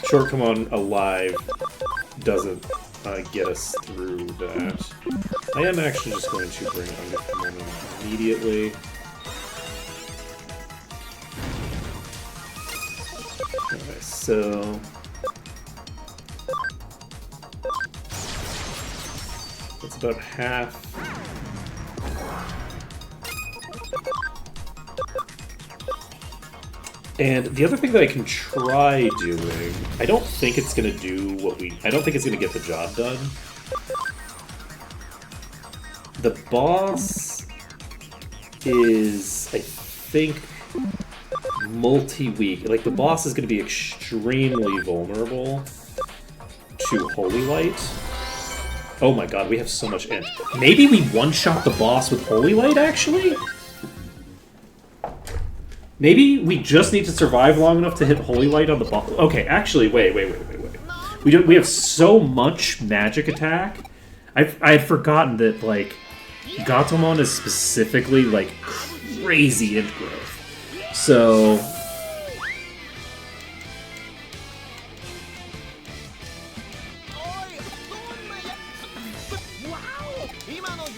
Shortcomon alive doesn't get us through that. I am actually just going to bring Angefumon immediately. Okay, so... that's about half. And the other thing that I can try doing, I don't think it's gonna do what we... I don't think it's gonna get the job done. The boss is, I think, multi-weak. Like, the boss is gonna be extremely vulnerable to Holy Light. Oh my god, we have so much int. Maybe we one-shot the boss with Holy Light, actually? Maybe we just need to survive long enough to hit Holy Light on the boss. Okay, actually, wait. We have so much magic attack. I've forgotten that, like, Gatomon is specifically, like, crazy int growth. So...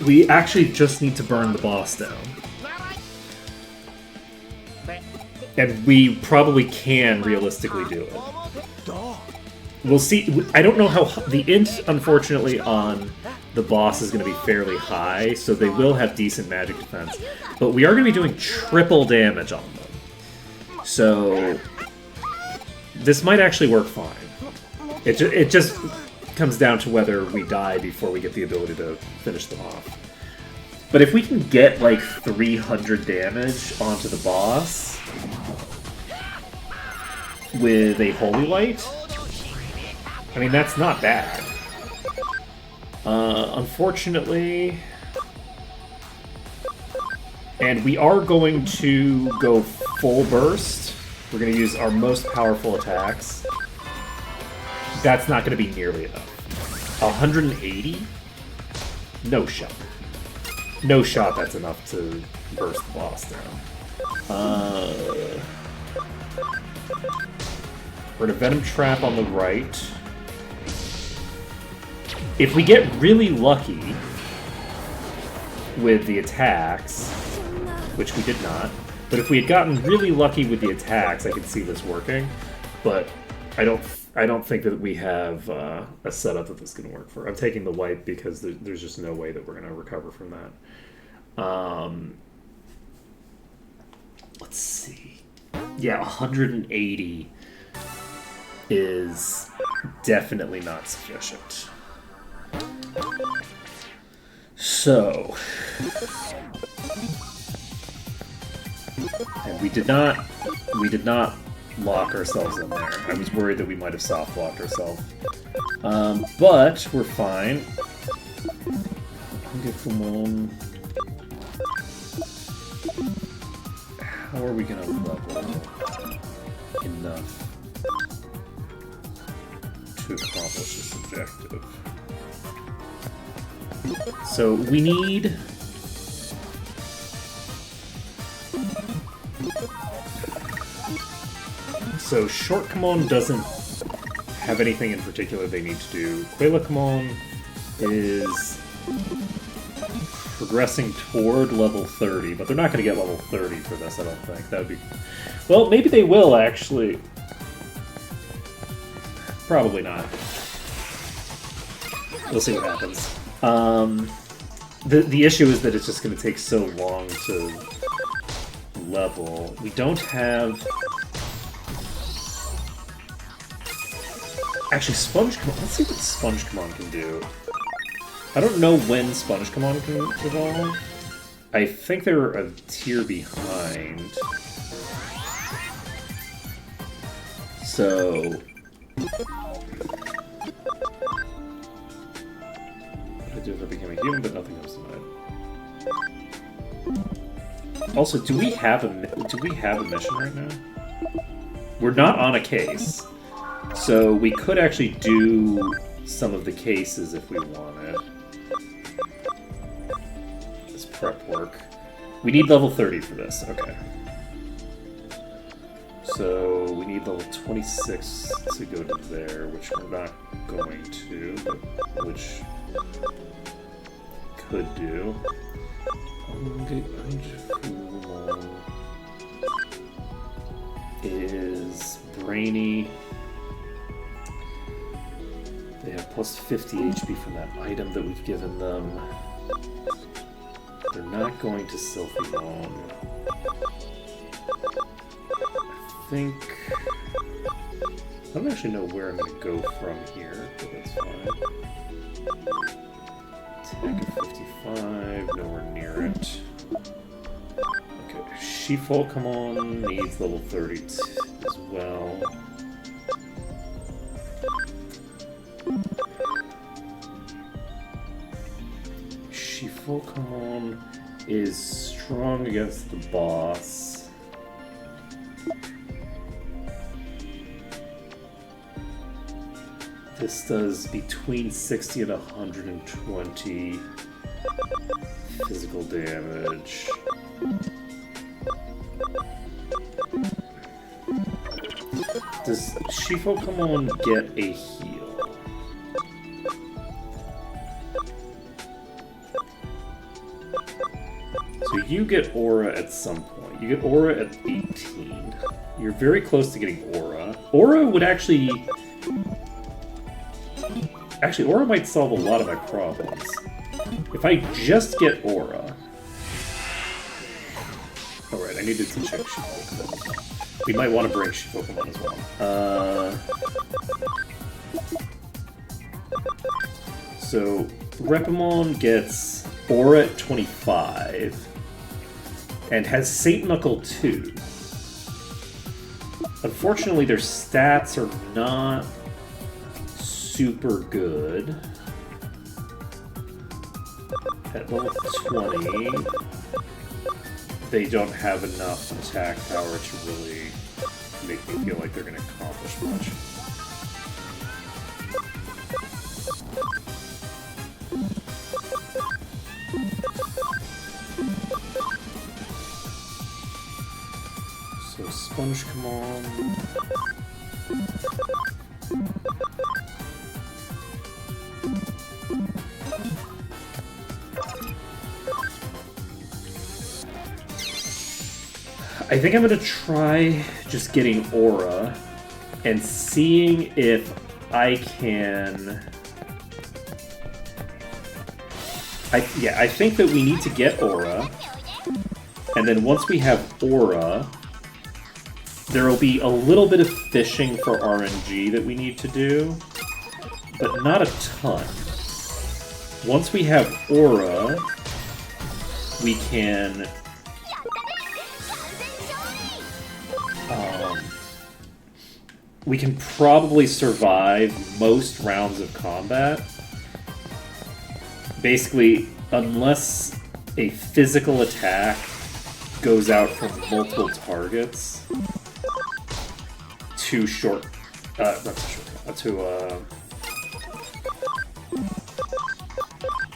we actually just need to burn the boss down. And we probably can realistically do it. We'll see. I don't know how... the int, unfortunately, on the boss is going to be fairly high, so they will have decent magic defense. But we are going to be doing triple damage on them. So... this might actually work fine. It just comes down to whether we die before we get the ability to finish them off. But if we can get, like, 300 damage onto the boss with a Holy Light, I mean, that's not bad. Unfortunately... and we are going to go full burst. We're going to use our most powerful attacks. That's not going to be nearly enough. 180? No shot. No shot that's enough to burst the boss down. We're going to Venom Trap on the right. If we get really lucky with the attacks, which we did not, but if we had gotten really lucky with the attacks, I could see this working. But I don't think that we have a setup that this is going to work for. I'm taking the wipe because there's just no way that we're going to recover from that. Let's see. Yeah, 180 is definitely not sufficient. So... and we did not lock ourselves in there. I was worried that we might have soft locked ourselves. But we're fine. How are we gonna level enough to accomplish this objective? So we need... so Shortcomon doesn't have anything in particular they need to do. Quailacomon is progressing toward level 30, but they're not going to get level 30 for this, I don't think. That would be... well, maybe they will, actually. Probably not. We'll see what happens. The issue is that it's just going to take so long to level. We don't have... actually, Spongecomon... let's see what Spongecomon can do. I don't know when Spongecomon can evolve. I think they're a tier behind. So... I do if I became a human, but nothing comes to mind. Also, do we have a mission right now? We're not on a case, so we could actually do some of the cases if we wanted. This prep work. We need level 30 for this. Okay. So we need level 26 to go to there, which we're not going to, but which could do. Is Brainy. They have plus 50 HP from that item that we've given them. They're not going to Sylphimon. I think... I don't actually know where I'm going to go from here, but that's fine. Attack of 55, nowhere near it. Okay, Shefolkamon needs level 30 as well. Shifukamon is strong against the boss. This does between 60 and 120 physical damage. Does Shifukamon get a heal? So you get Aura at some point. You get Aura at 18. You're very close to getting Aura. Aura would actually... Actually, Aura might solve a lot of my problems. If I just get Aura... Alright, I needed to check Shifukamon. We might want to bring Shifukamon as well. So, Repamon gets Aura at 25, and has Saint Knuckle 2. Unfortunately, their stats are not super good. At level 20, they don't have enough attack power to really make me feel like they're going to accomplish much. So Sponge, come on. I think I'm gonna try just getting Aura and seeing if I can... I think that we need to get Aura, and then once we have Aura, there will be a little bit of fishing for RNG that we need to do, but not a ton. Once we have Aura, we can... we can probably survive most rounds of combat. Basically, unless a physical attack goes out from multiple targets to short...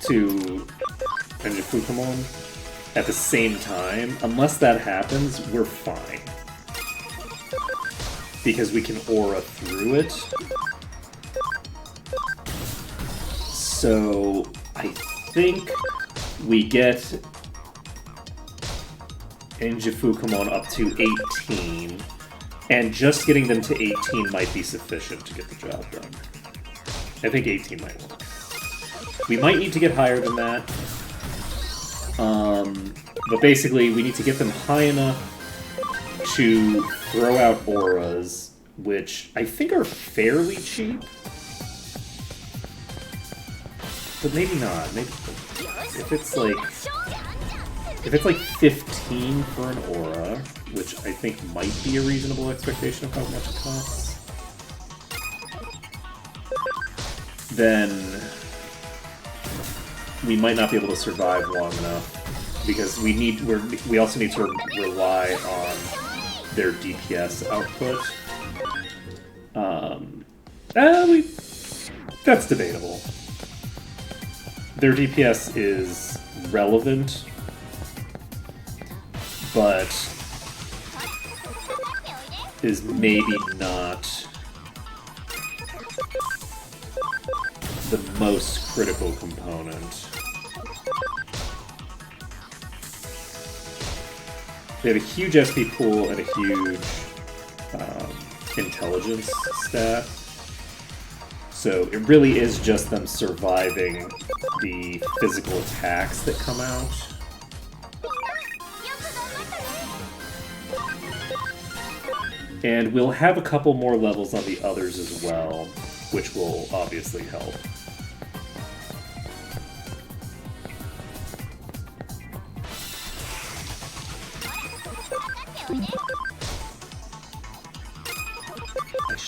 to Enjifukamon at the same time. Unless that happens, we're fine. Because we can Aura through it. So I think we get Enjifukamon up to 18, and just getting them to 18 might be sufficient to get the job done. I think 18 might work. We might need to get higher than that. But basically, we need to get them high enough to throw out auras, which I think are fairly cheap. But maybe not. Maybe if it's like 15 for an aura, which I think might be a reasonable expectation of how much it costs, then we might not be able to survive long enough, because we also need to rely on their DPS output. That's debatable. Their DPS is relevant, but is maybe not the most critical component. They have a huge SP pool and a huge intelligence stat. So it really is just them surviving the physical attacks that come out. And we'll have a couple more levels on the others as well, which will obviously help.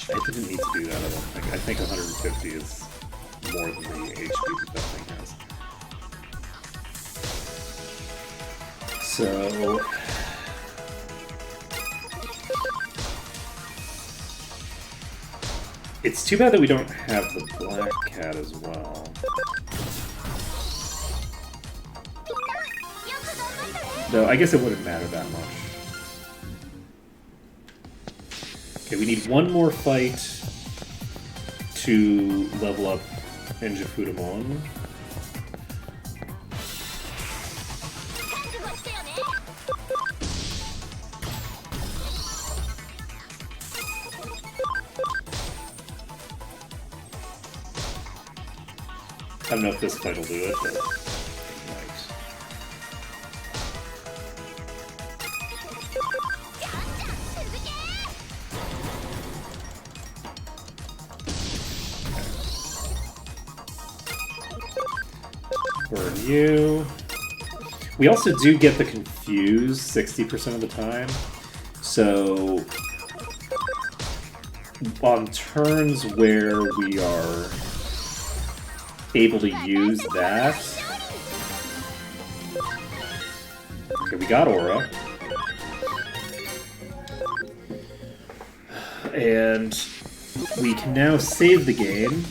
I didn't need to do that, I don't think. I think 150 is more than the HP that thing has. So it's too bad that we don't have the black cat as well. よく頑張ったね Though I guess it wouldn't matter that much. Okay, we need one more fight to level up Enjifudamon. 覚悟してよね I don't know if this fight will do it, but it might. じゃんじゃん続け Burn you. We also do get the confuse 60% of the time. So on turns where we are able to use that. Okay, we got Aura. And we can now save the game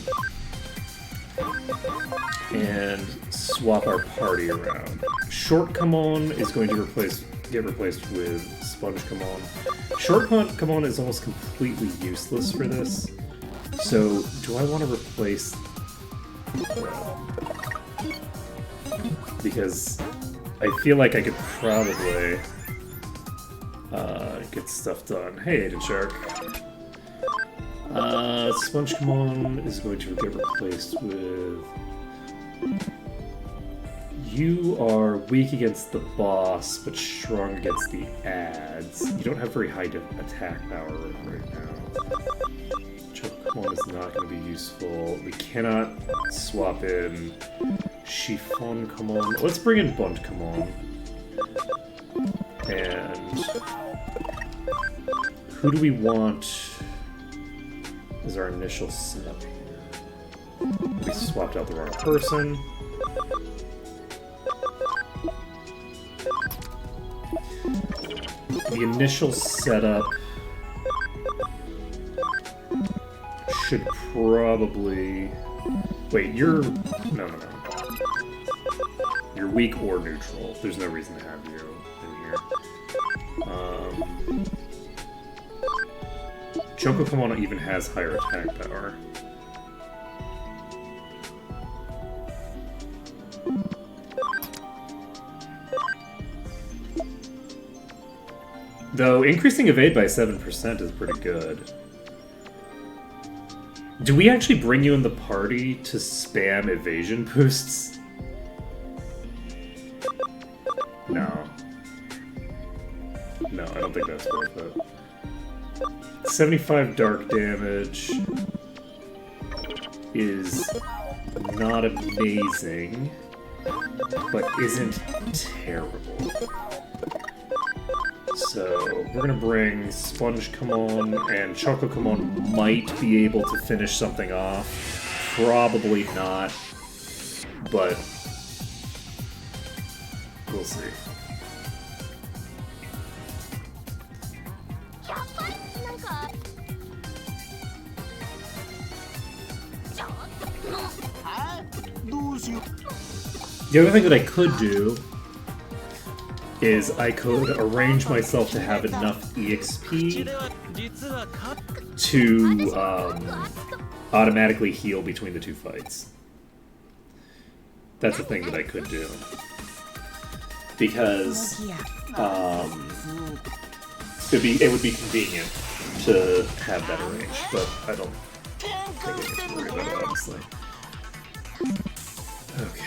and swap our party around. Short Kamon is going to get replaced with Sponge Kamon. Short Kamon is almost completely useless for this. So, do I want to replace... Because I feel like I could probably get stuff done. Hey, Aiden Shark. Sponge Kamon is going to get replaced with... You are weak against the boss, but strong against the ads. You don't have very high attack power right now. Chokomon is not going to be useful. We cannot swap in Chiffon Kamon. Let's bring in Bunt Kamon. And who do we want as our initial setup here? We swapped out the wrong person. The initial setup should probably... Wait, you're... No. You're weak or neutral. There's no reason to have you in here. Choco Kamon even has higher attack power. Though increasing evade by 7% is pretty good. Do we actually bring you in the party to spam evasion boosts? No. No, I don't think that's worth it. 75 dark damage is not amazing, but isn't terrible. So we're gonna bring Sponge Kamon, and Choco Kamon might be able to finish something off. Probably not, but we'll see. やっぱりなんかちょっともうはどうしよう The other thing that I could do is I could arrange myself to have enough EXP to automatically heal between the two fights. That's a thing that I could do. Because it would be convenient to have that arranged, but I don't think I need to worry about it, honestly. Okay.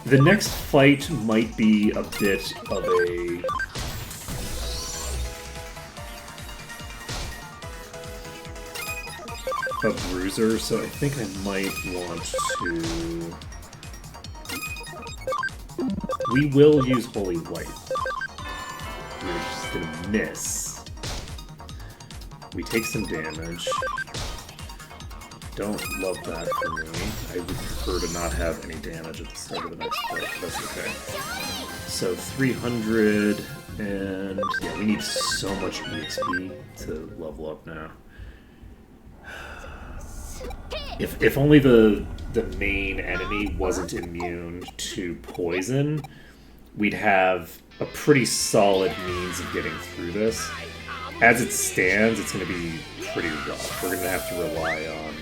The next fight might be a bit of a bruiser, so I think I might want to... We will use Holy Light. We're just gonna miss. We take some damage. Don't love that for me. I would prefer to not have any damage at the start of the next fight, but that's okay. So 300, and yeah, we need so much EXP to level up now. If only the main enemy wasn't immune to poison, we'd have a pretty solid means of getting through this. As it stands, it's going to be pretty rough. We're going to have to rely on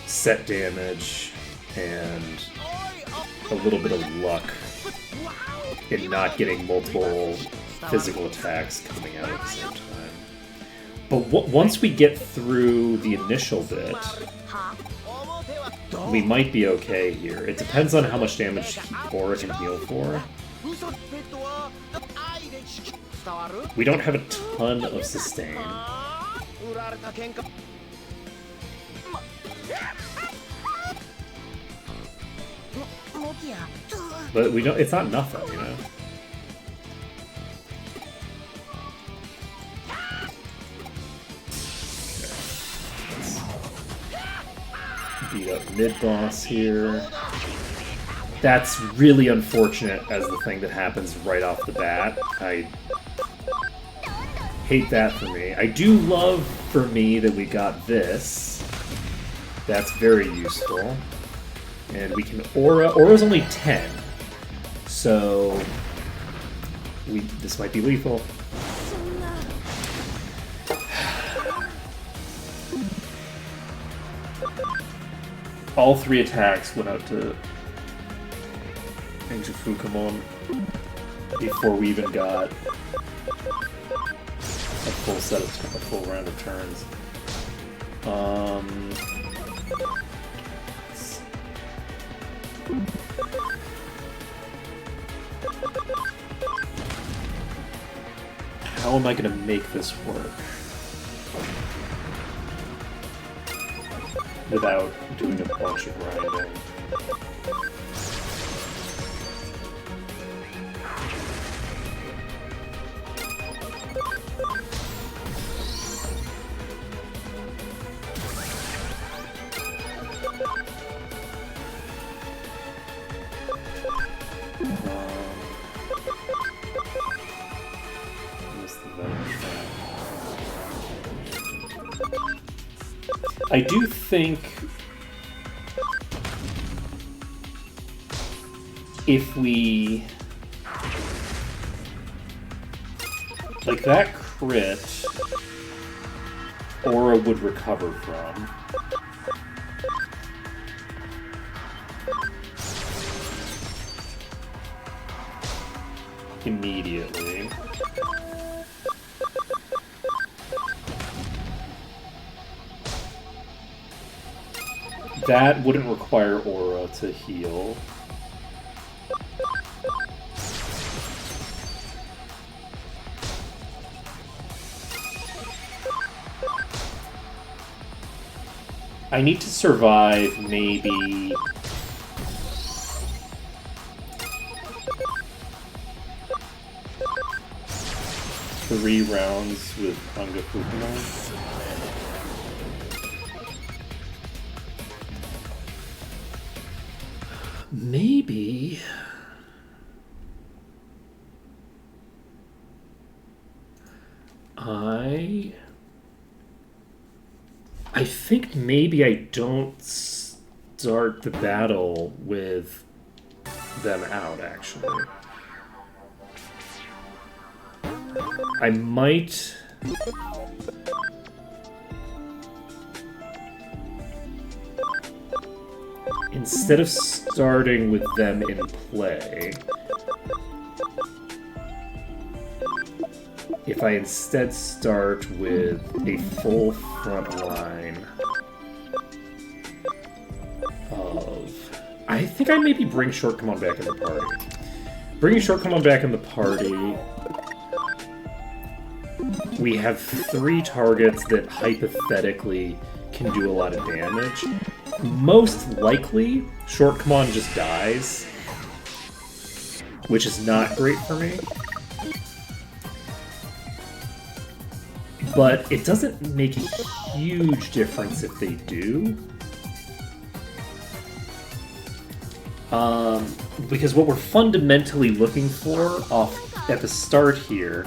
set damage and a little bit of luck in not getting multiple physical attacks coming out at the same time. But once we get through the initial bit, we might be okay here. It depends on how much damage Aura can heal for. We don't have a ton of sustain. But we don't, it's not nothing, you know? Beat up mid-boss here. That's really unfortunate as the thing that happens right off the bat. I hate that for me. I do love for me that we got this. That's very useful. And we can Aura. Aura's only 10. So this might be lethal. All 3 attacks went out to Angel Fukamon before we even got a full round of turns. How am I going to make this work without doing a bunch of grinding? I do think if we like that crit, Aura would recover from. Immediately. That wouldn't require Aura to heal. I need to survive maybe three rounds with Anga Fukumo. Maybe I think maybe I don't start the battle with them out, actually. I might... Instead of starting with them in play, if I instead start with a full front line of... I think I maybe bring Shortcomon back in the party. Bringing Shortcomon back in the party, we have 3 targets that hypothetically can do a lot of damage. Most likely, Shortcomon just dies, which is not great for me. But it doesn't make a huge difference if they do. Because what we're fundamentally looking for off at the start here.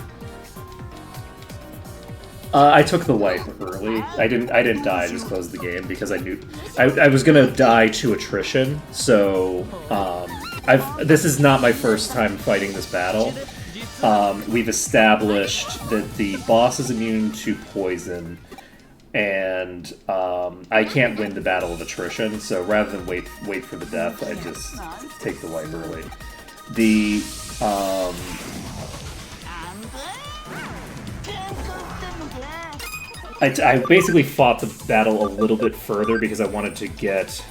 I took the wipe early. I didn't die. I just closed the game because I knew I was gonna die to attrition. So this is not my first time fighting this battle. We've established that the boss is immune to poison, and I can't win the battle of attrition. So rather than wait for the death, I just take the wipe early. The I basically fought the battle a little bit further because I wanted to get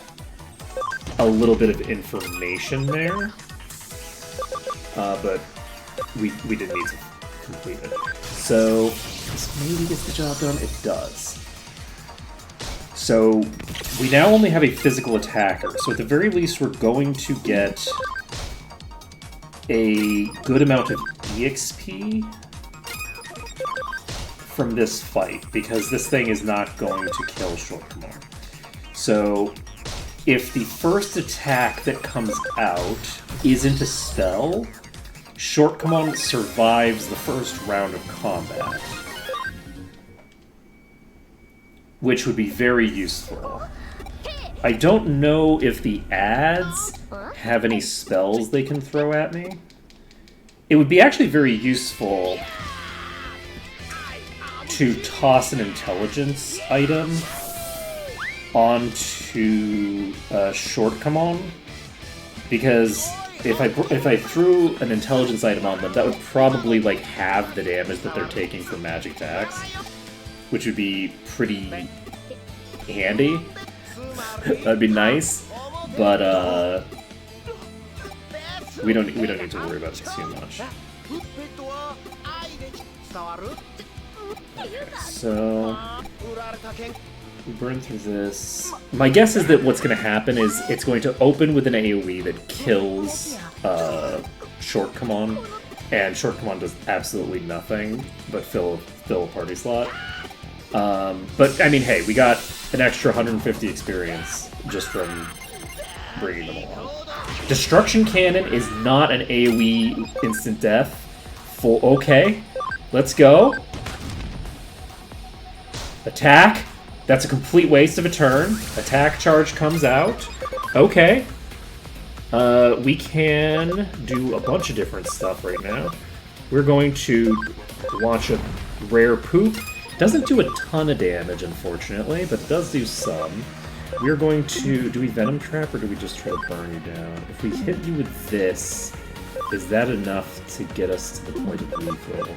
a little bit of information there, but we didn't need to complete it. So this maybe gets the job done. It does. So we now only have a physical attacker. So at the very least, we're going to get a good amount of EXP from this fight, because this thing is not going to kill Short Command. So if the first attack that comes out isn't a spell, Short Command survives the first round of combat, which would be very useful. I don't know if the ads have any spells they can throw at me. It would be actually very useful to toss an intelligence item onto Short Command, because if I threw an intelligence item on them, that would probably like halve the damage that they're taking from magic attacks, which would be pretty handy. That'd be nice, but we don't need to worry about this too much. So we burn through this. My guess is that what's going to happen is it's going to open with an AoE that kills Short Command, and Short Command does absolutely nothing but fill a party slot. But I mean, hey, we got an extra 150 experience just from bringing them along. Destruction Cannon is not an AoE instant death. Okay, let's go. Attack. That's a complete waste of a turn. Attack charge comes out. Okay. We can do a bunch of different stuff right now. We're going to launch a rare poop. Doesn't do a ton of damage, unfortunately, but does do some. We're going to... Do we Venom Trap, or do we just try to burn you down? If we hit you with this, is that enough to get us to the point of lethal?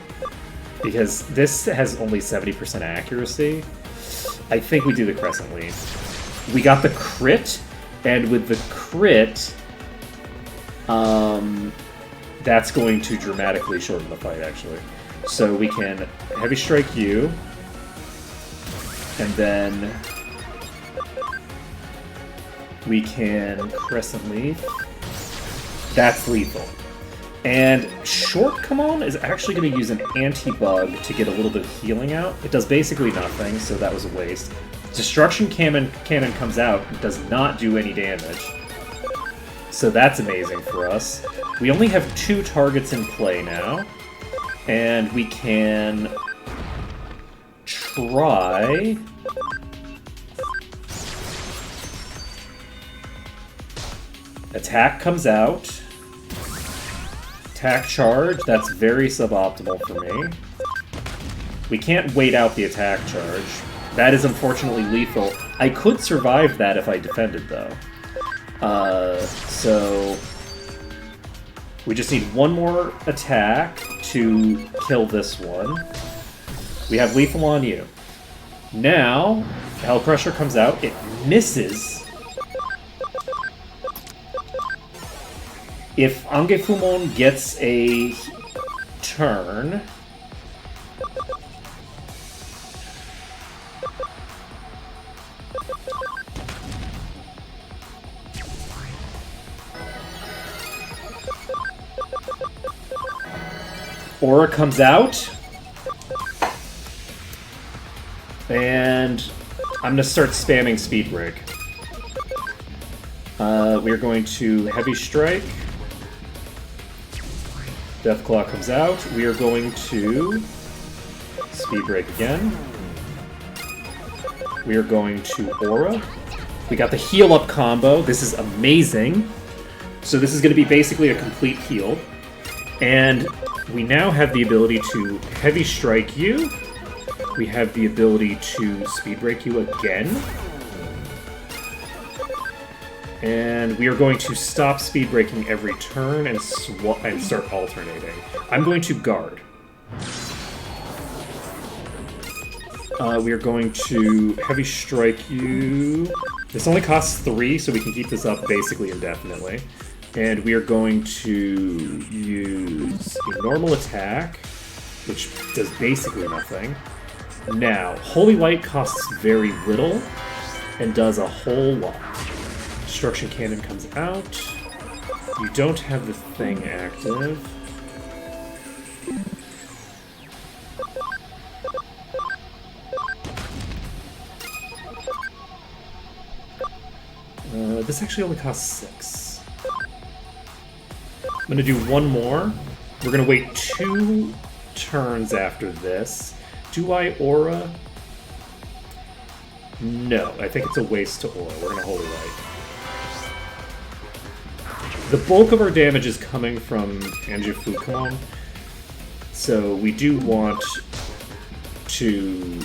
Because this has only 70% accuracy. I think we do the Crescent Leaf. We got the crit, and with the crit, that's going to dramatically shorten the fight, actually. So we can Heavy Strike you, and then we can Crescent Leaf. That's lethal. And Short Command is actually going to use an anti-bug to get a little bit of healing out. It does basically nothing, so that was a waste. Destruction Cannon comes out, it does not do any damage. So that's amazing for us. We only have 2 targets in play now. And we can try... Attack comes out. Attack charge, that's very suboptimal for me. We can't wait out the attack charge. That is unfortunately lethal. I could survive that if I defended, though. So we just need one more attack to kill this one. We have lethal on you. Now, Hell Crusher comes out. It misses. If Angefumon gets a turn, Aura comes out, and I'm gonna start spamming Speed Break. We are going to Heavy Strike. Deathclaw comes out. We are going to Speed Break again. We are going to Aura. We got the Heal Up combo. This is amazing. So this is going to be basically a complete heal. And we now have the ability to Heavy Strike you. We have the ability to Speed Break you again. And we are going to stop speed breaking every turn and start alternating. I'm going to guard. We are going to Heavy Strike you. This only costs 3, so we can keep this up basically indefinitely. And we are going to use a normal attack, which does basically nothing. Now, Holy Light costs very little and does a whole lot. Destruction Cannon comes out. You don't have the thing active. This actually only costs 6. I'm gonna do one more. We're gonna wait 2 turns after this. Do I Aura? No, I think it's a waste to Aura. We're gonna Holy Light. The bulk of our damage is coming from Anju-Fukamon, so we do want to...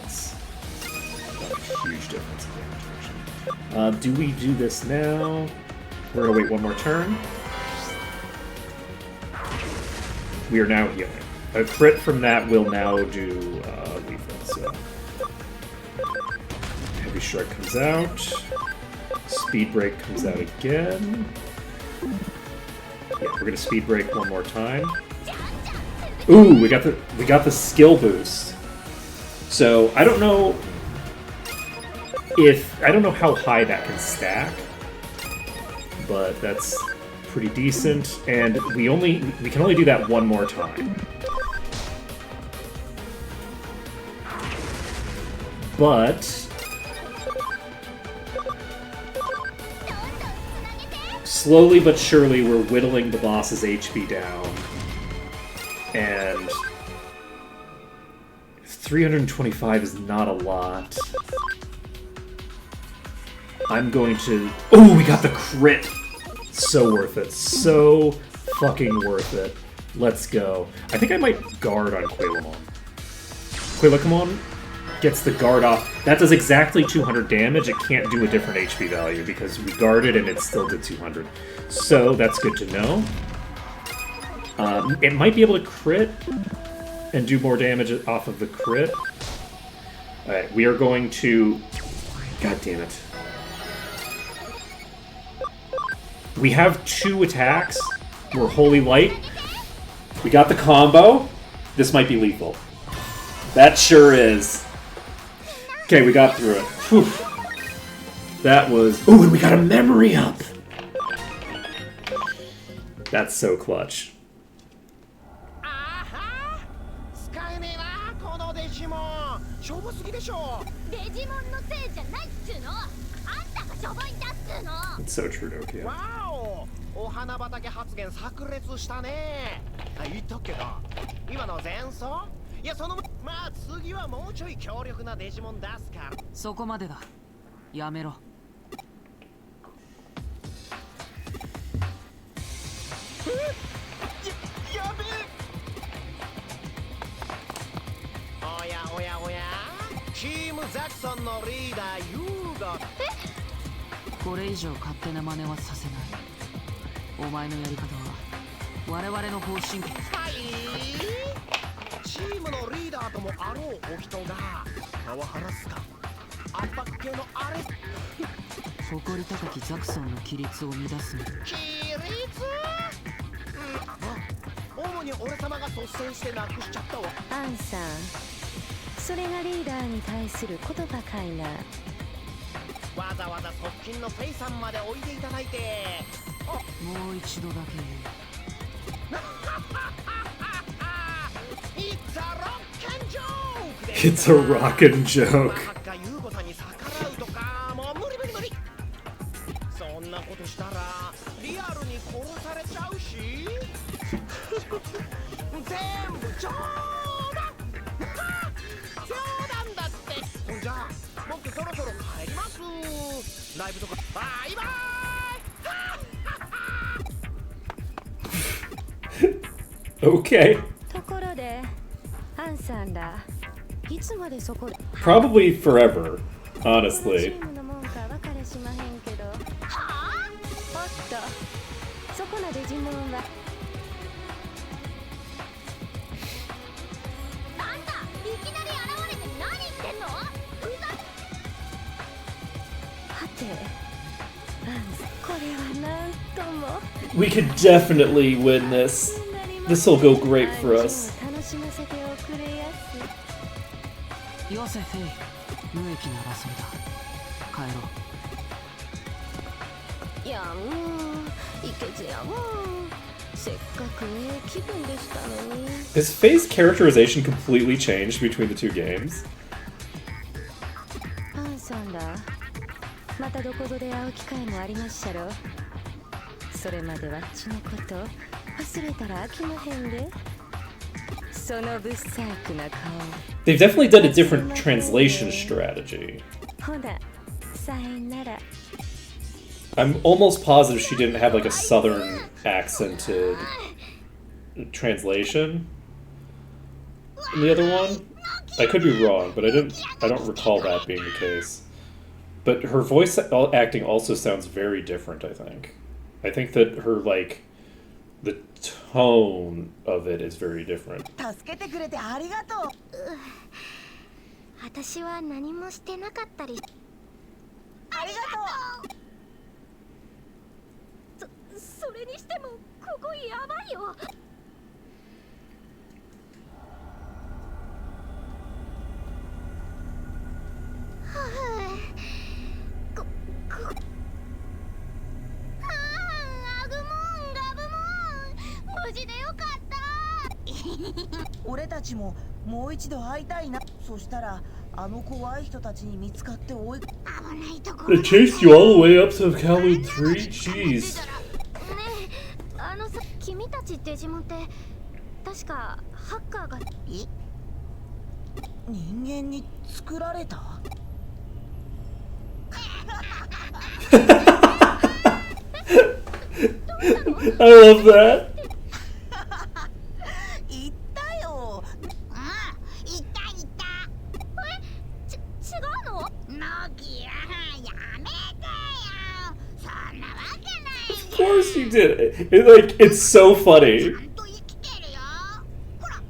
That's not a huge difference in damage, actually. Do we do this now? We're gonna wait one more turn. We are now healing. A crit from that will now do lethal, so... Heavy Strike comes out. Speed Break comes out again. Yeah, we're gonna Speed Break one more time. Ooh, we got the skill boost. So I don't know how high that can stack, but that's pretty decent. And we can only do that one more time. But slowly but surely, we're whittling the boss's HP down. And 325 is not a lot. I'm going to... Oh, we got the crit! So worth it. So fucking worth it. Let's go. I think I might guard on Quailamon. Quailamon gets the guard off. That does exactly 200 damage. It can't do a different HP value because we guarded and it still did 200. So that's good to know. It might be able to crit and do more damage off of the crit. Alright, we are going to... God damn it. We have 2 attacks. We're Holy Light. We got the combo. This might be lethal. That sure is. Okay, we got through it. Whew. That was... Ooh, and we got a memory up! That's so clutch. あは使えねえなこのデジモンしょぼすぎでしょデジモンのせいじゃないっつうの。あんたがしょぼいんだっつうの。 It's so true, Nokia. わおお花畑発言炸裂したねあ言っとくけど今の前奏いやそのまあ次はもうちょい強力なデジモン出すからそこまでだやめろやべえおやおやおやチームザクソンのリーダーユーガこれ以上勝手な真似はさせないお前のやり方は我々の方針はいチームのリーダーともあろうお人がパワハラスか圧迫系のあれ誇り高きザクソンの規律を乱すの規律主に俺様が率先してなくしちゃったわアンさんそれがリーダーに対する言葉かいなわざわざ側近のフェイさんまでおいでいただいてもう一度だけ It's a rockin' joke! It's a rockin' joke. ハッカユーゴさんに逆らうとかもう無理無理無理ライブとかバイバーイ Okay. ところでハンさんらいつまでそこで Probably forever, このチ honestly. ームのもんか分かれしまへんけど、おっとそこなデジモンはなんだいきなり現れて何言ってんのふざはてハンス、これはなんとも We could definitely win this. This'll go great for us. 楽しませておくれやす。よせフェイ、無益な争いだ。帰ろう。いやもういけずやもうせっかく気分でしたのに。 His face characterization completely changed between the two games. ハンさんらまたどこぞで会う機会もありまっしゃろ。それまではっちのこと忘れたら飽きまへんで。その不細工な顔。 They've definitely done a different translation strategy. ほなさいなら。 I'm almost positive she didn't have like a southern accented translation in the other one. I could be wrong, but I don't recall that being the case. But her voice acting also sounds very different, I think. I think that her like the tone of it is very different. 助けてくれてありがとう。私は何もしてなかったり。ありがとう。それにしてもここやばいよ。アグモンガブモン無事でよかった。俺たちももう一度会いたいな。そしたらあの怖い人たちに見つかって追い。危ないところ。 They chased you all the way up to Kowloon 3? Jeez. ねえ、あのさ、君たちデジモンって確かハッカーが人間に作られた？ I love that. 言ったよ。いたいた。違うの？ノキアやめてよ。そんなわけない。 Of course you did. It's so funny. ちゃんと生きてるよ。ほら、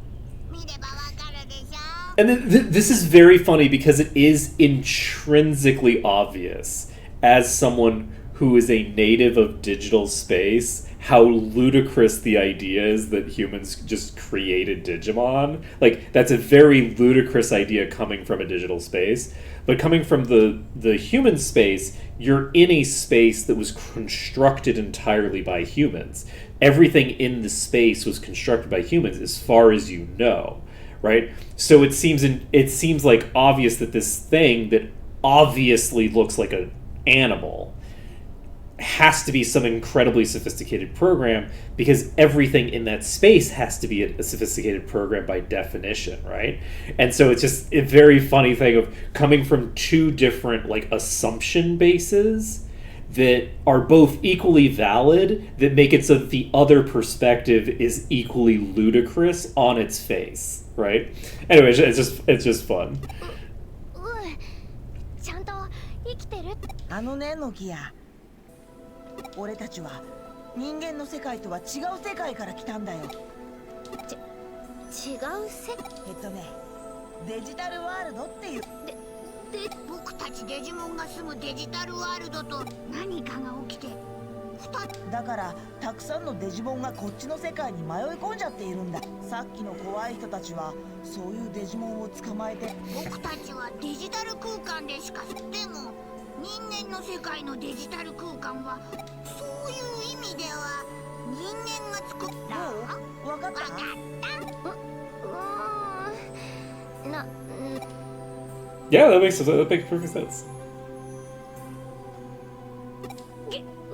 見ればわかるでしょ。 And this is very funny because it is intrinsically obvious as someone who is a native of digital space how ludicrous the idea is that humans just created Digimon. Like, that's a very ludicrous idea coming from a digital space. But coming from the human space, you're in a space that was constructed entirely by humans. Everything in the space was constructed by humans as far as you know, right? So it seems like obvious that this thing that obviously looks like an animal has to be some incredibly sophisticated program, because everything in that space has to be a sophisticated program by definition, right? And so it's just a very funny thing of coming from two different like assumption bases that are both equally valid, that make it so that the other perspective is equally ludicrous on its face, right? Anyway, it's just fun. ちゃんと生きてる？あのね、ノキア。俺たちは人間の世界とは違う世界から来たんだよ。違う世界？デジタルワールドっていう。で僕たちデジモンが住むデジタルワールドと何かが起きてだからたくさんのデジモンがこっちの世界に迷い込んじゃっているんだ。さっきの怖い人たちはそういうデジモンを捕まえて。僕たちはデジタル空間でしか。でも人間の世界のデジタル空間はそういう意味では人間が作った。どう？わかった？Yeah, that makes perfect sense.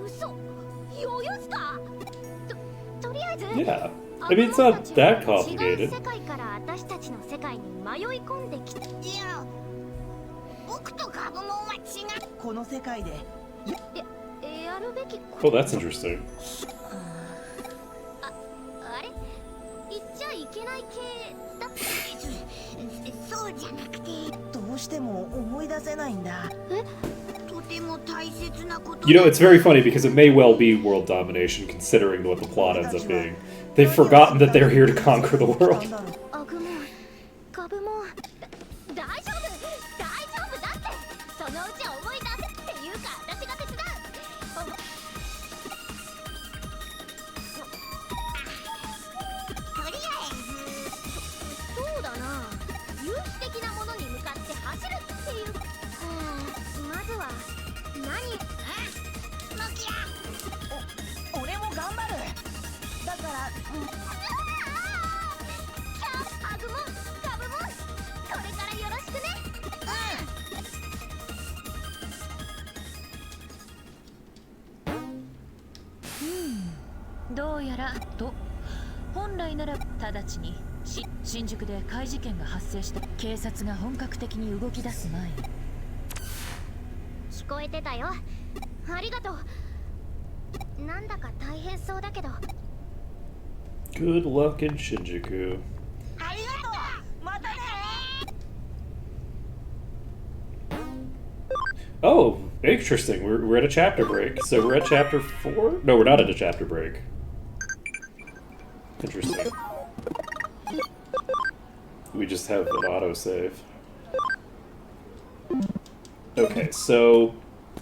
嘘？ヨヨスか？とりあえず。Yeah, I mean it's not that 違う complicated. 世界から私たちの世界に迷い込んできた。いや、僕とガブモンは違う。この世界でやるべき Oh, that's interesting. あれ言っちゃいけない系だったそうじゃなくてどうしても思い出せないんだ。とても大切なこと You know, it's very funny because it may well be world domination considering what the plot ends up being. They've forgotten that they're here to conquer the world. アグモン株も大丈夫大丈夫だってそのうち思い出すっていうか私が手伝うとりあえずそうだな有機的なものに向かって走るっていうまずは何マキア俺も頑張る。だからアグモンカブモンこれからよろしくねどうやらと本来なら直ちに新宿で怪事件が発生した。警察が本格的に動き出す前に。聞こえてたよありがとうなんだか大変そうだけど Good luck in Shinjuku. ありがとう。またね。 Oh, interesting. We're at a chapter break. So we're at chapter 4? No, we're not at a chapter break. Interesting. We just have an autosave. Okay, so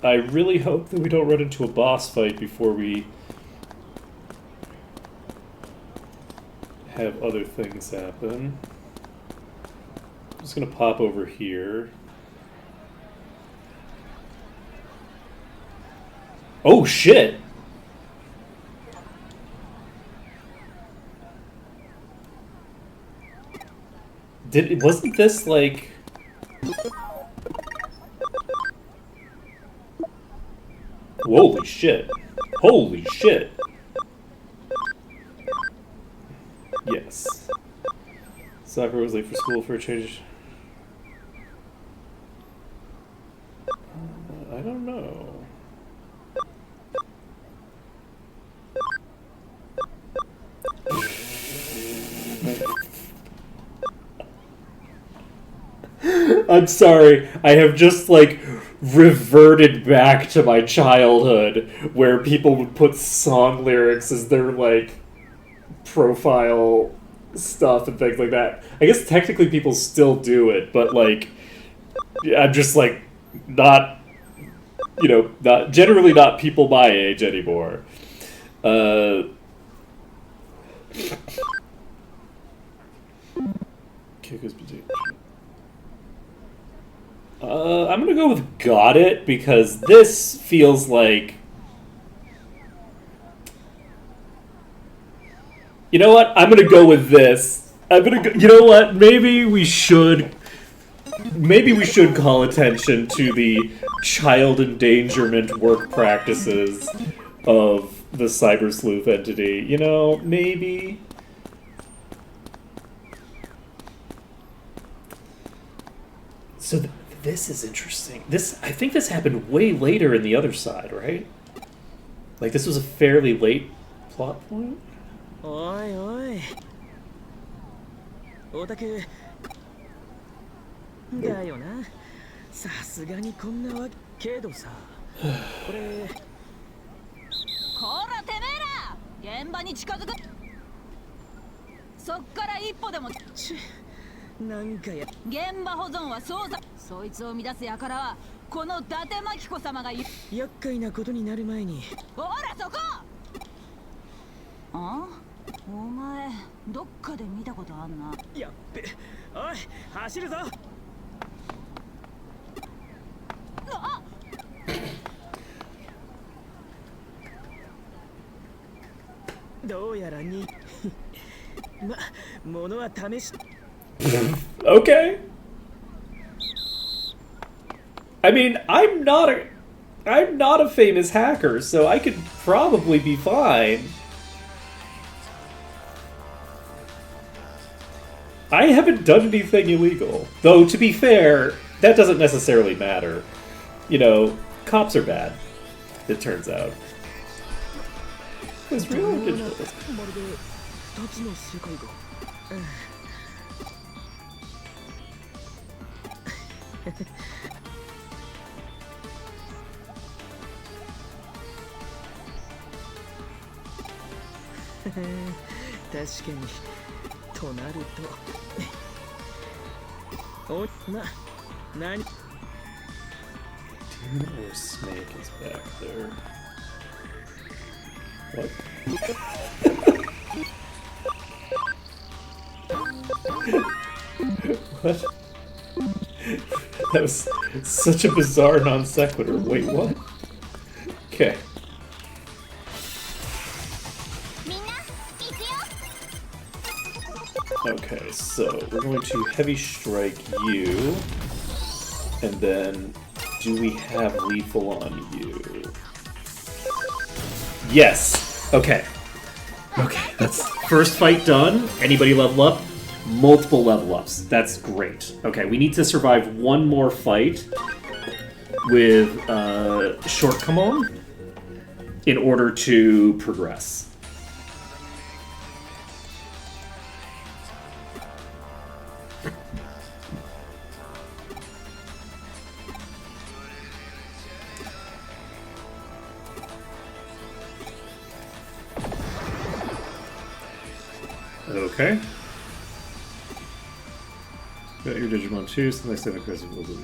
I really hope that we don't run into a boss fight before we have other things happen. I'm just gonna pop over here. Oh shit! Wasn't this like... Holy shit. Holy shit. Yes. Sakura was late for school for a change. I don't know. I'm sorry, I have just like reverted back to my childhood where people would put song lyrics as their like profile stuff and things like that. I guess technically people still do it, but like I'm just like not, you know, not generally not people my age anymore. Kiko's potato. I'm gonna go with Got It because this feels like... You know what? I'm gonna go with this. I'm gonna go... You know what? Maybe we should call attention to the child endangerment work practices of the Cyber Sleuth entity. You know, maybe... So this is interesting. I think this happened way later in the other side, right? Like this was a fairly late plot point? おいおい。オタク。だよな。さすがにこんなわけどさ。これ。こらてめえら、現場に近づく。そっから一歩でも。なんかや。現場保存はそうざ。そいつを乱す輩はこの伊達真紀子様が厄介なことになる前に。ほらそこ。あ？お前どっかで見たことあんな。やっべ。おい、走るぞ。あ！どうやらに。ま、物は試し。Okay. I mean, I'm not a famous hacker, so I could probably be fine. I haven't done anything illegal. Though, to be fair, that doesn't necessarily matter. You know, cops are bad. it turns out. It's real or digital? まるで2つの世界が。確かにとなるとおな何 Demon or snake is back there. What? What? That was such a bizarre non sequitur. Wait, what? Okay. みんな行くよ。 Okay, so we're going to heavy strike you, and then do we have lethal on you? Yes. Okay. Okay, that's first fight done. Anybody level up? Multiple level ups. That's great. Okay, we need to survive one more fight with Shortcomon in order to progress. Okay. Got your Digimon too, so next time aggressive will do.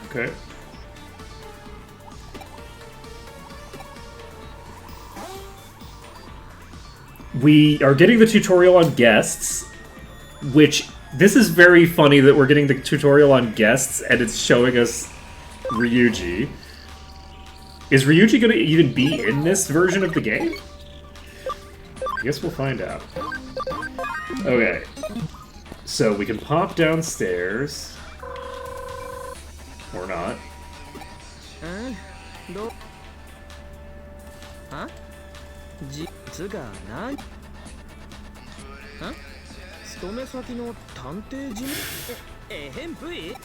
Okay. We are getting the tutorial on guests, which this is very funny that we're getting the tutorial on guests and it's showing us Ryuji. Is Ryuji going to even be in this version of the game? I guess we'll find out. Okay. So we can pop downstairs. Or not. どうあ実がない勤め先の探偵事務変 V？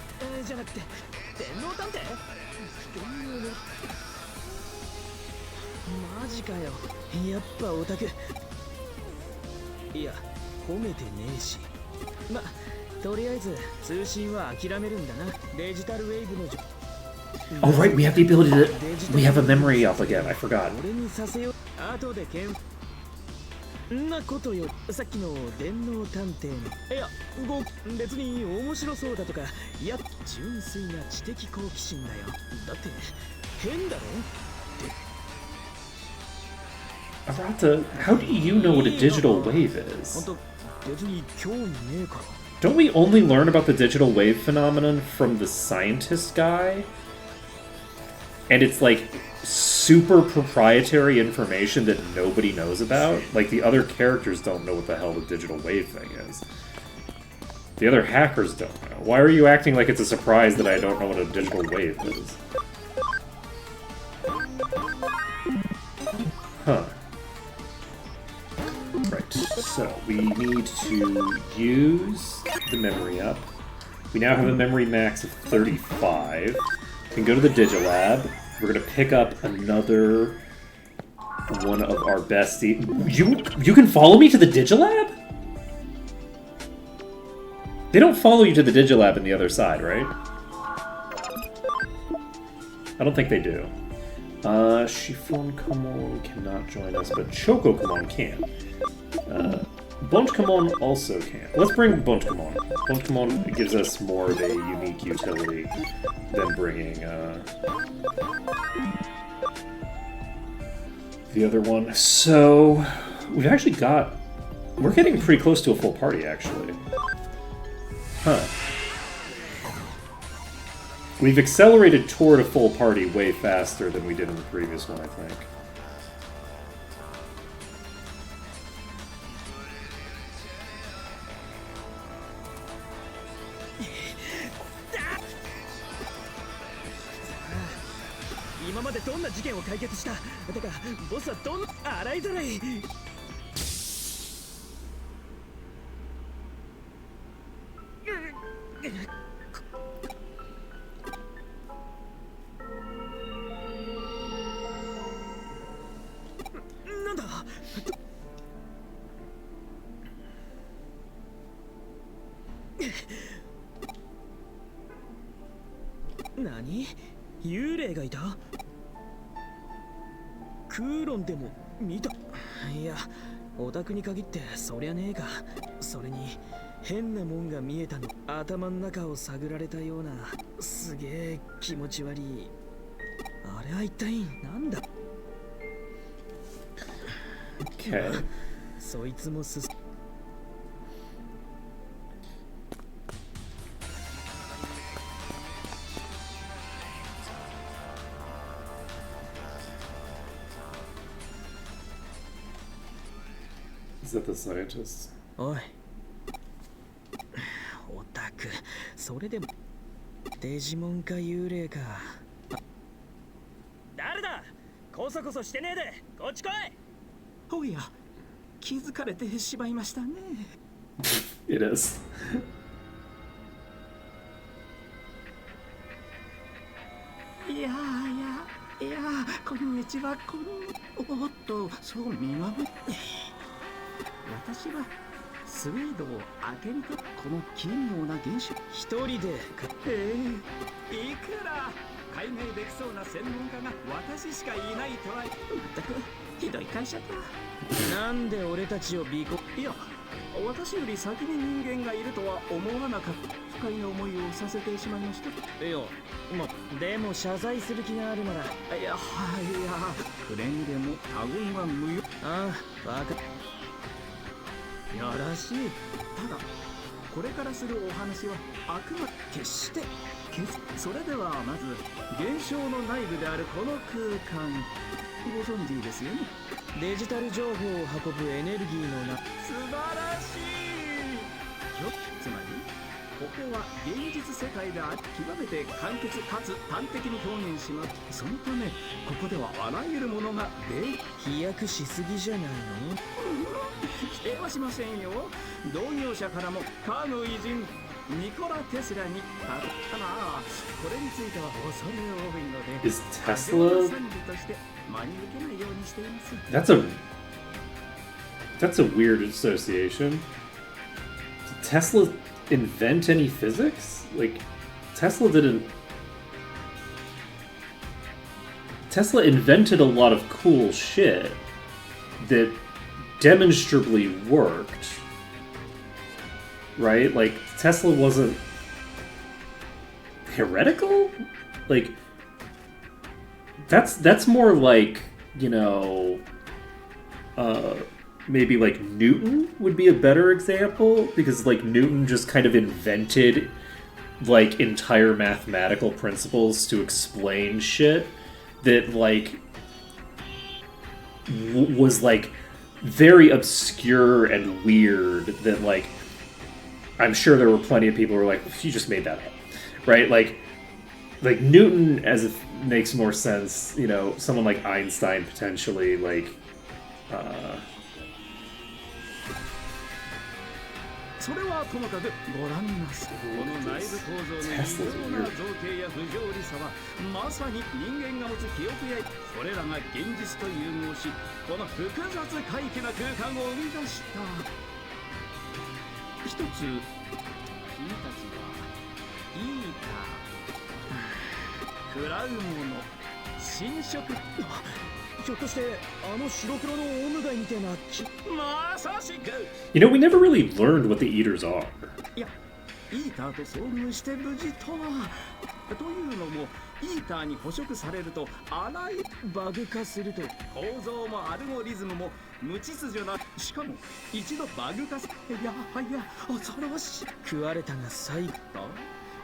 じゃなくて電脳探偵？電脳のマジかよやっぱオタクいや褒めてねえしまとりあえず通信は諦めるんだなデジタルウェーブの Oh right, we have the ability to... We have a memory up again, I forgot. 俺にさせよ後でけんなことよさっきの電脳探偵のいや別に面白そうだとかいや純粋な知的好奇心だよだって変だろ Arata, how do you know what a digital wave is? ほんと別に興味ねえから Don't we only learn about the digital wave phenomenon from the scientist guy? And it's like super proprietary information that nobody knows about? Like the other characters don't know what the hell the digital wave thing is. The other hackers don't know. Why are you acting like it's a surprise that I don't know what a digital wave is? Huh. Right, so we need to use the memory up. We now have a memory max of 35. We can go to the Digilab. We're gonna pick up another one of our besties. You can follow me to the Digilab? They don't follow you to the Digilab in the other side, right? I don't think they do. Shifon-Kamon cannot join us, but Choco-Kamon can. Bonch-Kamon also can. Let's bring Bonch-Kamon. Bonch-Kamon gives us more of a unique utility than bringing the other one. So, we've actually got... We're getting pretty close to a full party, actually. Huh. We've accelerated toward a full party way faster than we did in the previous one, I think. 幽霊がいた。クーロンでも見た。いや、オタクに限ってそりゃねえか。それに変なもんが見えたの。頭の中を探られたような。すげえ気持ち悪い。あれは一体なんだ。 Okay. そいつもす。 Is that the scientist? おい、オタク、それでもデジモンか幽霊か。誰だ。こそこそしてねえでこっち来い。おや、気づかれてしまいましたね。It is. いやこんにちは。おっと、そう見守って。私はスウェードを開けにとこの奇妙な現象。一人でか。いくら解明できそうな専門家が私しかいないとは。まったくひどい会社だ。なんで俺たちを尾行。いや、私より先に人間がいるとは思わなかった。不快な思いをさせてしまいました。いや、でも謝罪する気があるなら。いや、くれぐれも他言は無用。ああ、わか。よろしい。ただこれからするお話はあくまで決してそれではまず現象の内部であるこの空間、ご存知ですよね。デジタル情報を運ぶエネルギーのな。素晴らしい。つまりここは現実世界であり、極めて簡潔かつ端的に表現します。そのためここではあらゆるものが飛躍しすぎじゃないの。否定はしませんよ。同業者からもかの偉人ニコラ・テスラにあこれについては恐れ多いので Is Tesla? 賛辞として真に受けないようにしています。That's a weird association. Did Tesla invent any physics? Like, Tesla invented a lot of cool shit that demonstrably worked, right? Like, Tesla wasn't heretical? Like, that's more like, you know, maybe like Newton would be a better example, because like Newton just kind of invented like entire mathematical principles to explain shit that like was like very obscure and weird, that like I'm sure there were plenty of people who were like, you just made that up, right? Like Newton, as it makes more sense, you know, someone like Einstein potentially, like それはともかくご覧なさい。この内部構造の異様な造形や不条理さはまさに人間が持つ記憶やそれらが現実と融合し、この複雑怪奇な空間を生み出した。一つ君たちはいいか食らうもの侵食。ひょっとしてあの白黒のオウムガイみたいなまさしく。 You know, we never really learned what the eaters are. いや、イーターと遭遇して無事とは。というのも、イーターに捕食されるとあらゆるバグ化すると構造もアルゴリズムも無秩序な。しかも一度バグ化す。いや恐ろしい。食われたが最後と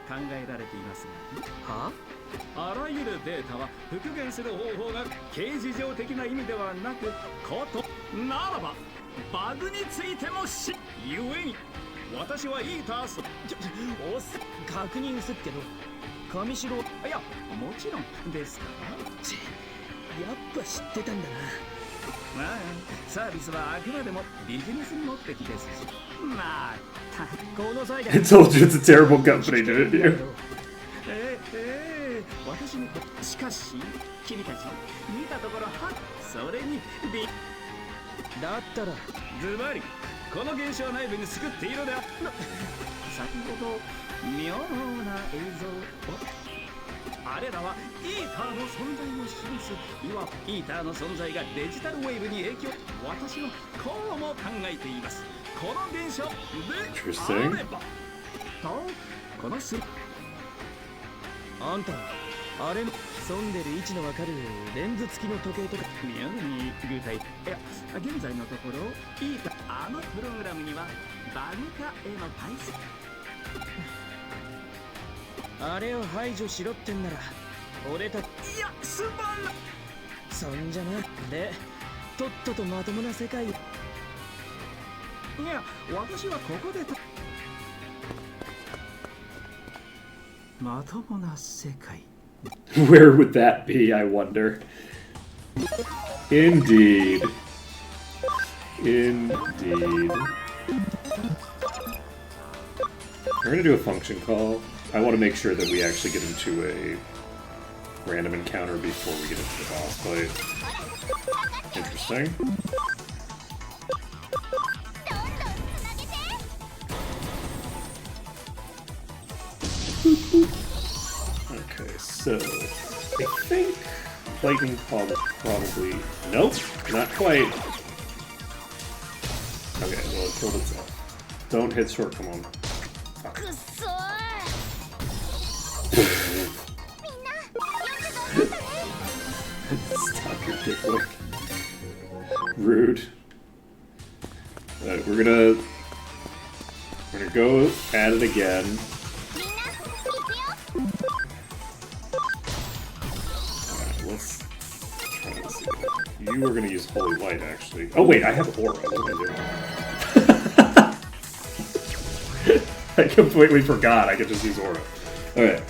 考えられていますが、はあらゆるデータは復元する方法が形而上的な意味ではなく、ことならばバグについても知ゆえに私はイータース確認すっけど上白。いや、もちろんですから。やっぱ知ってたんだな。まあサービスはあくまでもビジネス目的ですし、まあこの際だ。 I told you it's a terrible company, didn't you? 私にしかし君たち見たところはそれにだったらズバリこの現象内部に作っているので先ほど妙な映像をあれらはイーターの存在を示すいわばイーターの存在がデジタルウェーブに影響私はこうも考えていますこの現象であればとこのすあんたあれ潜んでる位置のわかるレンズ付きの時計とか妙に具体いや現在のところイーターあのプログラムにはバグ化への対策あれを排除しろってんなら俺たちいやすまんそんじゃなでとっととまともな世界いや私はここでまともな世界 Where would that be, I wonder? Indeed. Indeed. We're gonna do a function call. I want to make sure that we actually get into a random encounter before we get into the boss fight. Interesting. Okay, so I think lightning probably nope, not quite. Okay, well it killed itself. Don't hit short, come on. Fuck. Stop your dick lick. Rude. Alright, we're gonna go at it again. Alright, let's try this again. You are gonna use Holy Light, actually. Oh wait, I have Aura. What am I doing? I completely forgot I could just use Aura. Alright.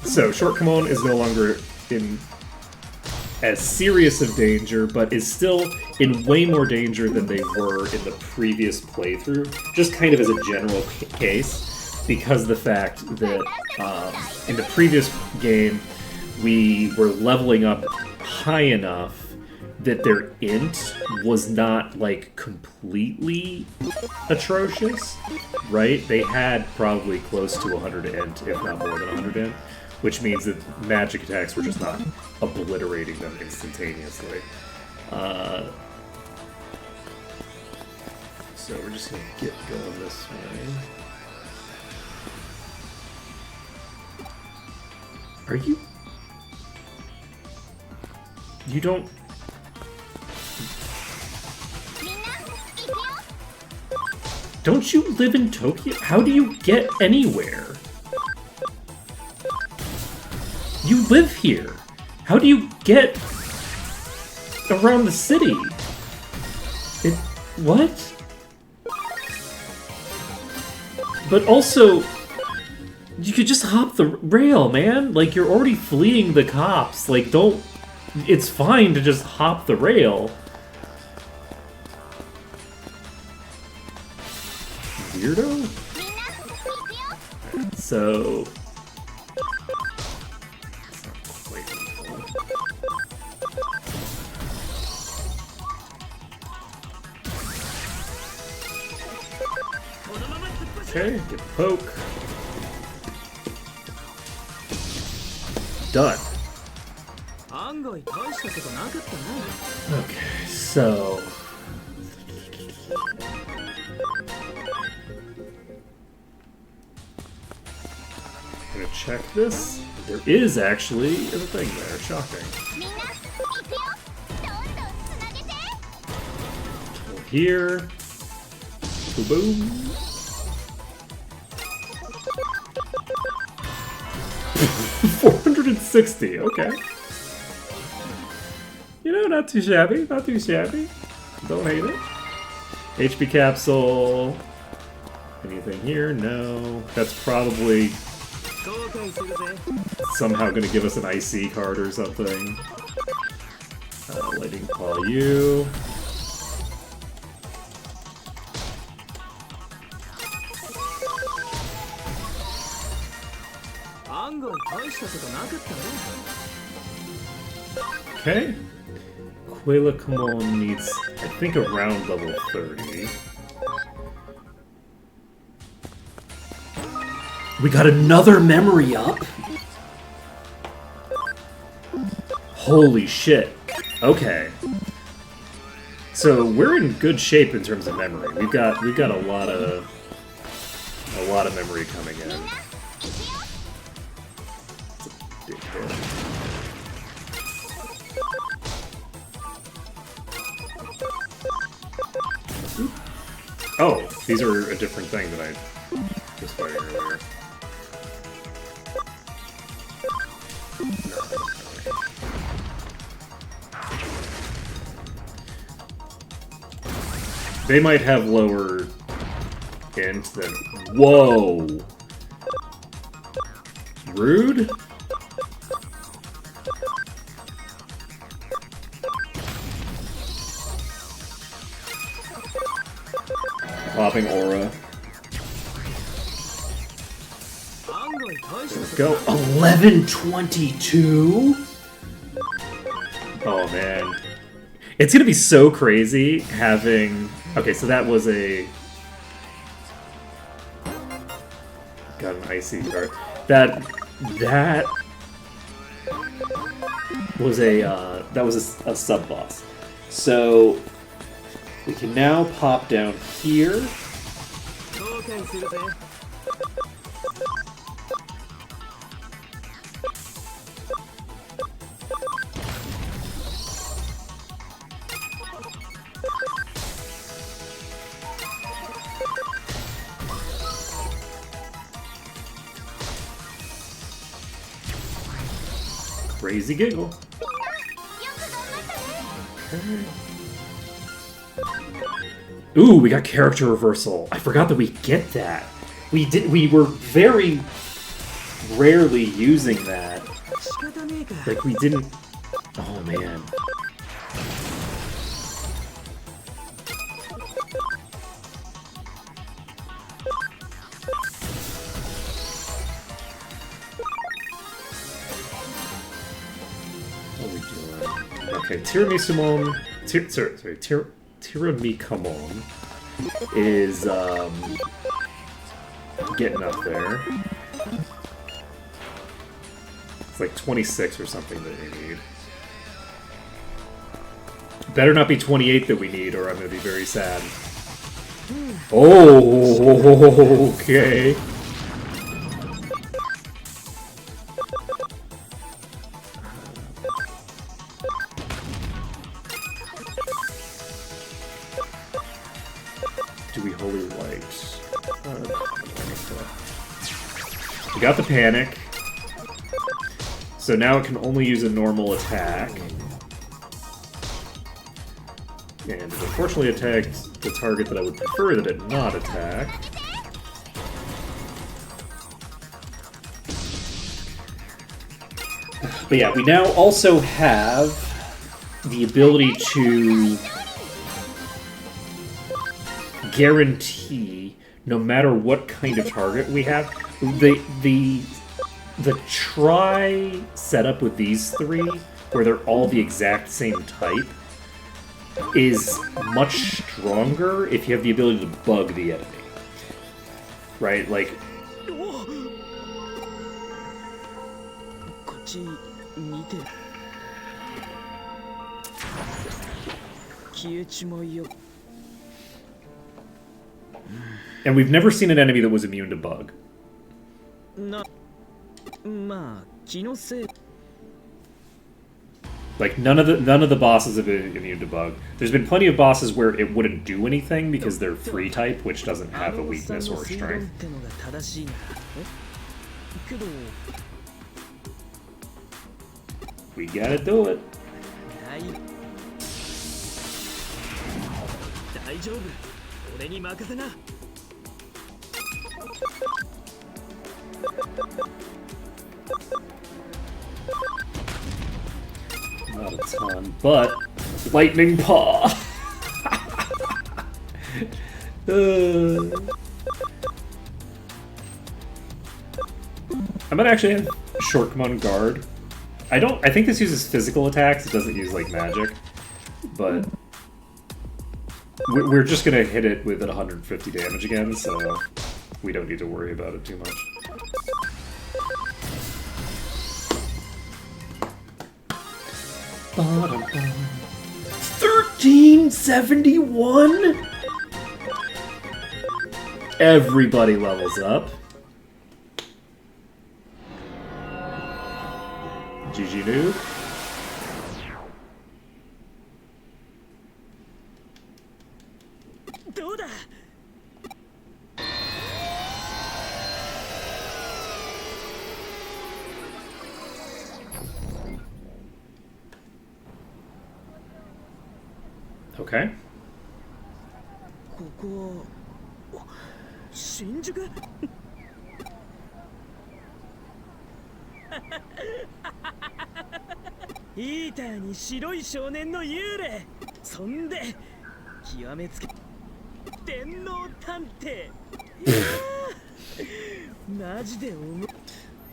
So, Short Kamon is no longer in as serious of danger, but is still in way more danger than they were in the previous playthrough, just kind of as a general case, because of the fact that in the previous game, we were leveling up high enough that their int was not, like, completely atrocious, right? They had probably close to 100 int, if not more than 100 int, which means that magic attacks were just not obliterating them instantaneously. So we're just gonna get going this way. Are you... You don't... Don't you live in Tokyo? How do you get anywhere? You live here. How do you get around the city? What? But also, you could just hop the rail, man. Like, you're already fleeing the cops. Like, don't... It's fine to just hop the rail. Weirdo? So... Okay, get the poke. Done. Okay, so... I'm gonna check this. There is actually a thing there, shocking. Here. Boom boom. 460, okay. You know, not too shabby, not too shabby. Don't hate it. HP capsule. Anything here? No. That's probably somehow gonna give us an IC card or something. Lightning Claw you. Okay. Quayla Kamon needs, I think, around level 30. We got another memory up? Holy shit. Okay. So we're in good shape in terms of memory. We've got a lot of memory coming in. Big hit. Oh, these are a different thing that I was fighting earlier. They might have lower int than... Whoa! Rude? Popping aura. Let's go. 1122? Oh man. It's gonna be so crazy having... Okay, so that was a... Got an icy card. That was a sub boss. So we can now pop down here. Crazy giggle. Ooh, we got character reversal. I forgot that we get that. We were very rarely using that. Like we didn't. Oh man. What are we doing? Okay, Tiramisumon. Tiramikamon is getting up there. It's like 26 or something that we need. Better not be 28 that we need, or I'm gonna be very sad. Oh, okay. Do we holy light? We got the panic. So now it can only use a normal attack. And it unfortunately attacked the target that I would prefer that it not attack. But yeah, we now also have the ability to guarantee, no matter what kind of target we have, the try setup with these three, where they're all the exact same type, is much stronger if you have the ability to bug the enemy. Right? Like... And we've never seen an enemy that was immune to bug. Like none of the bosses have been immune to bug. There's been plenty of bosses where it wouldn't do anything because they're free type, which doesn't have a weakness or strength. We gotta do it. Not a ton, but lightning paw. I might actually have short command guard. I think this uses physical attacks. It doesn't use like magic, but we're just gonna hit it with 150 damage again, so we don't need to worry about it too much. 1371? Everybody levels up. GG noob. Okay. ここは新宿ヒーターに白い少年の幽霊そんで極めつけ電脳探偵マジで思う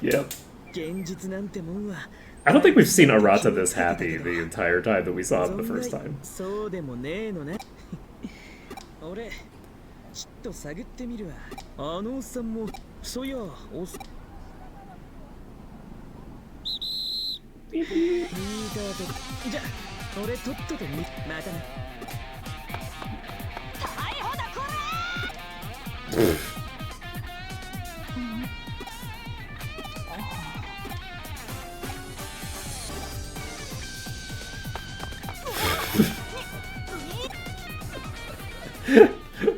Yep. 現実なんてもんは I don't think we've seen Arata this happy the entire time that we saw him the first time. そうでもねえのね俺ちょっと探ってみるわあのおっさんもそういやおっいいだとじゃあ俺とっととまたな逮捕だこれ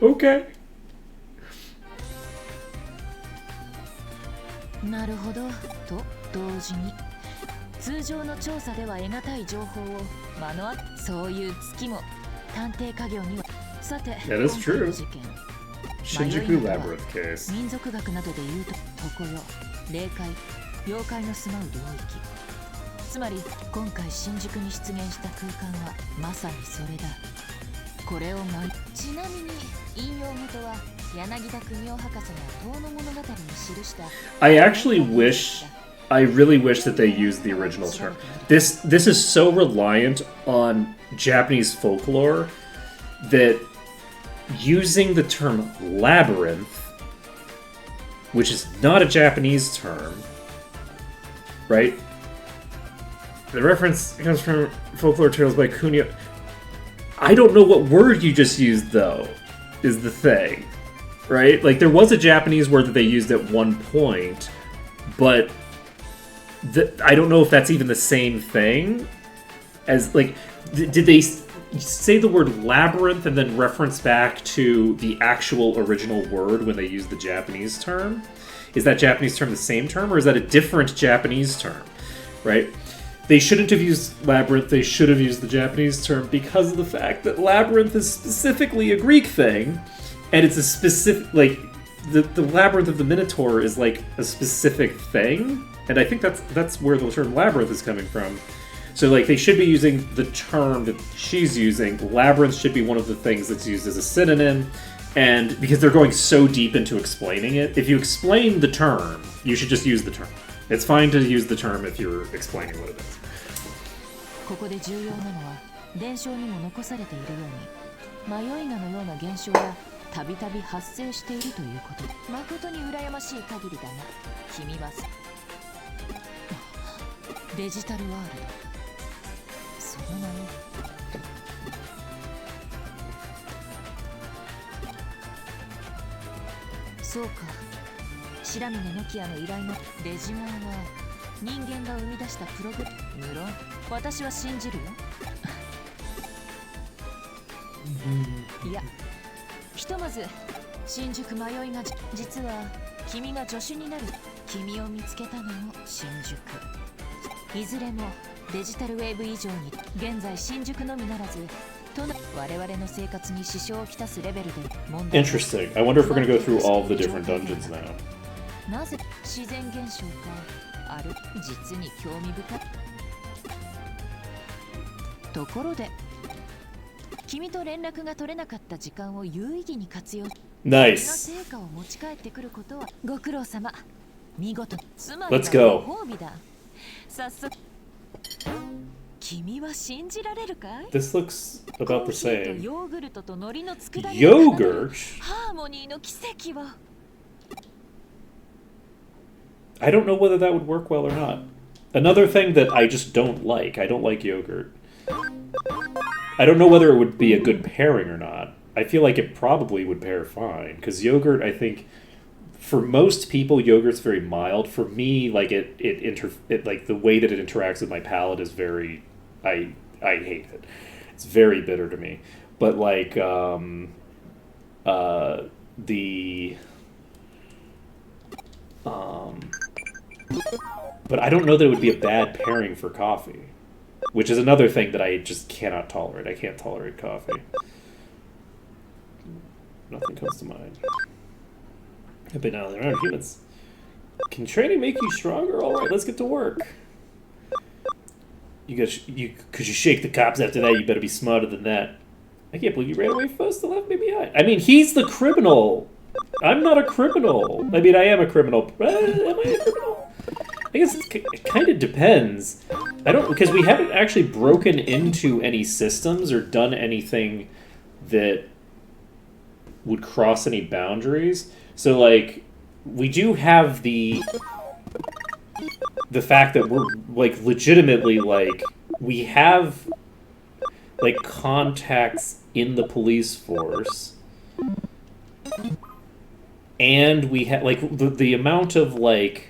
Okay. なるほどと同時に通常の調査では得難い情報を目の当たそういう月も探偵家業にはさて That is 今回の true. 事件 Shinjuku Labyrinth case. 民族学などでいうと常世霊界妖怪の住まう領域つまり今回新宿に出現した空間はまさにそれだこれをちなみに引用元は柳田国夫博士が遠野物語に記した I actually wish, I really wish that they used the original term. This is so reliant on Japanese folklore that using the term labyrinth, which is not a Japanese term, right? The reference comes from folklore tales by Kunio. I don't know what word you just used, though, is the thing, right? Like, there was a Japanese word that they used at one point, but I don't know if that's even the same thing as, like, did they say the word labyrinth and then reference back to the actual original word when they used the Japanese term? Is that Japanese term the same term, or is that a different Japanese term, right? They shouldn't have used labyrinth, they should have used the Japanese term because of the fact that labyrinth is specifically a Greek thing, and it's a specific, like, the labyrinth of the Minotaur is like a specific thing, and I think that's where the term labyrinth is coming from. So, like, they should be using the term that she's using. Labyrinth should be one of the things that's used as a synonym, and because they're going so deep into explaining it, if you explain the term, you should just use the term. It's fine to use the term if you're explaining what it is. ここで重要なのは伝承にも残されているように迷いがのような現象がたびたび発生しているということ誠に羨ましい限りだな君はデジタルワールドその名よそうか白峰ノキアの依頼のデジモンは人間が生み出したプログラム無論私は信じるよいやひとまず新宿迷いが実は君が助手になる君を見つけたのも新宿いずれもデジタルウェーブ以上に現在新宿のみならず我々の生活に支障をきたすレベルで問題 Interesting. I wonder if we're gonna go through all of the different dungeons now. なぜ自然現象かある実に興味深いところで君と連絡が取れなかった時間を有意義に活用 Nice. 成果を持ち帰ってくることはご苦労様見事つま Let's り go. ご褒美だ早速君は信じられるかい This looks about the コーヒーと same. ヨーグルトと海苔の佃煮 Yogurt? ハーモニーの奇跡を I don't know whether that would work well or not. Another thing that I just don't like. I don't like yogurt. I don't know whether it would be a good pairing or not. I feel like it probably would pair fine, because yogurt, I think, for most people, yogurt's very mild. For me, like it like the way that it interacts with my palate is very, I hate it. It's very bitter to me. But like but I don't know that it would be a bad pairing for coffee, which is another thing that I just cannot tolerate. I can't tolerate coffee. Nothing comes to mind. But now there aren't humans. Can training make you stronger? All right, let's get to work. Because you shake the cops after that, you better be smarter than that. I can't believe you ran away first and left me behind. I mean, he's the criminal. I'm not a criminal. I mean, I am a criminal. Am I a criminal? I guess it kind of depends. Because we haven't actually broken into any systems or done anything that would cross any boundaries. So, like, we do have the fact that we're, like, legitimately, like, we have, like, contacts in the police force. And we have, like, the amount of, like,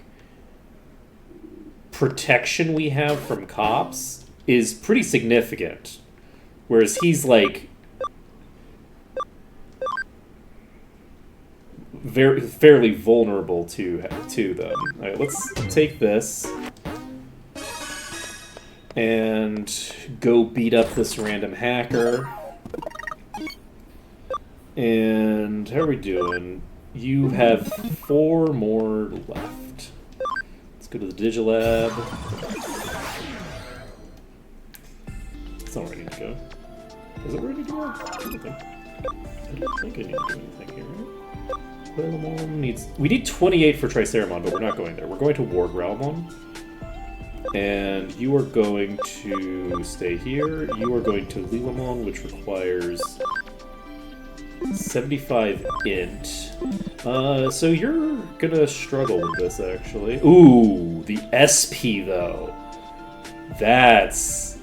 protection we have from cops is pretty significant. Whereas he's, like, fairly vulnerable to them. All right, let's take this and go beat up this random hacker. And how are we doing? You have 4 more left. Let's go to the Digilab. That's not where I need to go. Is it where I need to go? I don't think I need to do anything here. Realmon needs... We need 28 for Triceramon, but we're not going there. We're going to Ward Realmon. And you are going to stay here. You are going to Lilamon, which requires 75 int. So you're gonna struggle with this, actually. Ooh, the SP, though. That's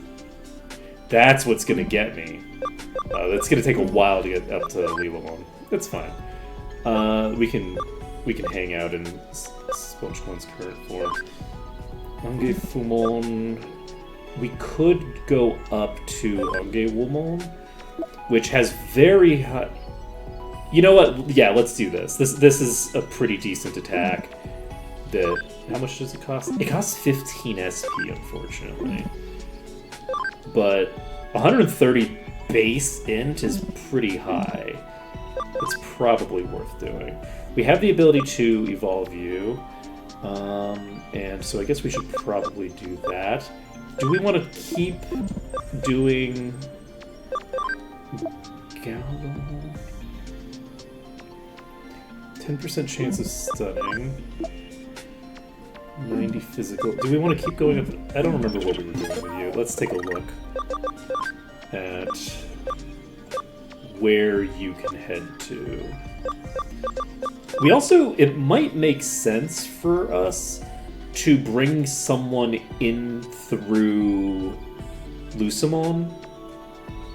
what's gonna get me. That's gonna take a while to get up to Lilamon. That's fine. We can hang out in SpongeCon's current form. Ongefumon. We could go up to Ongewumon, which has very high... You know what? Yeah, let's do this. This is a pretty decent attack. How much does it cost? It costs 15 SP, unfortunately. But 130 base int is pretty high. It's probably worth doing. We have the ability to evolve you, and so I guess we should probably do that. Do we want to keep doing Gallo? 10% chance of stunning. 90 physical. Do we want to keep going up? I don't remember what we were doing with you. Let's take a look at where you can head to. We also, it might make sense for us to bring someone in through Lucimon.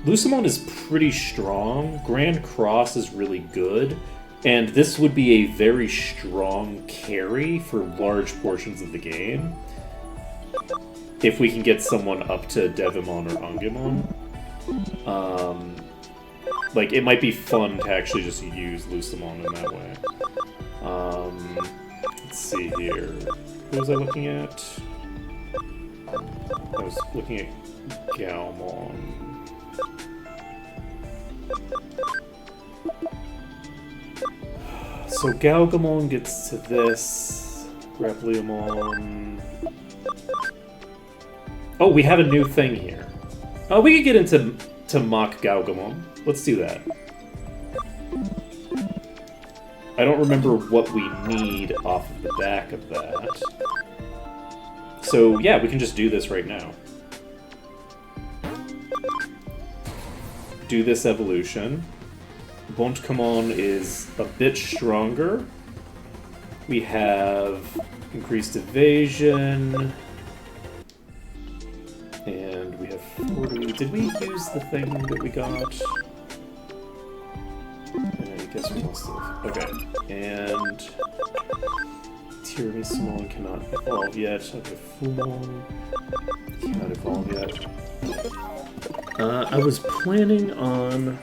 Lucimon is pretty strong. Grand Cross is really good. And this would be a very strong carry for large portions of the game. If we can get someone up to Devimon or Angemon. Like, it might be fun to actually just use Lucimon in that way. Let's see here. Who was I looking at? I was looking at Galmon. So Galgamon gets to this. Grappleomon. Oh, we have a new thing here. Oh, we could get into Mock Galgamon. Let's do that. I don't remember what we need off of the back of that. So, yeah, we can just do this right now. Do this evolution. Bontkamon is a bit stronger. We have increased evasion. did we use the thing that we got? I guess we must have. Okay. And Tiramisu cannot evolve yet. Okay, Fumon cannot evolve yet. I was planning on...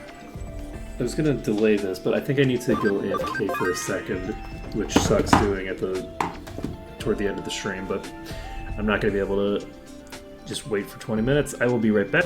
I was gonna delay this, but I think I need to go AFK for a second, which sucks doing at toward the end of the stream, but I'm not gonna be able to just wait for 20 minutes. I will be right back.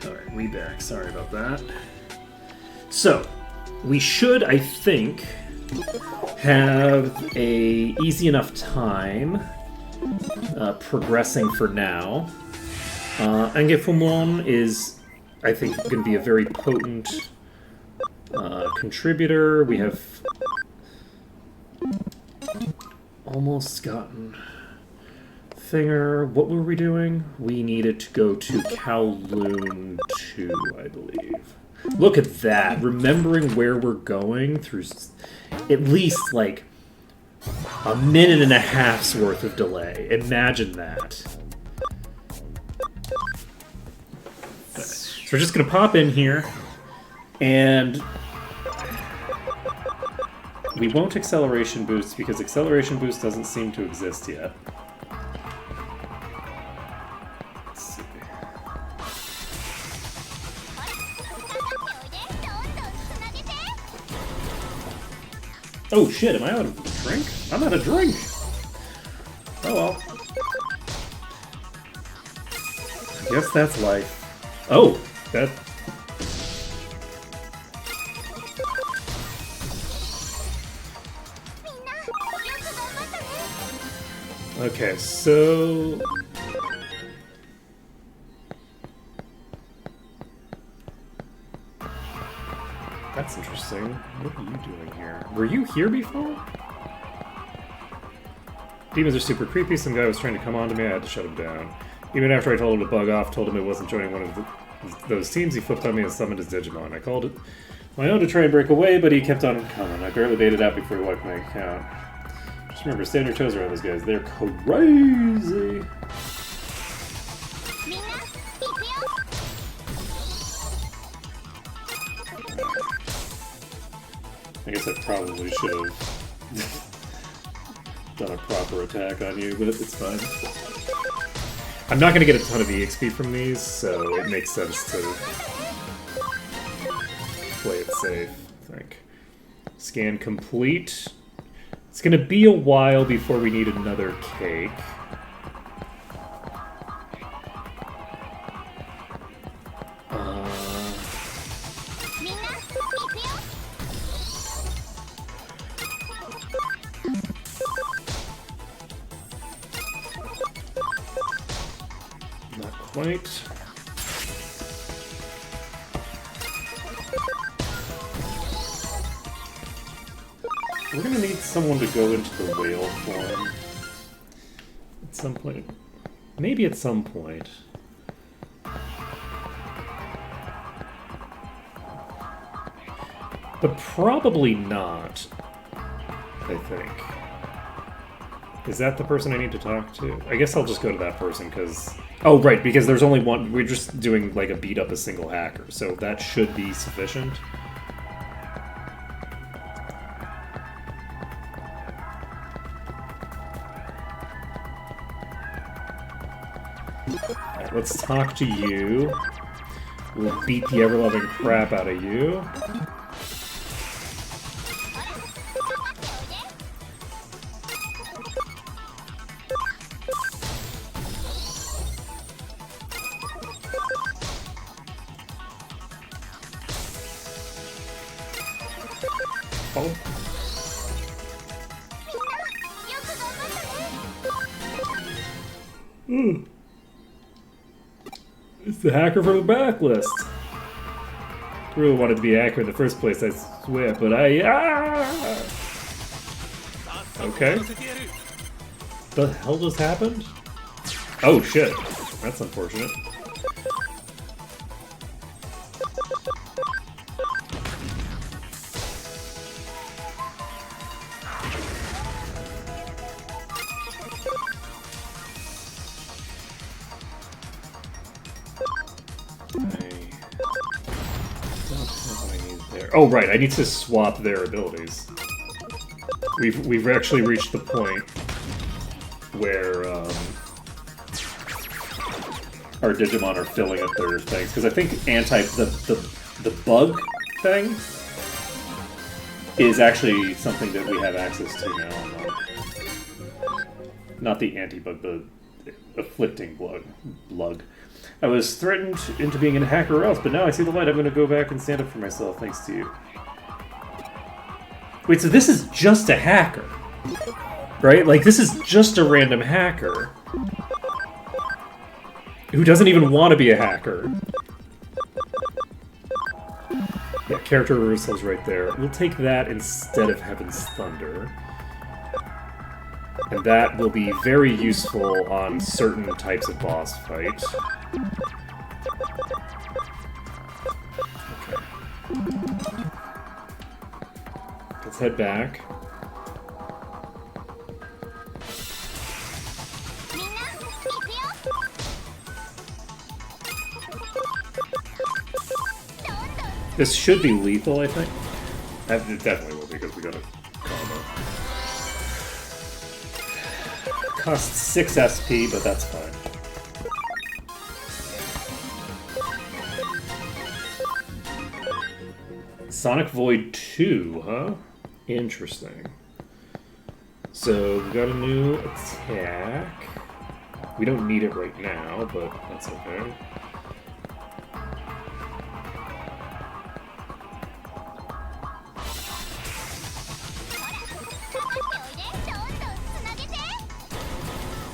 Alright, we back. Sorry about that. So, we should, I think, have a easy enough time progressing for now. Angefumon is, I think, going to be a very potent contributor. We have almost gotten Thinger. What were we doing? We needed to go to Kowloon 2, I believe. Look at that. Remembering where we're going through at least, like, a minute and a half's worth of delay. Imagine that. we're just gonna pop in here, and we won't acceleration boost because acceleration boost doesn't seem to exist yet. Let's see. Oh shit, am I out of drink? I'm out of drink! Oh well. I guess that's life. Oh! That... Okay, so... That's interesting. What are you doing here? Were you here before? Demons are super creepy. Some guy was trying to come on to me. I had to shut him down. Even after I told him to bug off, told him it wasn't joining one of those teams, he flipped on me and summoned his Digimon. I called it my own to try and break away, but he kept on coming. I barely baited out before he wiped my account. Just remember, stand your toes around those guys. They're crazy. I guess I probably should have done a proper attack on you, but it's fine. I'm not going to get a ton of EXP from these, so it makes sense to play it safe, I think. Scan complete. It's going to be a while before we need another cake. Not quite. We're gonna need someone to go into the whale form at some point. Maybe at some point. But probably not, I think. Is that the person I need to talk to? I guess I'll just go to that person, because... Oh, right, because there's only one... We're just doing, like, a beat up a single hacker, so that should be sufficient. Alright, let's talk to you. We'll beat the ever-loving crap out of you. It's the hacker from the backlist. I really wanted to be a hacker in the first place, I swear, but Okay. The hell just happened? Oh shit. That's unfortunate. Oh right, I need to swap their abilities. We've actually reached the point where our Digimon are filling up their things, because I think the bug thing is actually something that we have access to now. Not the anti-bug, the afflicting blug. I was threatened into being a hacker or else, but now I see the light. I'm going to go back and stand up for myself, thanks to you. Wait, so this is just a hacker, right? Like, this is just a random hacker who doesn't even want to be a hacker. Yeah, character reversals right there. We'll take that instead of Heaven's Thunder. And that will be very useful on certain types of boss fight. Okay. Let's head back. This should be lethal, I think. It definitely will because we got a combo. Costs 6 SP, but that's fine. Sonic Void 2, huh? Interesting. So we got a new attack. We don't need it right now, but that's okay.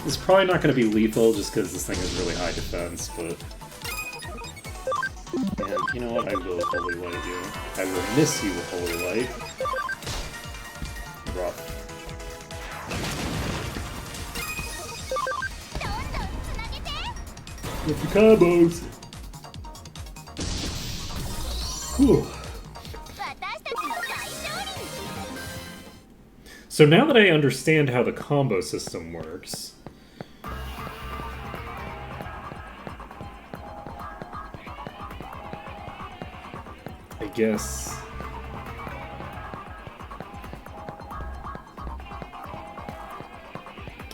It's probably not going to be lethal just because this thing has really high defense, but... And you know what? I will Holy Light you. I will miss you with Holy Light. Rough. With the combos! Whew. So now that I understand how the combo system works... I guess...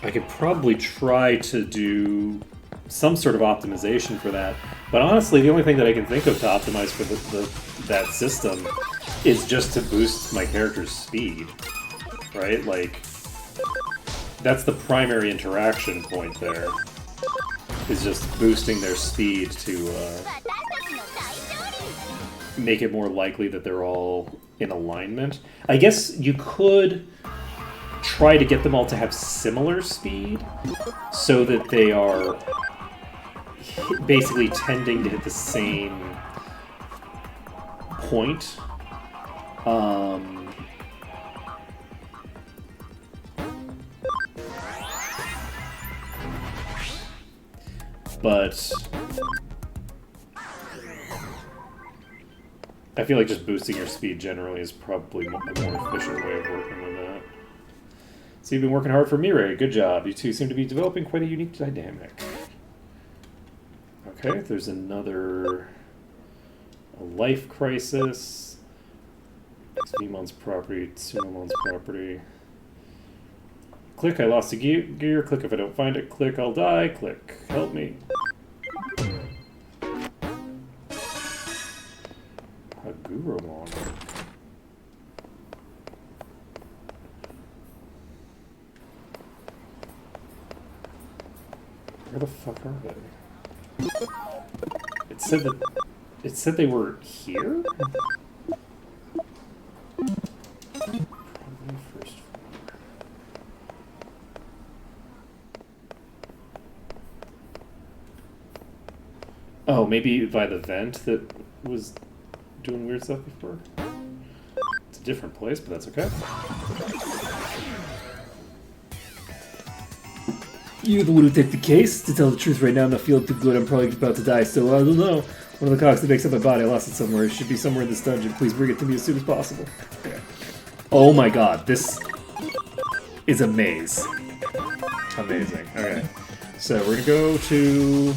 I could probably try to do some sort of optimization for that. But honestly, the only thing that I can think of to optimize for that system is just to boost my character's speed. Right? Like, that's the primary interaction point there. Is just boosting their speed to make it more likely that they're all in alignment. I guess you could try to get them all to have similar speed so that they are basically tending to hit the same point. But I feel like just boosting your speed generally is probably a more efficient way of working with that. So you've been working hard for Mirai. Good job. You two seem to be developing quite a unique dynamic. Okay, there's another life crisis. XVmon's property, Sunomon's property. Click, I lost a gear. Click, if I don't find it. Click, I'll die. Click, help me. Hagurumon. Where the fuck are they? It said they were here? Probably first floor. Oh, maybe by the vent that was doing weird stuff before? It's a different place, but that's okay. You're the one who take the case? To tell the truth, right now I'm not feeling too good. I'm probably about to die, so I don't know. One of the cogs that makes up my body, I lost it somewhere. It should be somewhere in this dungeon. Please bring it to me as soon as possible. Okay. Oh my god, this is a maze. Amazing. Okay. So we're gonna go to...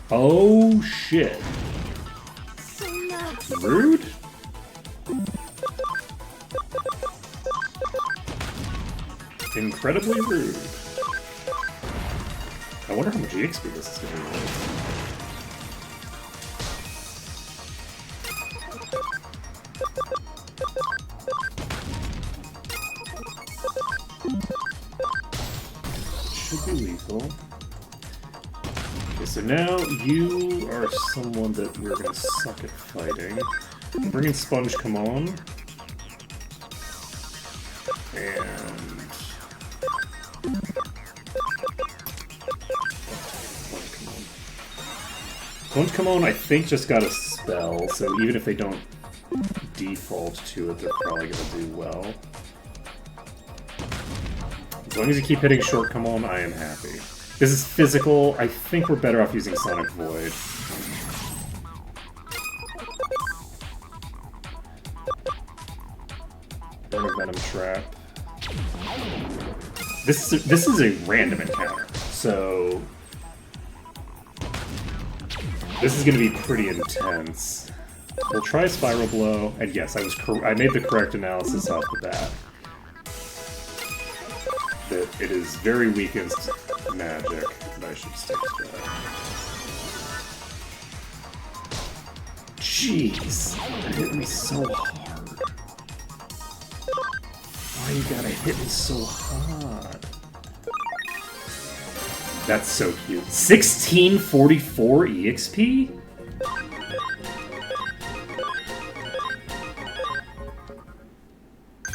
Oh shit. Rude? Incredibly rude. I wonder how much EXP this is going to be worth. Should be lethal. Okay, so now you are someone that we're going to suck at fighting. Bring in Sponge, come on. And... Sponge, come on, I think just got a spell, so even if they don't default to it, they're probably going to do well. As long as you keep hitting short come on, I am happy. This is physical. I think we're better off using Sonic Void. Burn a Venom Trap. This is a random encounter, so... This is going to be pretty intense. We'll try Spiral Blow, and yes, I made the correct analysis off the bat. That it is very weakest magic, and I should stick to that. Jeez, that hit me so hard. Why you gotta hit me so hard? That's so cute. 1644 EXP?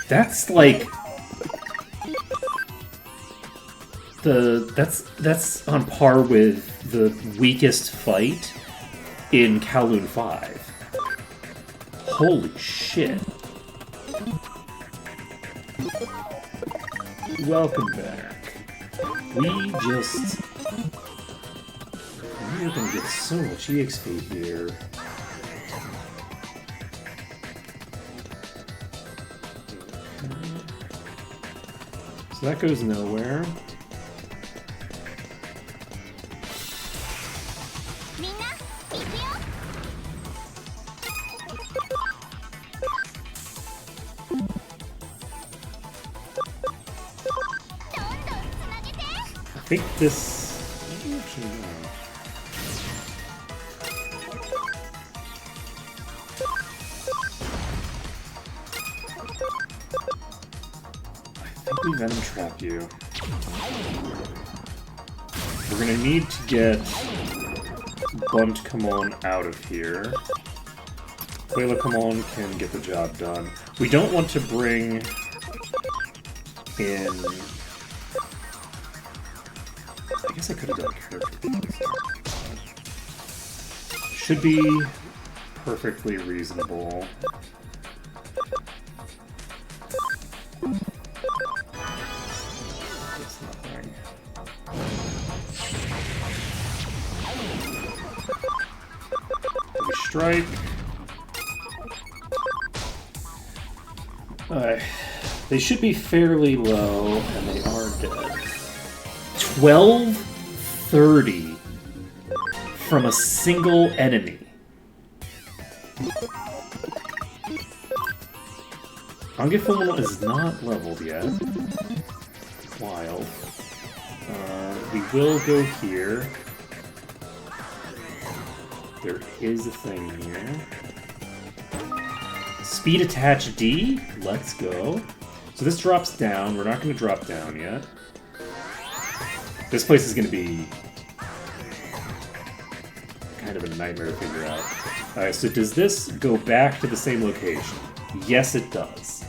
That's like that's on par with the weakest fight in Kowloon 5. Holy shit. Welcome back. We're gonna get so much EXP here. So that goes nowhere. みんな行くよ。どんどんつなげて。 I think this... Actually, no. I think we Venom Trap you. We're gonna need to get Bunt Kamon out of here. Quayla Kamon can get the job done. We don't want to bring in... I guess I could have done character. Should be perfectly reasonable. That's nothing. We strike. Alright. They should be fairly low, and they are dead. 1230 from a single enemy. Angefumo is not leveled yet. Wild. We will go here. There is a thing here. Speed attach D. Let's go. So this drops down. We're not going to drop down yet. This place is going to be kind of a nightmare to figure out. Alright, so does this go back to the same location? Yes, it does.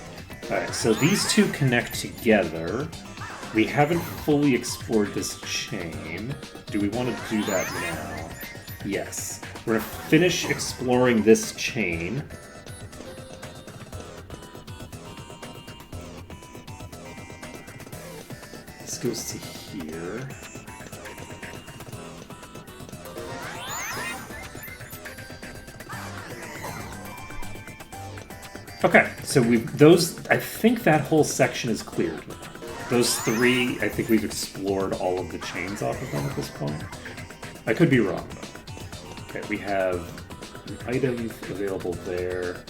Alright, so these two connect together. We haven't fully explored this chain. Do we want to do that now? Yes. We're going to finish exploring this chain. This goes to here. Okay, so I think that whole section is cleared. Those three, I think we've explored all of the chains off of them at this point. I could be wrong, though. Okay, we have an item available there.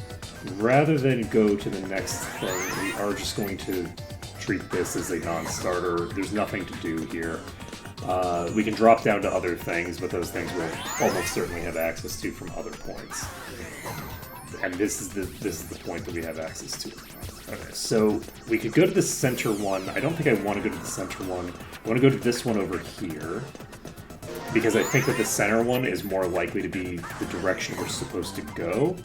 Rather than go to the next thing, we are just going to treat this as a non-starter. There's nothing to do here. We can drop down to other things, but those things we'll almost certainly have access to from other points. And this is the point that we have access to. Okay, so we could go to the center one. I don't think I want to go to the center one. I want to go to this one over here, because I think that the center one is more likely to be the direction we're supposed to go.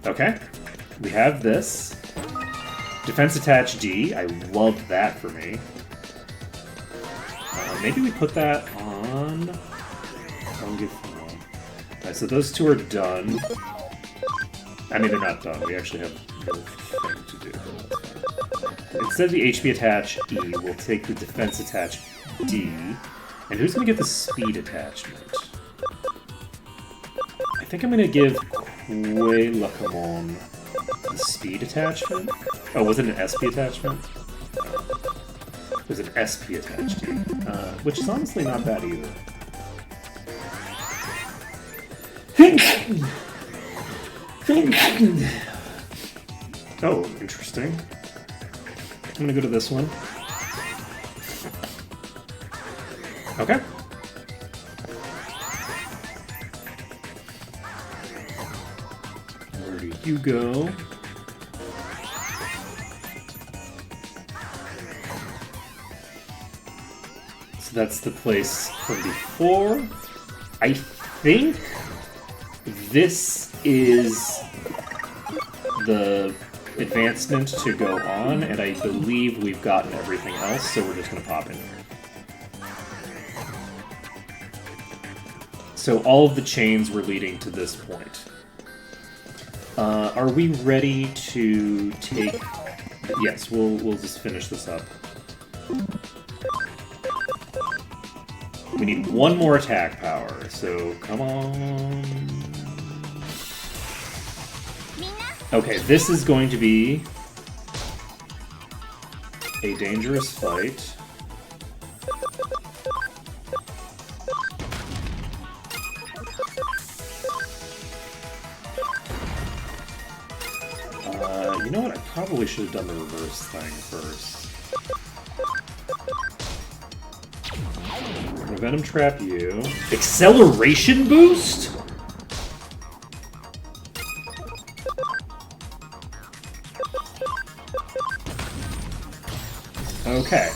Okay, we have this. Defense attach D. I love that for me. Maybe we put that on... Alright, so those two are done. I mean, they're not done. We actually have no thing to do. Instead of the HP attach E, we'll take the defense attach D. And who's going to get the speed attachment? I think I'm going to give Quayla Kamon the speed attachment. Oh, was it an SP attachment? There's an SP attached to it, which is honestly not bad either. Oh, interesting. I'm gonna go to this one. Okay. Where do you go? So that's the place from before. I think this is the advancement to go on, and I believe we've gotten everything else, so we're just going to pop in there. So all of the chains were leading to this point. Are we ready to take... Yes, we'll just finish this up. We need one more attack power, so come on. Okay, this is going to be a dangerous fight. You know what? I probably should have done the reverse thing first. I'm gonna Venom Trap you. Acceleration boost? Okay.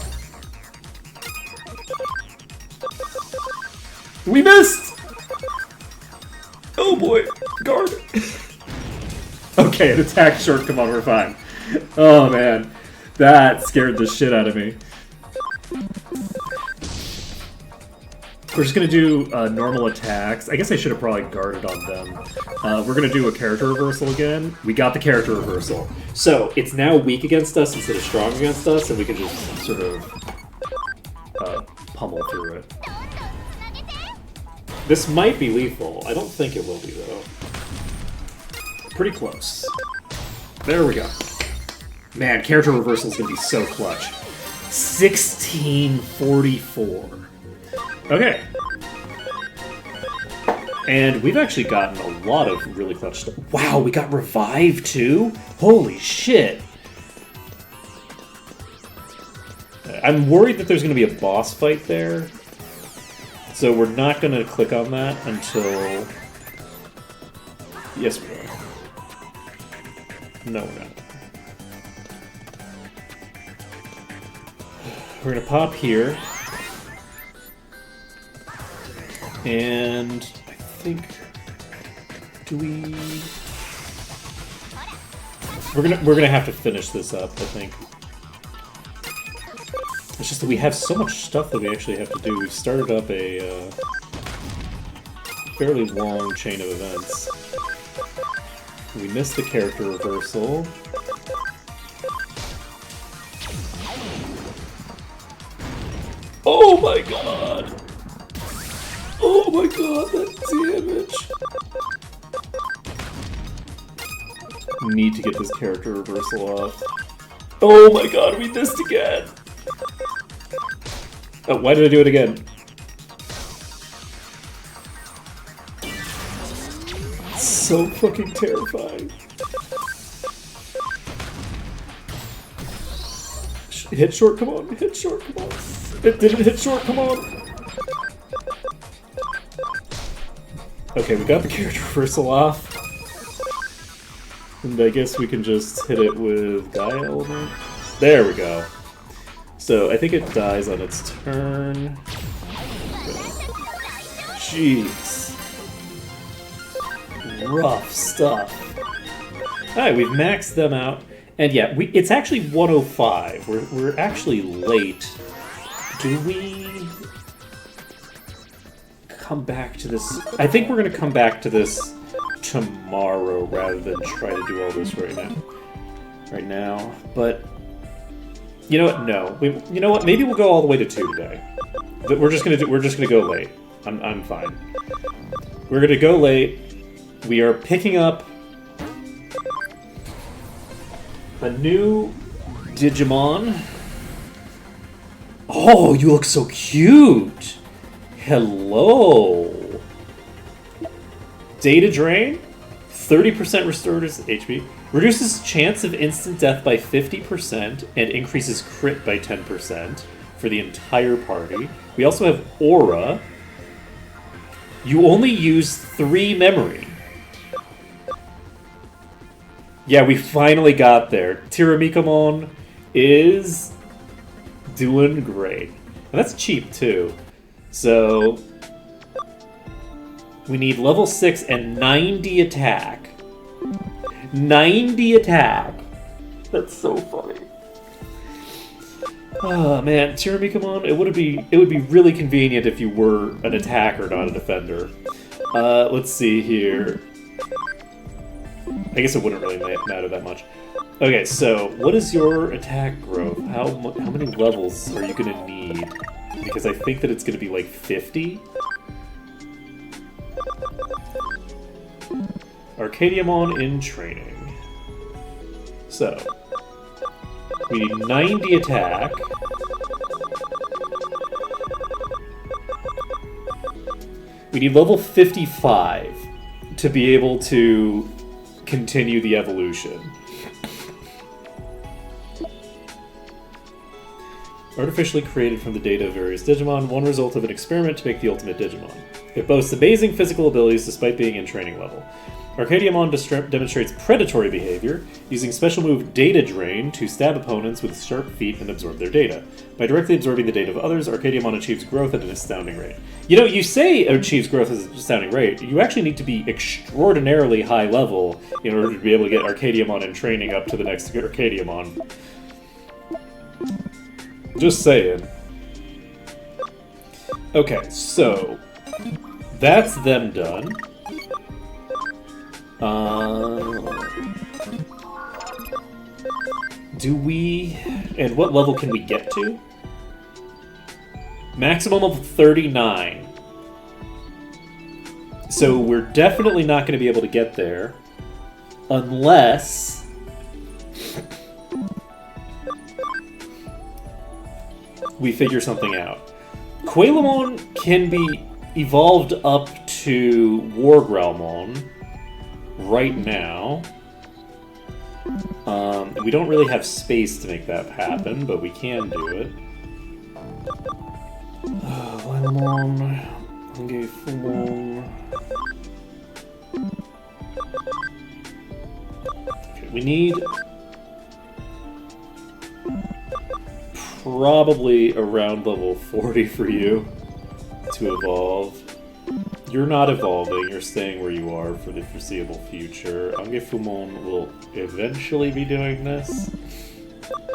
We missed! Oh boy, guard! Okay, an attack short, come on, we're fine. Oh man, that scared the shit out of me. We're just gonna do normal attacks. I guess I should have probably guarded on them. We're gonna do a character reversal again. We got the character reversal. So, it's now weak against us instead of strong against us, and we can just sort of pummel through it. This might be lethal. I don't think it will be, though. Pretty close. There we go. Man, character reversal is gonna be so clutch. 1644. Okay. And we've actually gotten a lot of really clutch stuff. Wow, we got Revive too? Holy shit. I'm worried that there's going to be a boss fight there. So we're not going to click on that until... Yes, we are. No, we're not. We're going to pop here. And I think... Do we... We're gonna have to finish this up, I think. It's just that we have so much stuff that we actually have to do. We've started up a fairly long chain of events. We missed the character reversal. Oh my god! Oh my god, that damage! Need to get this character reversal off. Oh my god, we missed again! Oh, why did I do it again? So fucking terrifying. Hit short, come on, hit short, come on. It didn't hit short, come on. Okay, we got the character reversal off. And I guess we can just hit it with Gaia Element. There we go. So I think it dies on its turn. Jeez. Rough stuff. Alright, we've maxed them out. And yeah, it's actually 105. We're actually late. Do we come back to this? I think we're going to come back to this tomorrow rather than try to do all this right now. But you know what? No. You know what? Maybe we'll go all the way to 2 today. But we're just gonna go late. I'm fine. We're gonna go late. We are picking up a new Digimon. Oh, you look so cute! Hello! Data drain? 30% restores HP. Reduces chance of instant death by 50% and increases crit by 10% for the entire party. We also have Aura. You only use 3 memory. Yeah, we finally got there. Tiramikamon is doing great. And that's cheap, too. So, we need level 6 and 90 attack. 90 attack! That's so funny. Oh man, Tiramikamon, it would be really convenient if you were an attacker, not a defender. Let's see here. I guess it wouldn't really matter that much. Okay, so what is your attack growth? How many levels are you gonna need? Because I think that it's gonna be like 50. Arcadiamon in training. So we need 90 attack. We need level 55 to be able to continue the evolution. Artificially created from the data of various Digimon, one result of an experiment to make the ultimate Digimon. It boasts amazing physical abilities despite being in training level. Arcadiamon demonstrates predatory behavior, using special move Data Drain to stab opponents with sharp feet and absorb their data. By directly absorbing the data of others, Arcadiamon achieves growth at an astounding rate. You know, you say achieves growth at an astounding rate, you actually need to be extraordinarily high level in order to be able to get Arcadiamon in training up to the next Arcadiamon. Just saying. Okay, so that's them done. Do we... And what level can we get to? Maximum of 39. So we're definitely not going to be able to get there. Unless... we figure something out. Quailamon can be evolved up to Wargrowlmon right now. We don't really have space to make that happen, but we can do it. Quailamon, Hungafumon. Okay, we need probably around level 40 for you to evolve. You're not evolving, you're staying where you are for the foreseeable future. Hungafumon will eventually be doing this,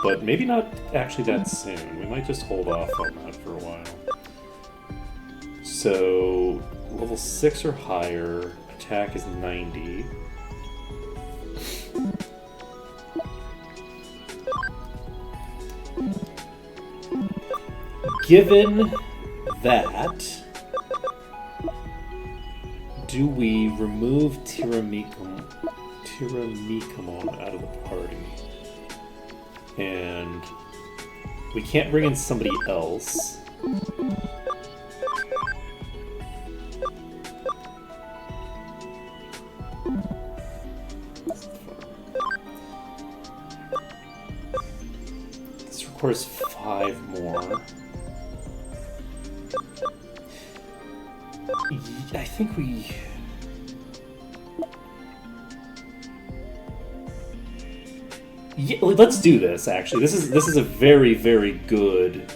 but maybe not actually that soon. We might just hold off on that for a while. So, level 6 or higher, attack is 90. Given that, do we remove Tiramikamon out of the party? And we can't bring in somebody else. This requires 5 more. I think we... Yeah, let's do this, actually. This is a very, very good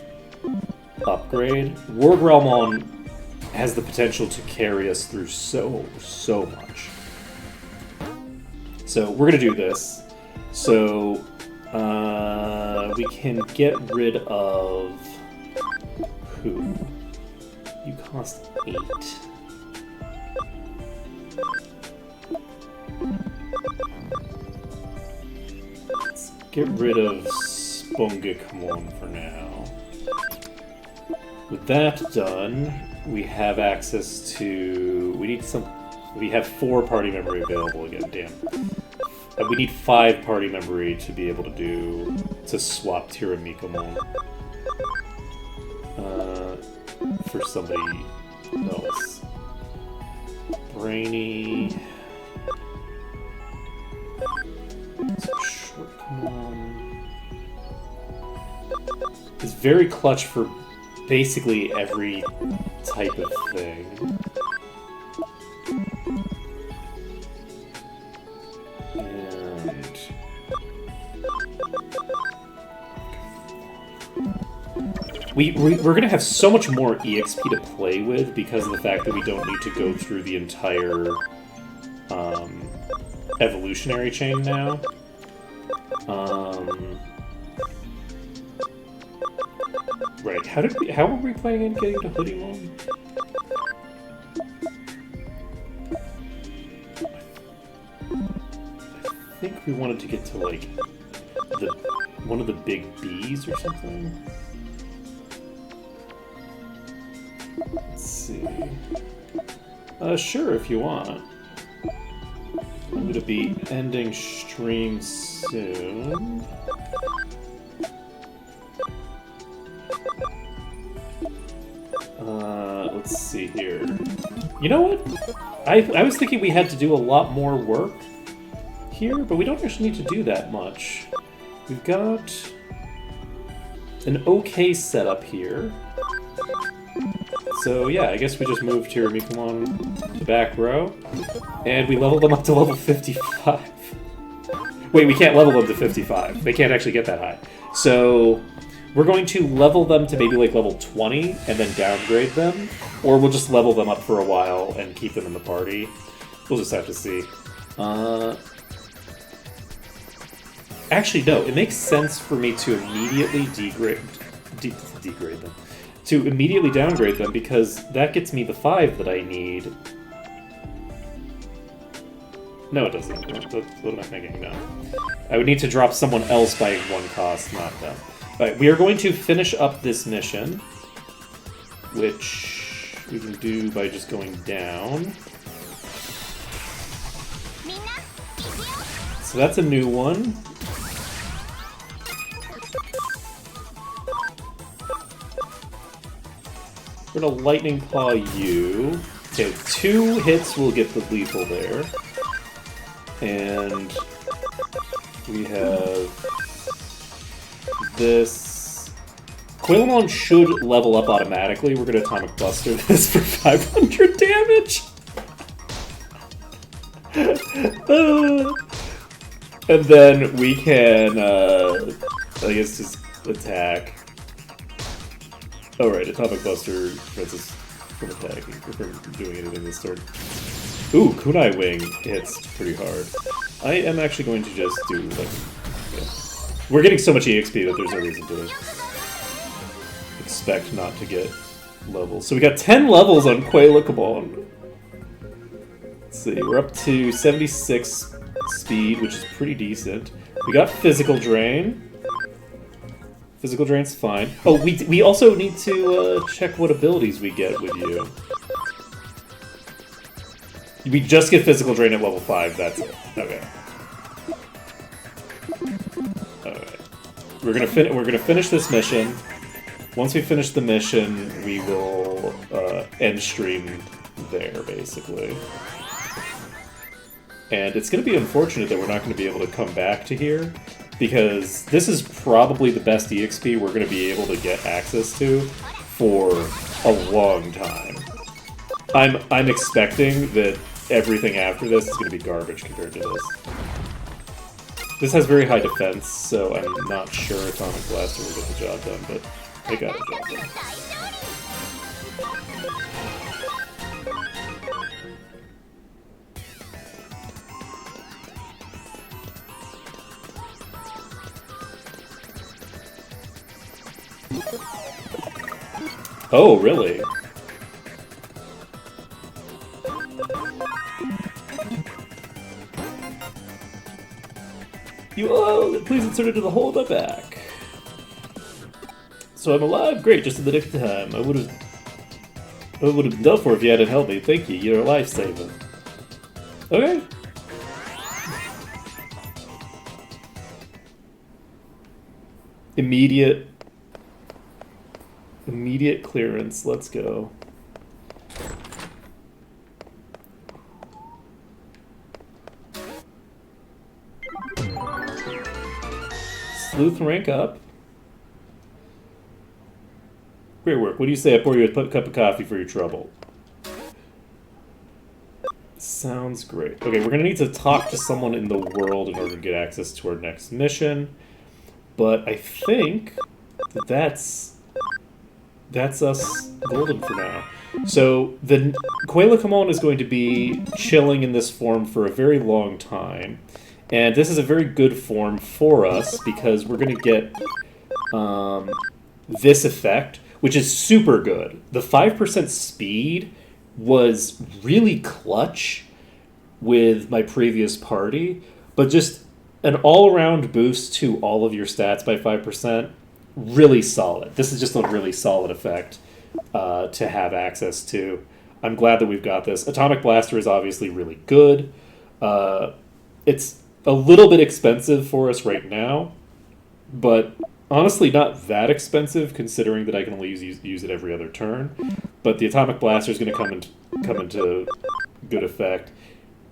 upgrade. Wargrowlmon has the potential to carry us through so much. So, we're gonna do this. So, we can get rid of... who? You cost 8. Let's get rid of Spongikamon for now. With that done, we have access to... We have 4 party memory available again, damn. We need 5 party memory to be able to swap Tiramikamon. for somebody else. Brainy. It's very clutch for basically every type of thing. And we're gonna have so much more EXP to play with because of the fact that we don't need to go through the entire evolutionary chain now. Right, how were we planning on getting to Hoodie Mom? I think we wanted to get to, like, one of the big B's or something. Let's see. Sure, if you want. I'm gonna be ending stream soon. Let's see here. You know what? I was thinking we had to do a lot more work here, but we don't actually need to do that much. We've got an okay setup here. So yeah, I guess we just moved Hiramikumon to back row, and we leveled them up to level 55. Wait, we can't level them to 55. They can't actually get that high. So we're going to level them to maybe like level 20 and then downgrade them, or we'll just level them up for a while and keep them in the party. We'll just have to see. Actually, no, it makes sense for me to immediately degrade them. To immediately downgrade them, because that gets me the 5 that I need. No, it doesn't. What am I thinking? No. I would need to drop someone else by 1 cost, not them. Alright, we are going to finish up this mission, which we can do by just going down. So that's a new one. We're gonna Lightning Paw you. Okay, 2 hits will get the lethal there. And we have this. Quailamon should level up automatically. We're gonna Atomic Buster this for 500 damage. And then we can, I guess, just attack. Oh right, Atomic Buster prevents us from attacking, from doing anything this turn. Ooh, Kunai Wing hits pretty hard. I am actually going to just do, like, yeah. We're getting so much EXP that there's no reason to expect not to get levels. So we got 10 levels on Quailamon. Let's see, we're up to 76 speed, which is pretty decent. We got Physical Drain. Physical Drain's fine. Oh, we also need to check what abilities we get with you. We just get Physical Drain at level 5, that's it. Okay. Alright. We're gonna finish this mission. Once we finish the mission, we will end stream there, basically. And it's going to be unfortunate that we're not going to be able to come back to here, because this is probably the best EXP we're going to be able to get access to for a long time. I'm expecting that everything after this is going to be garbage compared to this. This has very high defense, so I'm not sure Atomic Blaster will get the job done, but they got the job done. Oh, really? Please insert it to the hole of my back. So I'm alive? Great, just in the nick of time. I would have been done for if you hadn't helped me. Thank you, you're a lifesaver. Okay. Immediate clearance. Let's go. Sleuth rank up. Great work. What do you say I pour you a cup of coffee for your trouble? Sounds great. Okay, we're going to need to talk to someone in the world in order to get access to our next mission. But I think that that's us golden for now. So the Quellaquemon is going to be chilling in this form for a very long time. And this is a very good form for us because we're going to get this effect, which is super good. The 5% speed was really clutch with my previous party, but just an all-around boost to all of your stats by 5%, really solid. This is just a really solid effect to have access to. I'm glad that we've got this. Atomic Blaster is obviously really good. It's a little bit expensive for us right now, but honestly not that expensive considering that I can only use it every other turn. But the Atomic Blaster is going to come into good effect.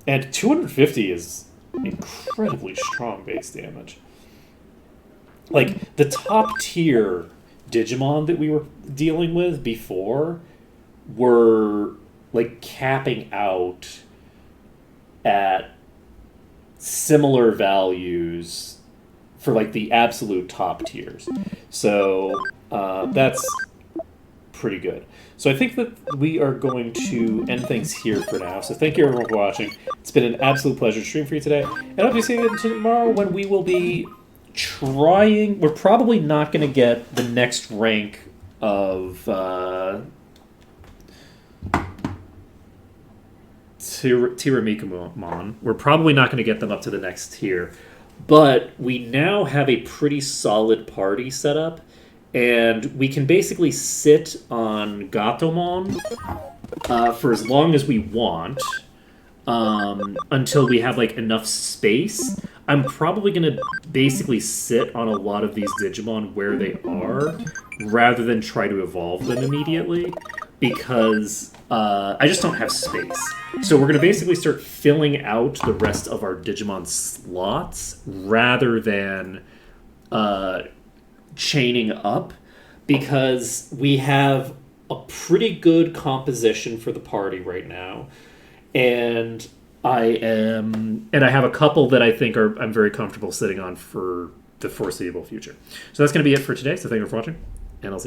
And 250 is incredibly strong base damage. Like, the top tier Digimon that we were dealing with before were, like, capping out at similar values for, like, the absolute top tiers. So, that's pretty good. So I think that we are going to end things here for now. So thank you everyone for watching. It's been an absolute pleasure to stream for you today. And I'll be seeing you tomorrow when we will be trying... We're probably not going to get the next rank of Tiramikumon. We're probably not going to get them up to the next tier. But we now have a pretty solid party set up. And we can basically sit on Gatomon for as long as we want until we have like enough space. I'm probably going to basically sit on a lot of these Digimon where they are rather than try to evolve them immediately because I just don't have space. So we're going to basically start filling out the rest of our Digimon slots rather than... chaining up because we have a pretty good composition for the party right now, and I have a couple that I think I'm very comfortable sitting on for the foreseeable future. So that's going to be it for today. So thank you for watching, and I'll see you